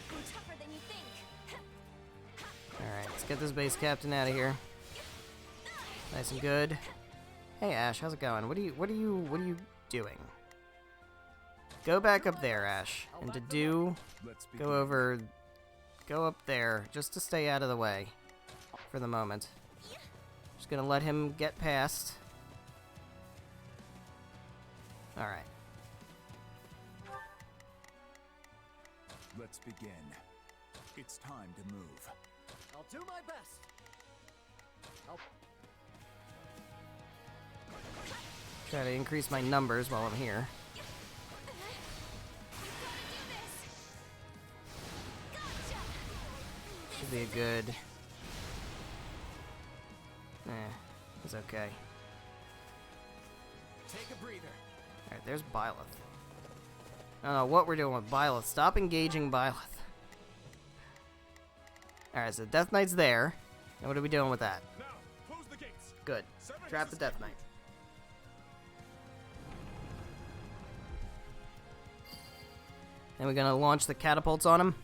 I'm tougher than you think. Alright, let's get this base captain out of here. Nice and good. Hey Ash, how's it going? What are you doing? Go back up there, Ash. And to do, go go up there just to stay out of the way for the moment. Just gonna let him get past. Alright. Let's begin. It's time to move. I'll do my best. Try to increase my numbers while I'm here. Should be a good... it's okay. Take a breather. Alright, there's Byleth. I don't know what we're doing with Byleth. Stop engaging Byleth. Alright, so Death Knight's there. And what are we doing with that? Now, close the gates. Good. Trap the Death Knight. And we're gonna launch the catapults on him.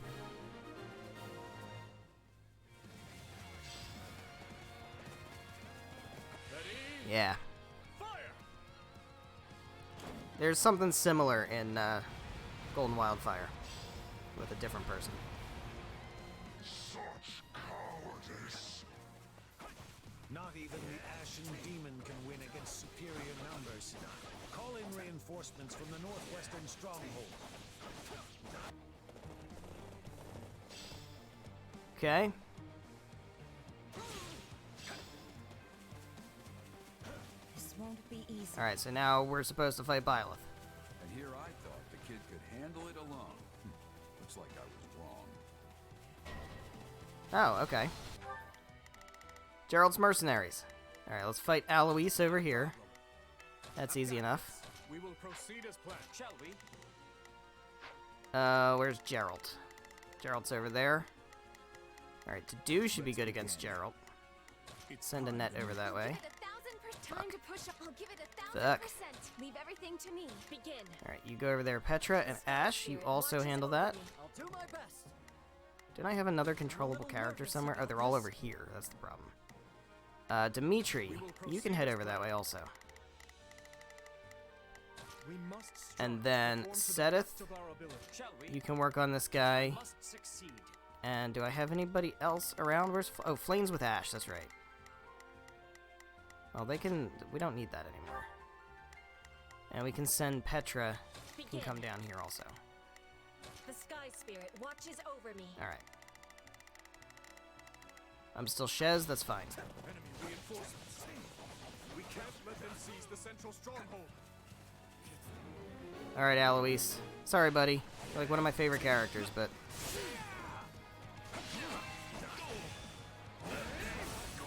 Yeah. There's something similar in Golden Wildfire with a different person. Such cowardice. Not even the Ashen Demon can win against superior numbers. Call in reinforcements from the northwestern stronghold. Okay. This won't be easy. Alright, so now we're supposed to fight Byleth. And here I thought the kid could handle it alone. Looks like I was wrong. Oh, okay. Gerald's Mercenaries. Alright, let's fight Alois over here. That's easy enough. We will proceed as planned. Shall we? Where's Gerald? Gerald's over there. Alright, to do should be good against Gerald. Send a net over that way. Time to push up. I'll give it 1,000%. Fuck. Leave everything to me. Begin. Alright, you go over there, Petra, and Ash, you also handle that. I'll do my best. Didn't I have another controllable character somewhere? Oh, they're all over here. That's the problem. Dimitri, you can head over that way also. We must And then Sethith, you can work on this guy. Must succeed. And do I have anybody else around? Where's... Oh, Flames with Ash, that's right. Oh, they can... We don't need that anymore. And we can send Petra, can come down here also. The Sky Spirit watches over me. Alright. I'm still Shez, that's fine. Enemy reinforcements. We can't let them seize the central stronghold. Alright, Alois. Sorry, buddy. You're like one of my favorite characters, but...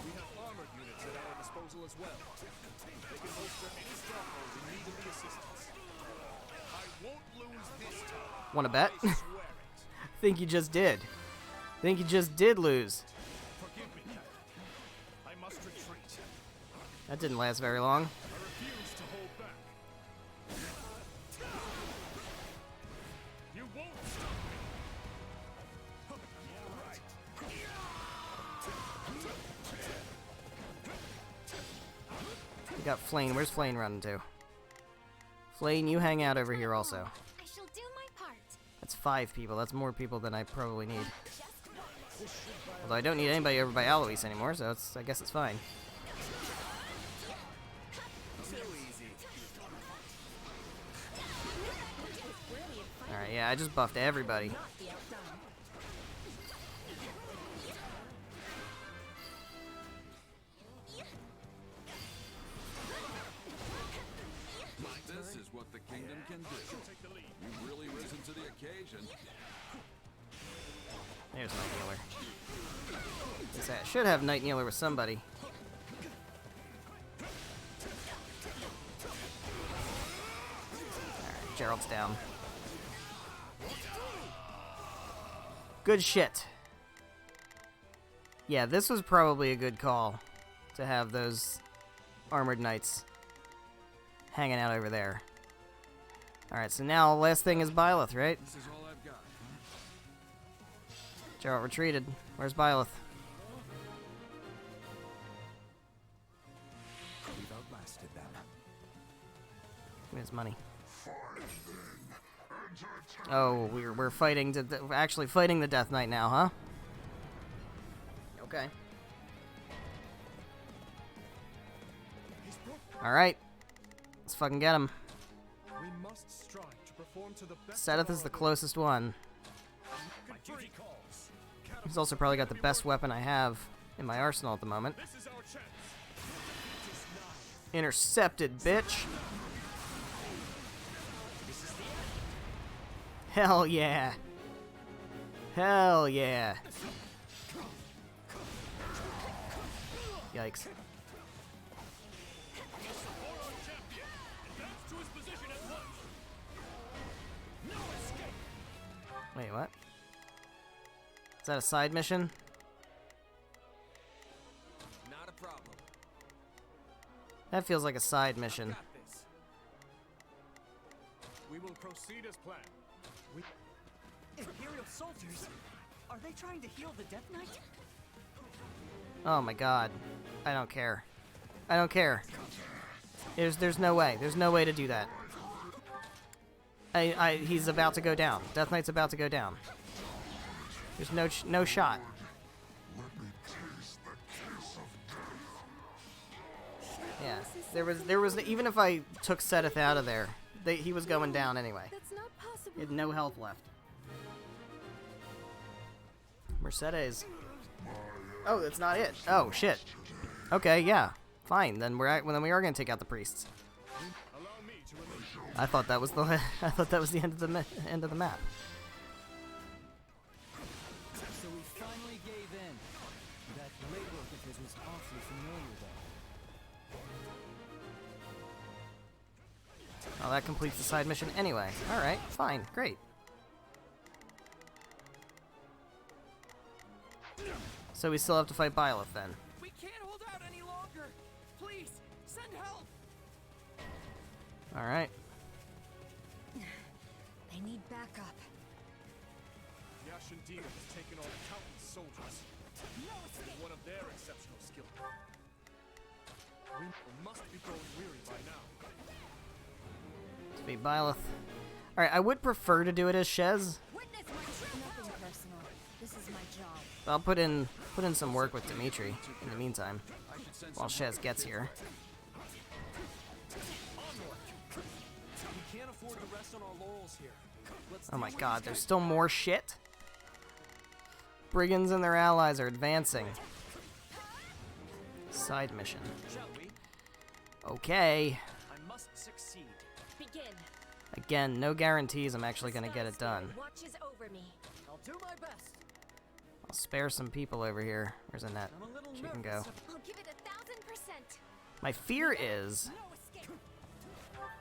We have armored units at our disposal as well. They can bolster any stronghold in need of the assistance. I won't lose this time. Wanna bet? I swear it. Think you just did. Think you just did lose. Forgive me, Captain. I must retreat. That didn't last very long. I refuse to hold back. You won't stop me. Right. We got Flane. Where's Flane running to? Flane, you hang out over here also. I shall do my part. That's 5 people. That's more people than I probably need. Although I don't need anybody over by Alois anymore, so it's, I guess it's fine. Too easy. Alright, yeah, I just buffed everybody. This is what the kingdom can do. You've really risen to the occasion. There's Night Kneeler. I should have Night Kneeler with somebody. Alright, Gerald's down. Good shit. Yeah, this was probably a good call to have those armored knights hanging out over there. Alright, so now last thing is Byleth, right? This is all I've got. Gerald retreated. Where's Byleth? We've outlasted them. Give me his money. Oh, we're fighting. We're actually fighting the Death Knight now, huh? Okay. Alright. Let's fucking get him. We must strive to perform to the best Seth of is our the closest one. My duty calls. He's also probably got the best weapon I have in my arsenal at the moment. This is our chance. Intercepted, bitch. Hell yeah. Hell yeah. Yikes. Wait, what? Is that a side mission? Not a problem. That feels like a side mission. Got this. We will proceed as planned. We Imperial soldiers? Are they trying to heal the Death Knight? Oh my god. I don't care. I don't care. There's no way. There's no way to do that. He's about to go down. Death Knight's about to go down. There's no shot. Yeah. There was even if I took Seth out of there, he was going down anyway. That's not possible. He had no health left. Mercedes. Oh, that's not it. Oh shit. Okay, yeah. Fine. Then we are gonna take out the priests. I thought that was the end of the map. So we finally gave in. That blade work of his was awfully familiar though. Oh, that completes the side mission anyway. Alright, fine, great. So we still have to fight Byleth then. We can't hold out any longer. Please, send help. Alright. I need backup. The Ashen Demon has taken on countless soldiers. It is one of their exceptional skill. We must be growing weary by now. To be Byleth. Alright, I would prefer to do it as Shez. Nothing personal. This is my job. I'll put in some work with Dimitri in the meantime, while Shez gets here. We can't afford to rest on our laurels here. Oh my god, there's still more shit? Brigands and their allies are advancing. Side mission. Shall we? Okay. I must succeed. Begin. Again, no guarantees I'm actually gonna get it done. Watches over me. I'll do my best. I'll spare some people over here. Where's Annette? I'm a little She can nervous. go. I'll give it 1000%. My fear is... No escape.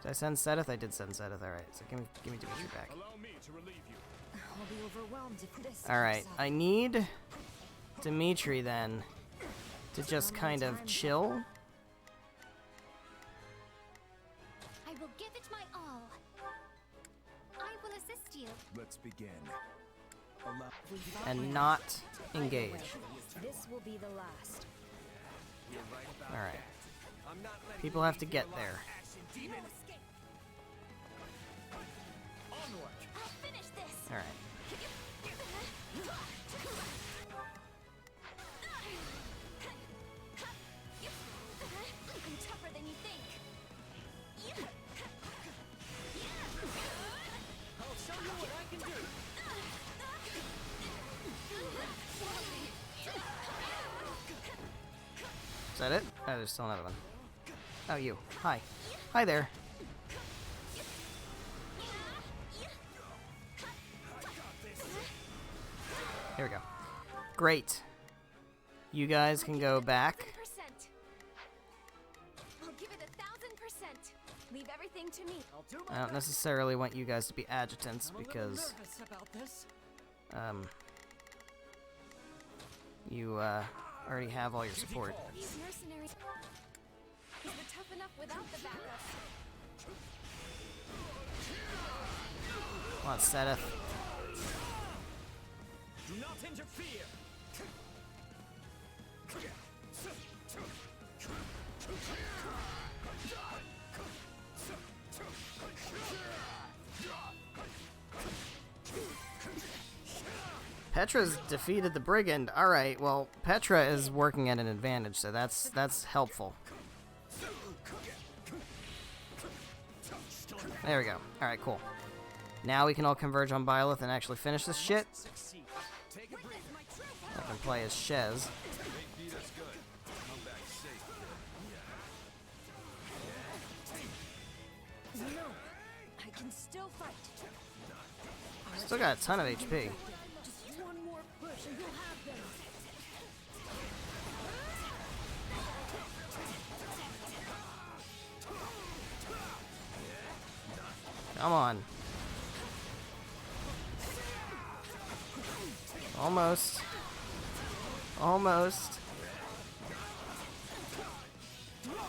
Did I send Seth? I did send Seth. Alright, so give me Dimitri back. Allow me to relieve you. I'll be overwhelmed if this. Alright, keeps up. I need Dimitri then to just kind of chill. I will give it my all. I will assist you. Let's begin. And not engage. This will be the last. Alright. I'm not letting People have to get there. No escape. I'll finish this. Alright. I'm tougher than you think. I'll show you what I can do. Is that it? Oh, there's still another one. Oh, you. Hi. Hi there. Here we go. Great. You guys can go back. 1000%. I'll give it 1000%. Leave everything to me. I'll do I my don't best. necessarily want you guys to be adjutants I'm a little because nervous about this. you already have all your support. These mercenaries. Is it tough enough without the backup? Come on, Seth. Do not interfere. Petra's defeated the brigand. Alright, well, Petra is working at an advantage, so that's helpful. There we go. Alright, cool. Now we can all converge on Byleth and actually finish this shit. I can play as Shez. No, I can still fight. Still got a ton of HP. Just one more push and you'll have them. Come on. Almost. Almost.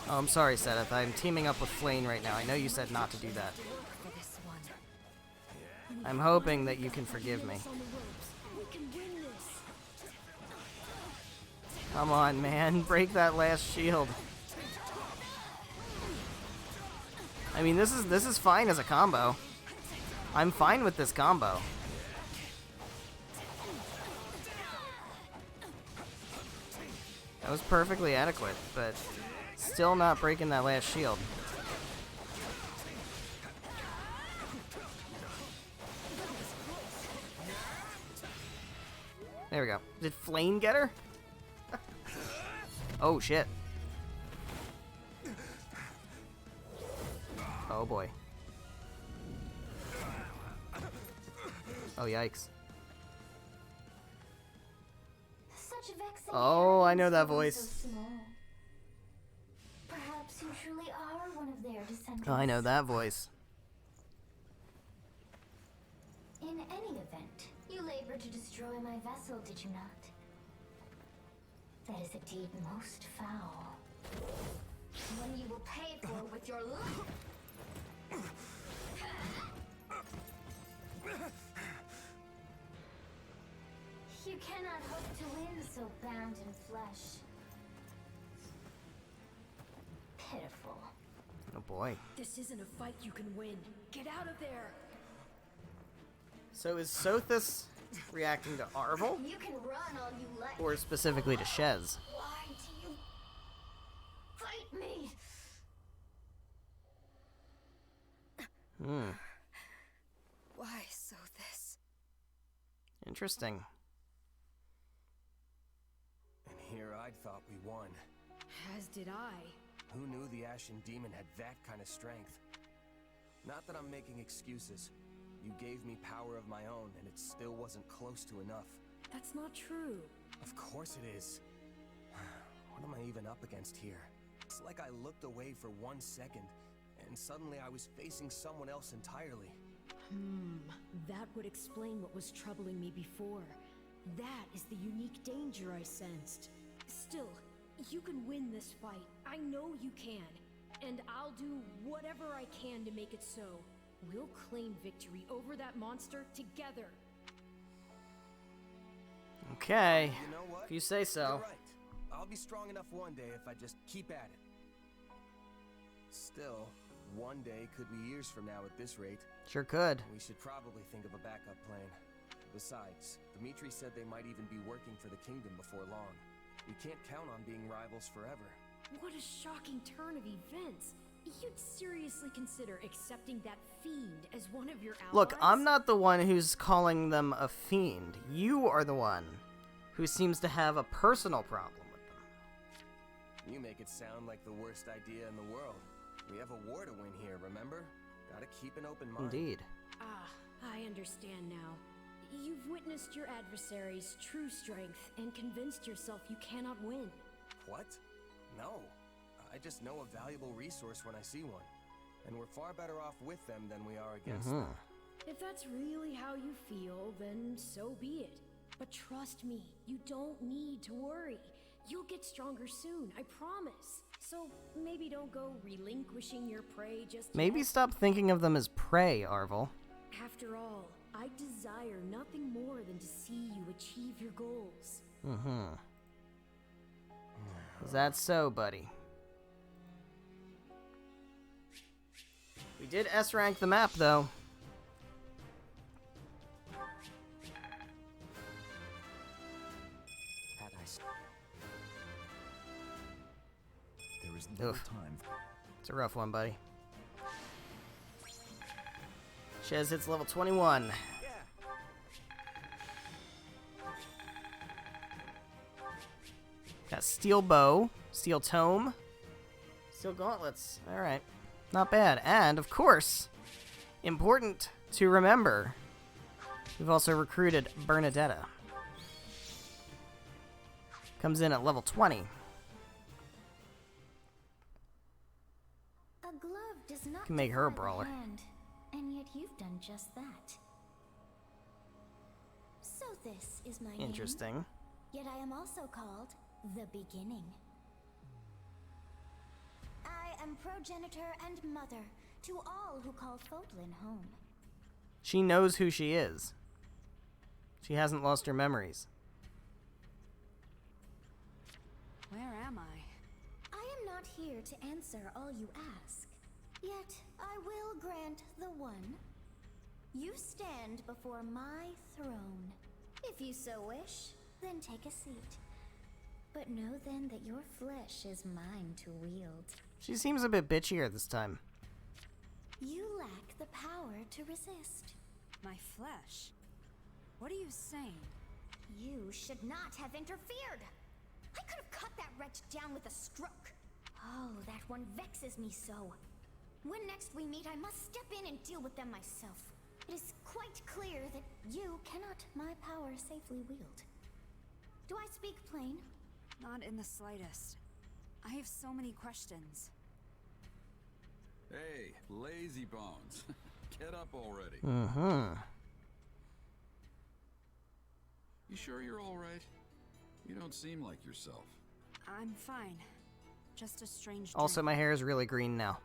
Oh, I'm sorry, Sedith. I'm teaming up with Flane right now. I know you said not to do that. I'm hoping that you can forgive me. Come on, man. Break that last shield. I mean, this is fine as a combo. I'm fine with this combo. That was perfectly adequate, but still not breaking that last shield. There we go. Did Flame get her? Oh, shit. Oh, boy. Oh, yikes. Oh, I know that voice. Perhaps you truly are one of their descendants. Oh, I know that voice. In any event, you labored to destroy my vessel, did you not? That is a deed most foul. One you will pay for with your life. You cannot hope to win so bound in flesh. Pitiful. Oh boy. This isn't a fight you can win. Get out of there. So is Sothis reacting to Arvel? You can run all you like. Or specifically to Shez? Why do you fight me? Why so this? Interesting. And here I'd thought we won. As did I. Who knew the Ashen Demon had that kind of strength? Not that I'm making excuses. You gave me power of my own, and it still wasn't close to enough. That's not true. Of course it is. What am I even up against here? It's like I looked away for 1 second, and suddenly I was facing someone else entirely. That would explain what was troubling me before. That is the unique danger I sensed. Still, you can win this fight. I know you can. And I'll do whatever I can to make it so. We'll claim victory over that monster together. Okay. You know what? If you say so. You're right. I'll be strong enough one day if I just keep at it. Still, one day could be years from now at this rate. Sure could. We should probably think of a backup plan. Besides, Dimitri said they might even be working for the kingdom before long. We can't count on being rivals forever. What a shocking turn of events. You'd seriously consider accepting that fiend as one of your allies? Look, I'm not the one who's calling them a fiend. You are the one who seems to have a personal problem with them. You make it sound like the worst idea in the world. We have a war to win here, remember? Gotta keep an open mind. Indeed. I understand now. You've witnessed your adversary's true strength and convinced yourself you cannot win. What? No. I just know a valuable resource when I see one. And we're far better off with them than we are against them. If that's really how you feel, then so be it. But trust me, you don't need to worry. You'll get stronger soon, I promise. So maybe don't go relinquishing your prey just Maybe yet. stop thinking of them as prey, Arvel. After all, I desire nothing more than to see you achieve your goals. Is that so, buddy? We did S-rank the map, though. there's little Oof. time. It's a rough one, buddy. Shez hits level 21. Got steel bow, steel tome, steel gauntlets. All right, not bad. And of course, important to remember, we've also recruited Bernadetta. Comes in at level 20. A glove does not Can make her a defy the brawler. hand, and yet you've done just that. So this is my name. Interesting. Yet I am also called the Beginning. I am progenitor and mother to all who call Fodlan home. She knows who she is. She hasn't lost her memories. Where am I? I am not here to answer all you ask. Yet I will grant the one. You stand before my throne. If you so wish, then take a seat. But know then that your flesh is mine to wield. She seems a bit bitchier this time. You lack the power to resist. My flesh? What are you saying? You should not have interfered. I could have cut that wretch down with a stroke. Oh, that one vexes me so. When next we meet, I must step in and deal with them myself. It is quite clear that you cannot my power safely wield. Do I speak plain? Not in the slightest. I have so many questions. Hey, lazy bones. Get up already. Mm-hmm. You sure you're all right? You don't seem like yourself. I'm fine. Just a strange Also, dream. my hair is really green now.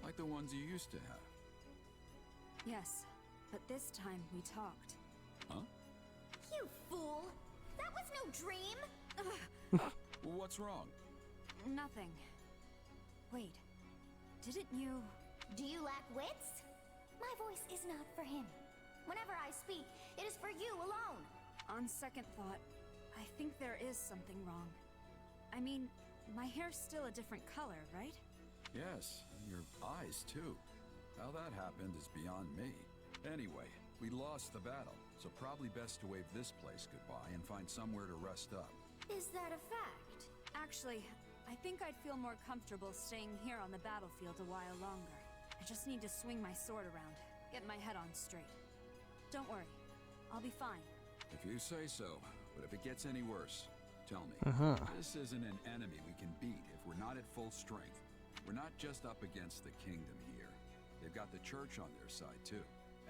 Like the ones you used to have. Yes, but this time we talked. Huh? You fool! That was no dream! Well, what's wrong? Nothing. Wait, didn't you... Do you lack wits? My voice is not for him. Whenever I speak, it is for you alone. On second thought, I think there is something wrong. I mean, my hair's still a different color, right? Yes, and your eyes too. How that happened is beyond me. Anyway, we lost the battle, so probably best to wave this place goodbye and find somewhere to rest up. Is that a fact? Actually, I think I'd feel more comfortable staying here on the battlefield a while longer. I just need to swing my sword around, get my head on straight. Don't worry, I'll be fine. If you say so, but if it gets any worse, tell me. This isn't an enemy we can beat if we're not at full strength. We're not just up against the kingdom here. They've got the church on their side too,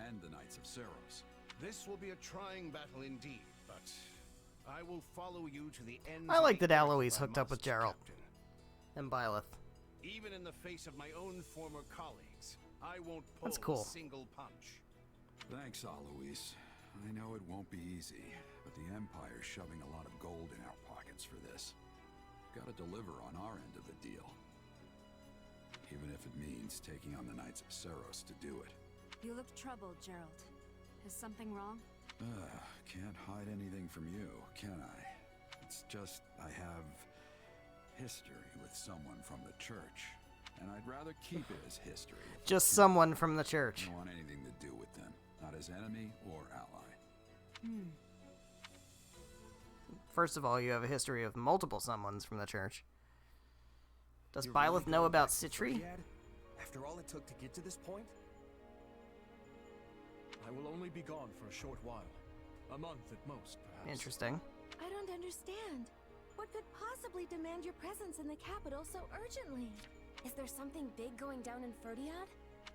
and the Knights of Seros. This will be a trying battle indeed, but I will follow you to the end. I like that Aloy's hooked up with Geralt. And Byleth. Even in the face of my own former colleagues, I won't pull That's cool. a single punch. Thanks, Alois. I know it won't be easy, but the Empire's shoving a lot of gold in our pockets for this. Gotta deliver on our end of the deal. Even if it means taking on the Knights of Seros to do it. You look troubled, Geralt. Is something wrong? Can't hide anything from you, can I? It's just I have history with someone from the church, and I'd rather keep it as history. Just someone from the I church. don't want anything to do with them, not as enemy or ally. First of all, you have a history of multiple someones from the church. Does You're Byleth really know going about back to Citri? Fryad? After all it took to get to this point? I will only be gone for a short while. A month at most, perhaps. Interesting. I don't understand. What could possibly demand your presence in the capital so urgently? Is there something big going down in Fryad?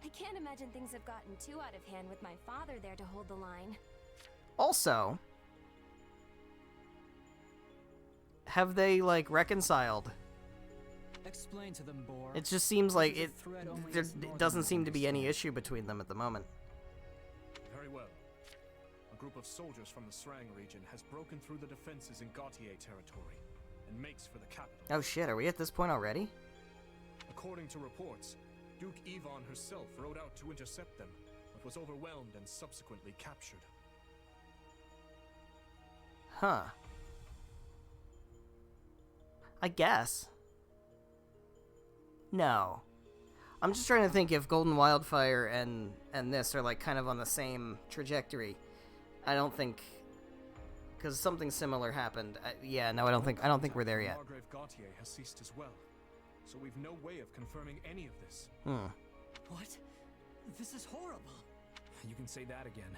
I can't imagine things have gotten too out of hand with my father there to hold the line. Also, have they, like, reconciled? Explain to them, Boar. It just seems like This is it, a threat only there us it doesn't Northerners seem to be any understand. issue between them at the moment. Very well. A group of soldiers from the Srang region has broken through the defenses in Gautier territory and makes for the capital. Oh shit, are we at this point already? According to reports, Duke Yvonne herself rode out to intercept them, but was overwhelmed and subsequently captured. Huh. I guess. No. I'm just trying to think if Golden Wildfire and this are like kind of on the same trajectory. I don't think, because something similar happened. Yeah, no, I don't think we're there yet. Margrave Gautier has ceased as well, so we've no way of confirming any of this. What? This is horrible. You can say that again.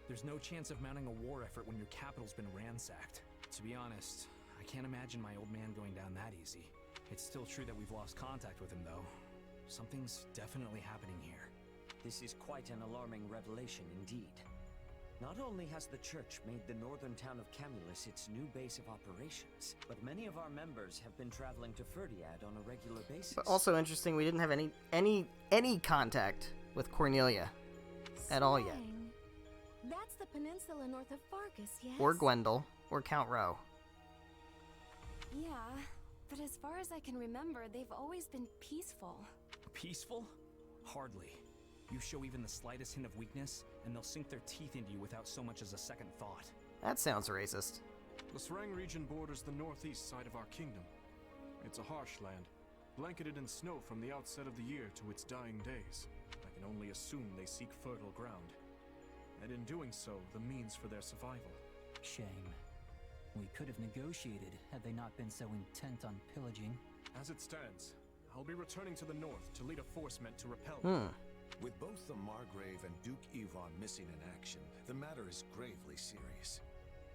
There's no chance of mounting a war effort when your capital's been ransacked. To be honest, I can't imagine my old man going down that easy. It's still true that we've lost contact with him, though. Something's definitely happening here. This is quite an alarming revelation indeed. Not only has the church made the northern town of Camulus its new base of operations, but many of our members have been traveling to Ferdiad on a regular basis. But also interesting, we didn't have any contact with Cornelia at all yet. That's the peninsula north of Fargus, yes? Or Gwendol, or Count Rowe. Yeah, but as far as I can remember, they've always been peaceful. Peaceful? Hardly. You show even the slightest hint of weakness, and they'll sink their teeth into you without so much as a second thought. That sounds racist. The Srang region borders the northeast side of our kingdom. It's a harsh land, blanketed in snow from the outset of the year to its dying days. I can only assume they seek fertile ground, and in doing so, the means for their survival. Shame. We could have negotiated had they not been so intent on pillaging. As it stands, I'll be returning to the north to lead a force meant to repel them. With both the Margrave and Duke Yvonne missing in action, the matter is gravely serious.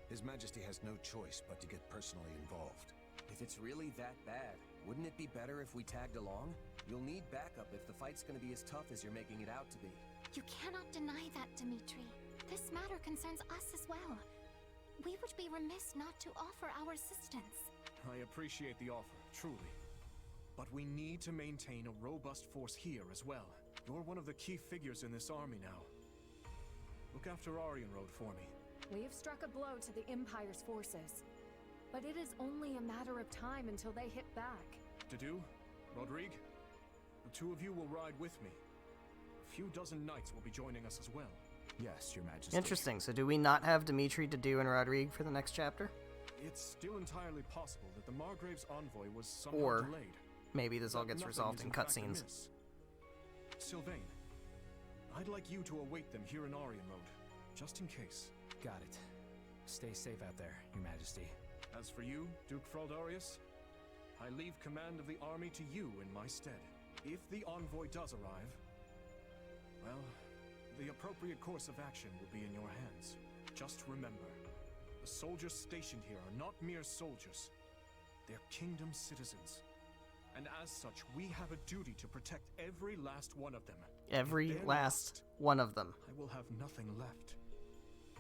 His Majesty has no choice but to get personally involved. If it's really that bad, wouldn't it be better if we tagged along? You'll need backup if the fight's gonna be as tough as you're making it out to be. You cannot deny that, Dimitri. This matter concerns us as well. We would be remiss not to offer our assistance. I appreciate the offer, truly. But we need to maintain a robust force here as well. You're one of the key figures in this army now. Look after Arianrode for me. We have struck a blow to the Empire's forces. But it is only a matter of time until they hit back. Dedu, Rodrigue, the two of you will ride with me. A few dozen knights will be joining us as well. Yes, Your Majesty. Interesting. So do we not have Dimitri, Dedu, and Rodrigue for the next chapter? It's still entirely possible that the Margrave's envoy was somehow delayed. Maybe this all gets resolved in cutscenes. Sylvain, I'd like you to await them here in Arianrode, just in case. Got it. Stay safe out there, Your Majesty. As for you, Duke Fraldarius, I leave command of the army to you in my stead. If the envoy does arrive, well, the appropriate course of action will be in your hands. Just remember, the soldiers stationed here are not mere soldiers. They're kingdom citizens. And as such, we have a duty to protect every last one of them. Every last one of them. I will have nothing left,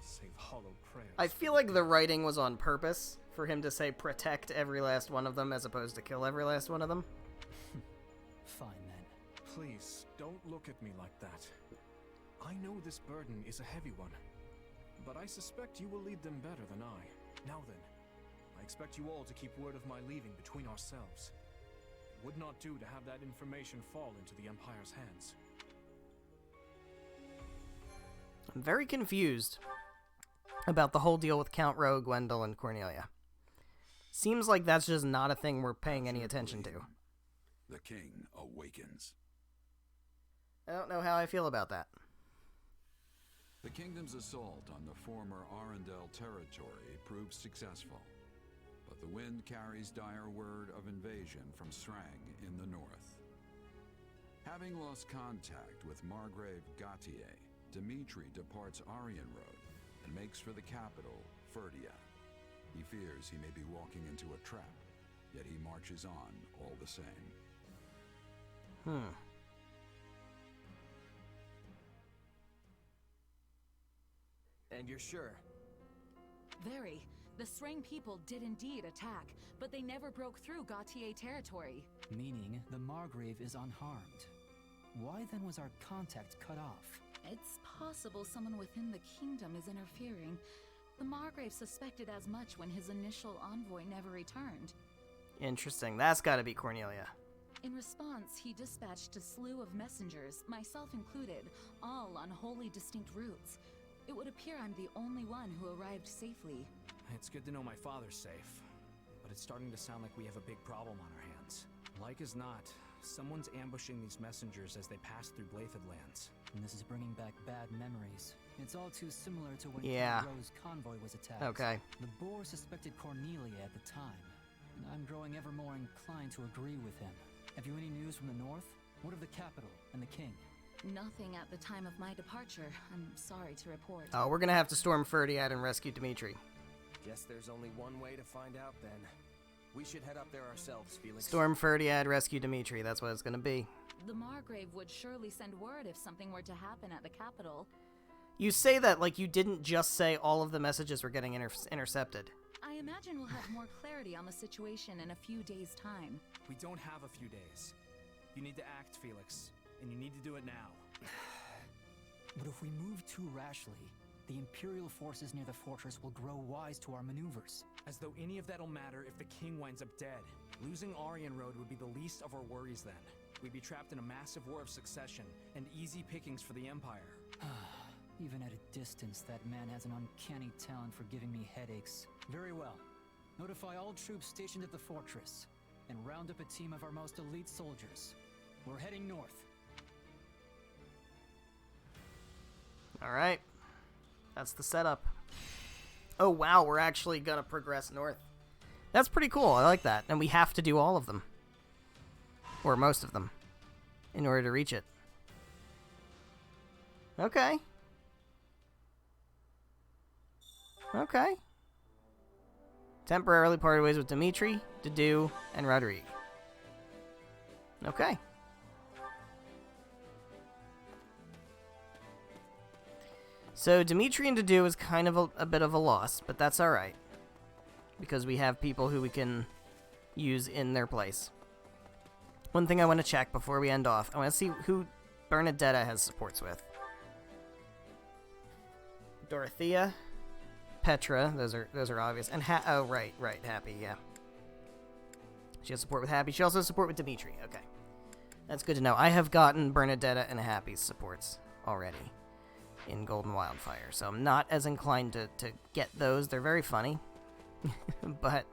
save hollow prayers. I feel like the writing was on purpose for him to say protect every last one of them as opposed to kill every last one of them. Fine then. Please, don't look at me like that. I know this burden is a heavy one, but I suspect you will lead them better than I. Now then, I expect you all to keep word of my leaving between ourselves. It would not do to have that information fall into the Empire's hands. I'm very confused about the whole deal with Count Rowe, Gwendol, and Cornelia. Seems like that's just not a thing we're paying any attention to. The king awakens. I don't know how I feel about that. The kingdom's assault on the former Arundel territory proved successful, but the wind carries dire word of invasion from Srang in the north. Having lost contact with Margrave Gautier, Dimitri departs Arianrode and makes for the capital, Ferdia. He fears he may be walking into a trap, yet he marches on all the same. And you're sure? Very. The Srang people did indeed attack, but they never broke through Gautier territory. Meaning the Margrave is unharmed. Why then was our contact cut off? It's possible someone within the kingdom is interfering. The Margrave suspected as much when his initial envoy never returned. Interesting. That's gotta be Cornelia. In response, he dispatched a slew of messengers, myself included, all on wholly distinct routes. It would appear I'm the only one who arrived safely. It's good to know my father's safe, but it's starting to sound like we have a big problem on our hands. Like as not, Someone's ambushing these messengers as they pass through Blathed lands. And this is bringing back bad memories. It's all too similar to when Yeah. Rose convoy was attacked. Okay. The Boar suspected Cornelia at the time, and I'm growing ever more inclined to agree with him. Have you any news from the north? What of the capital and the king? Nothing at the time of my departure, I'm sorry to report. Oh, we're gonna have to storm Ferdiad and rescue Dimitri. Guess there's only one way to find out then. We should head up there ourselves, Felix. Storm Ferdiad, rescue Dimitri. That's what it's gonna be. The Margrave would surely send word if something were to happen at the capital. You say that like you didn't just say all of the messages were getting intercepted. I imagine we'll have more clarity on the situation in a few days' time. We don't have a few days. You need to act, Felix, and you need to do it now. But if we move too rashly, the Imperial forces near the fortress will grow wise to our maneuvers. As though any of that'll matter if the king winds up dead. Losing Aryan Road would be the least of our worries then. We'd be trapped in a massive war of succession, and easy pickings for the Empire. Even at a distance, that man has an uncanny talent for giving me headaches. Very well. Notify all troops stationed at the fortress, and round up a team of our most elite soldiers. We're heading north. Alright. That's the setup. Oh wow, we're actually gonna progress north. That's pretty cool, I like that. And we have to do all of them. Or most of them. In order to reach it. Okay. Okay. Temporarily parted ways with Dimitri, Dedue, and Rodrigue. Okay. So Dimitri and Dedue is kind of a bit of a loss, but that's alright. Because we have people who we can use in their place. One thing I want to check before we end off, I want to see who Bernadetta has supports with. Dorothea, Petra, those are obvious, and oh right, Happy, yeah. She has support with Happy. She also has support with Dimitri. Okay, that's good to know. I have gotten Bernadetta and Happy's supports already in Golden Wildfire, so I'm not as inclined to get those. They're very funny, but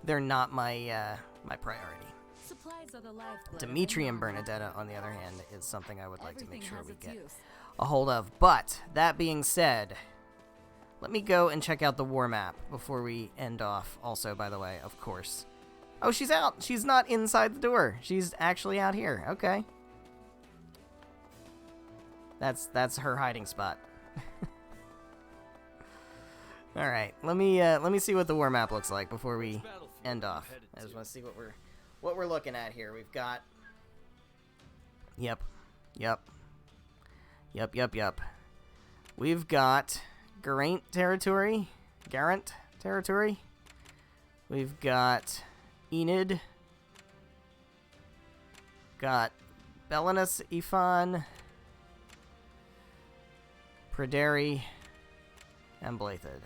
they're not my my priority. Supplies are the lifeblood. Dimitri and Bernadetta, on the other hand, is something I would like to make sure we get a hold of. But that being said, let me go and check out the war map before we end off. Also, by the way, of course. Oh, she's out. She's not inside the door. She's actually out here. Okay. That's her hiding spot. All right. Let me see what the war map looks like before we end off. I just want to see what we're looking at here. We've got Yep. We've got Garant territory. We've got Enid. Got Belinus, Ifan, Praderi, and Blathed.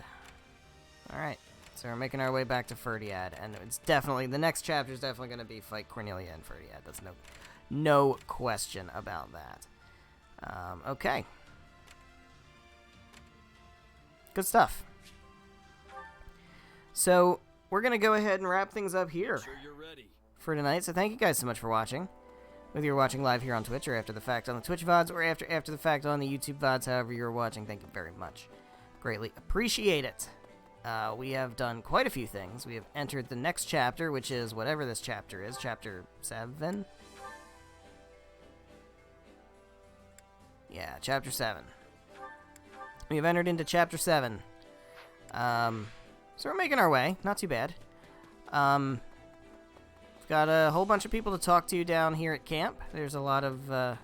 Alright, so we're making our way back to Ferdiad, and it's definitely, the next chapter is definitely going to be fight Cornelia and Ferdiad. That's no question about that. Okay. Good stuff. So, we're going to go ahead and wrap things up here for tonight. So thank you guys so much for watching. Whether you're watching live here on Twitch or after the fact on the Twitch VODs or after the fact on the YouTube VODs, however you're watching, thank you very much. Greatly appreciate it. We have done quite a few things. We have entered the next chapter, which is whatever this chapter is, chapter 7? Yeah, chapter 7. We have entered into chapter 7. So we're making our way. Not too bad. We've got a whole bunch of people to talk to down here at camp. There's a lot of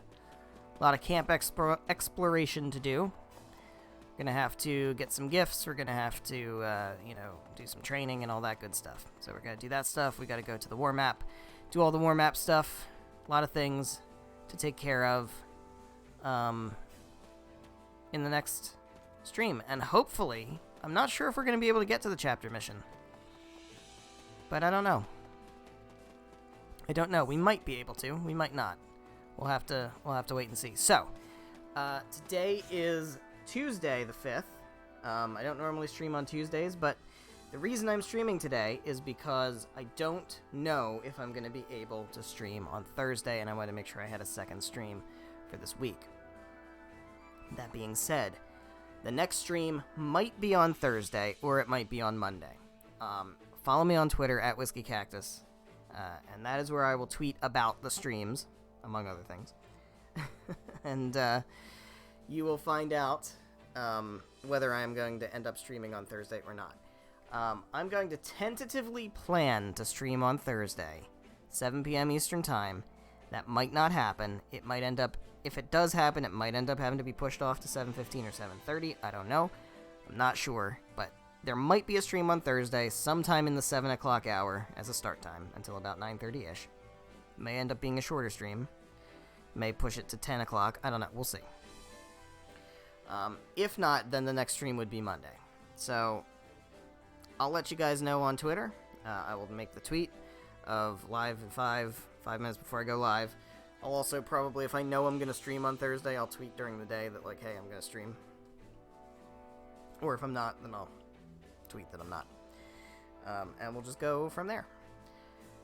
camp exploration to do. We're gonna have to get some gifts. We're gonna have to, do some training and all that good stuff. So we're gonna do that stuff. We gotta go to the war map, do all the war map stuff. A lot of things to take care of in the next stream. And hopefully, I'm not sure if we're gonna be able to get to the chapter mission, but I don't know. I don't know. We might be able to. We might not. We'll have to wait and see. So, today is Tuesday the 5th. I don't normally stream on Tuesdays, but The reason I'm streaming today is because I don't know if I'm going to be able to stream on Thursday, and I want to make sure I had a second stream for this week. That being said, the next stream might be on Thursday, or it might be on Monday. Follow me on Twitter at WhiskeyCactus, and that is where I will tweet about the streams, among other things. And you will find out whether I am going to end up streaming on Thursday or not. I'm going to tentatively plan to stream on Thursday, 7 p.m. Eastern Time. That might not happen. It might end up, if it does happen, it might end up having to be pushed off to 7:15 or 7:30. I don't know. I'm not sure, but there might be a stream on Thursday sometime in the 7 o'clock hour as a start time until about 9:30-ish. May end up being a shorter stream. May push it to 10 o'clock. I don't know. We'll see. If not, then the next stream would be Monday. So I'll let you guys know on Twitter. I will make the tweet of live in 5 minutes before I go live. I'll also probably, if I know I'm going to stream on Thursday, I'll tweet during the day that, like, hey, I'm going to stream. Or if I'm not, then I'll tweet that I'm not. And we'll just go from there.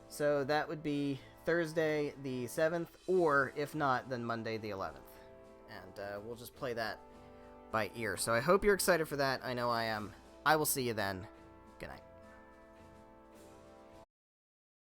So that would be Thursday the 7th, or if not, then Monday the 11th. And we'll just play that by ear. So I hope you're excited for that. I know I am. I will see you then. Good night.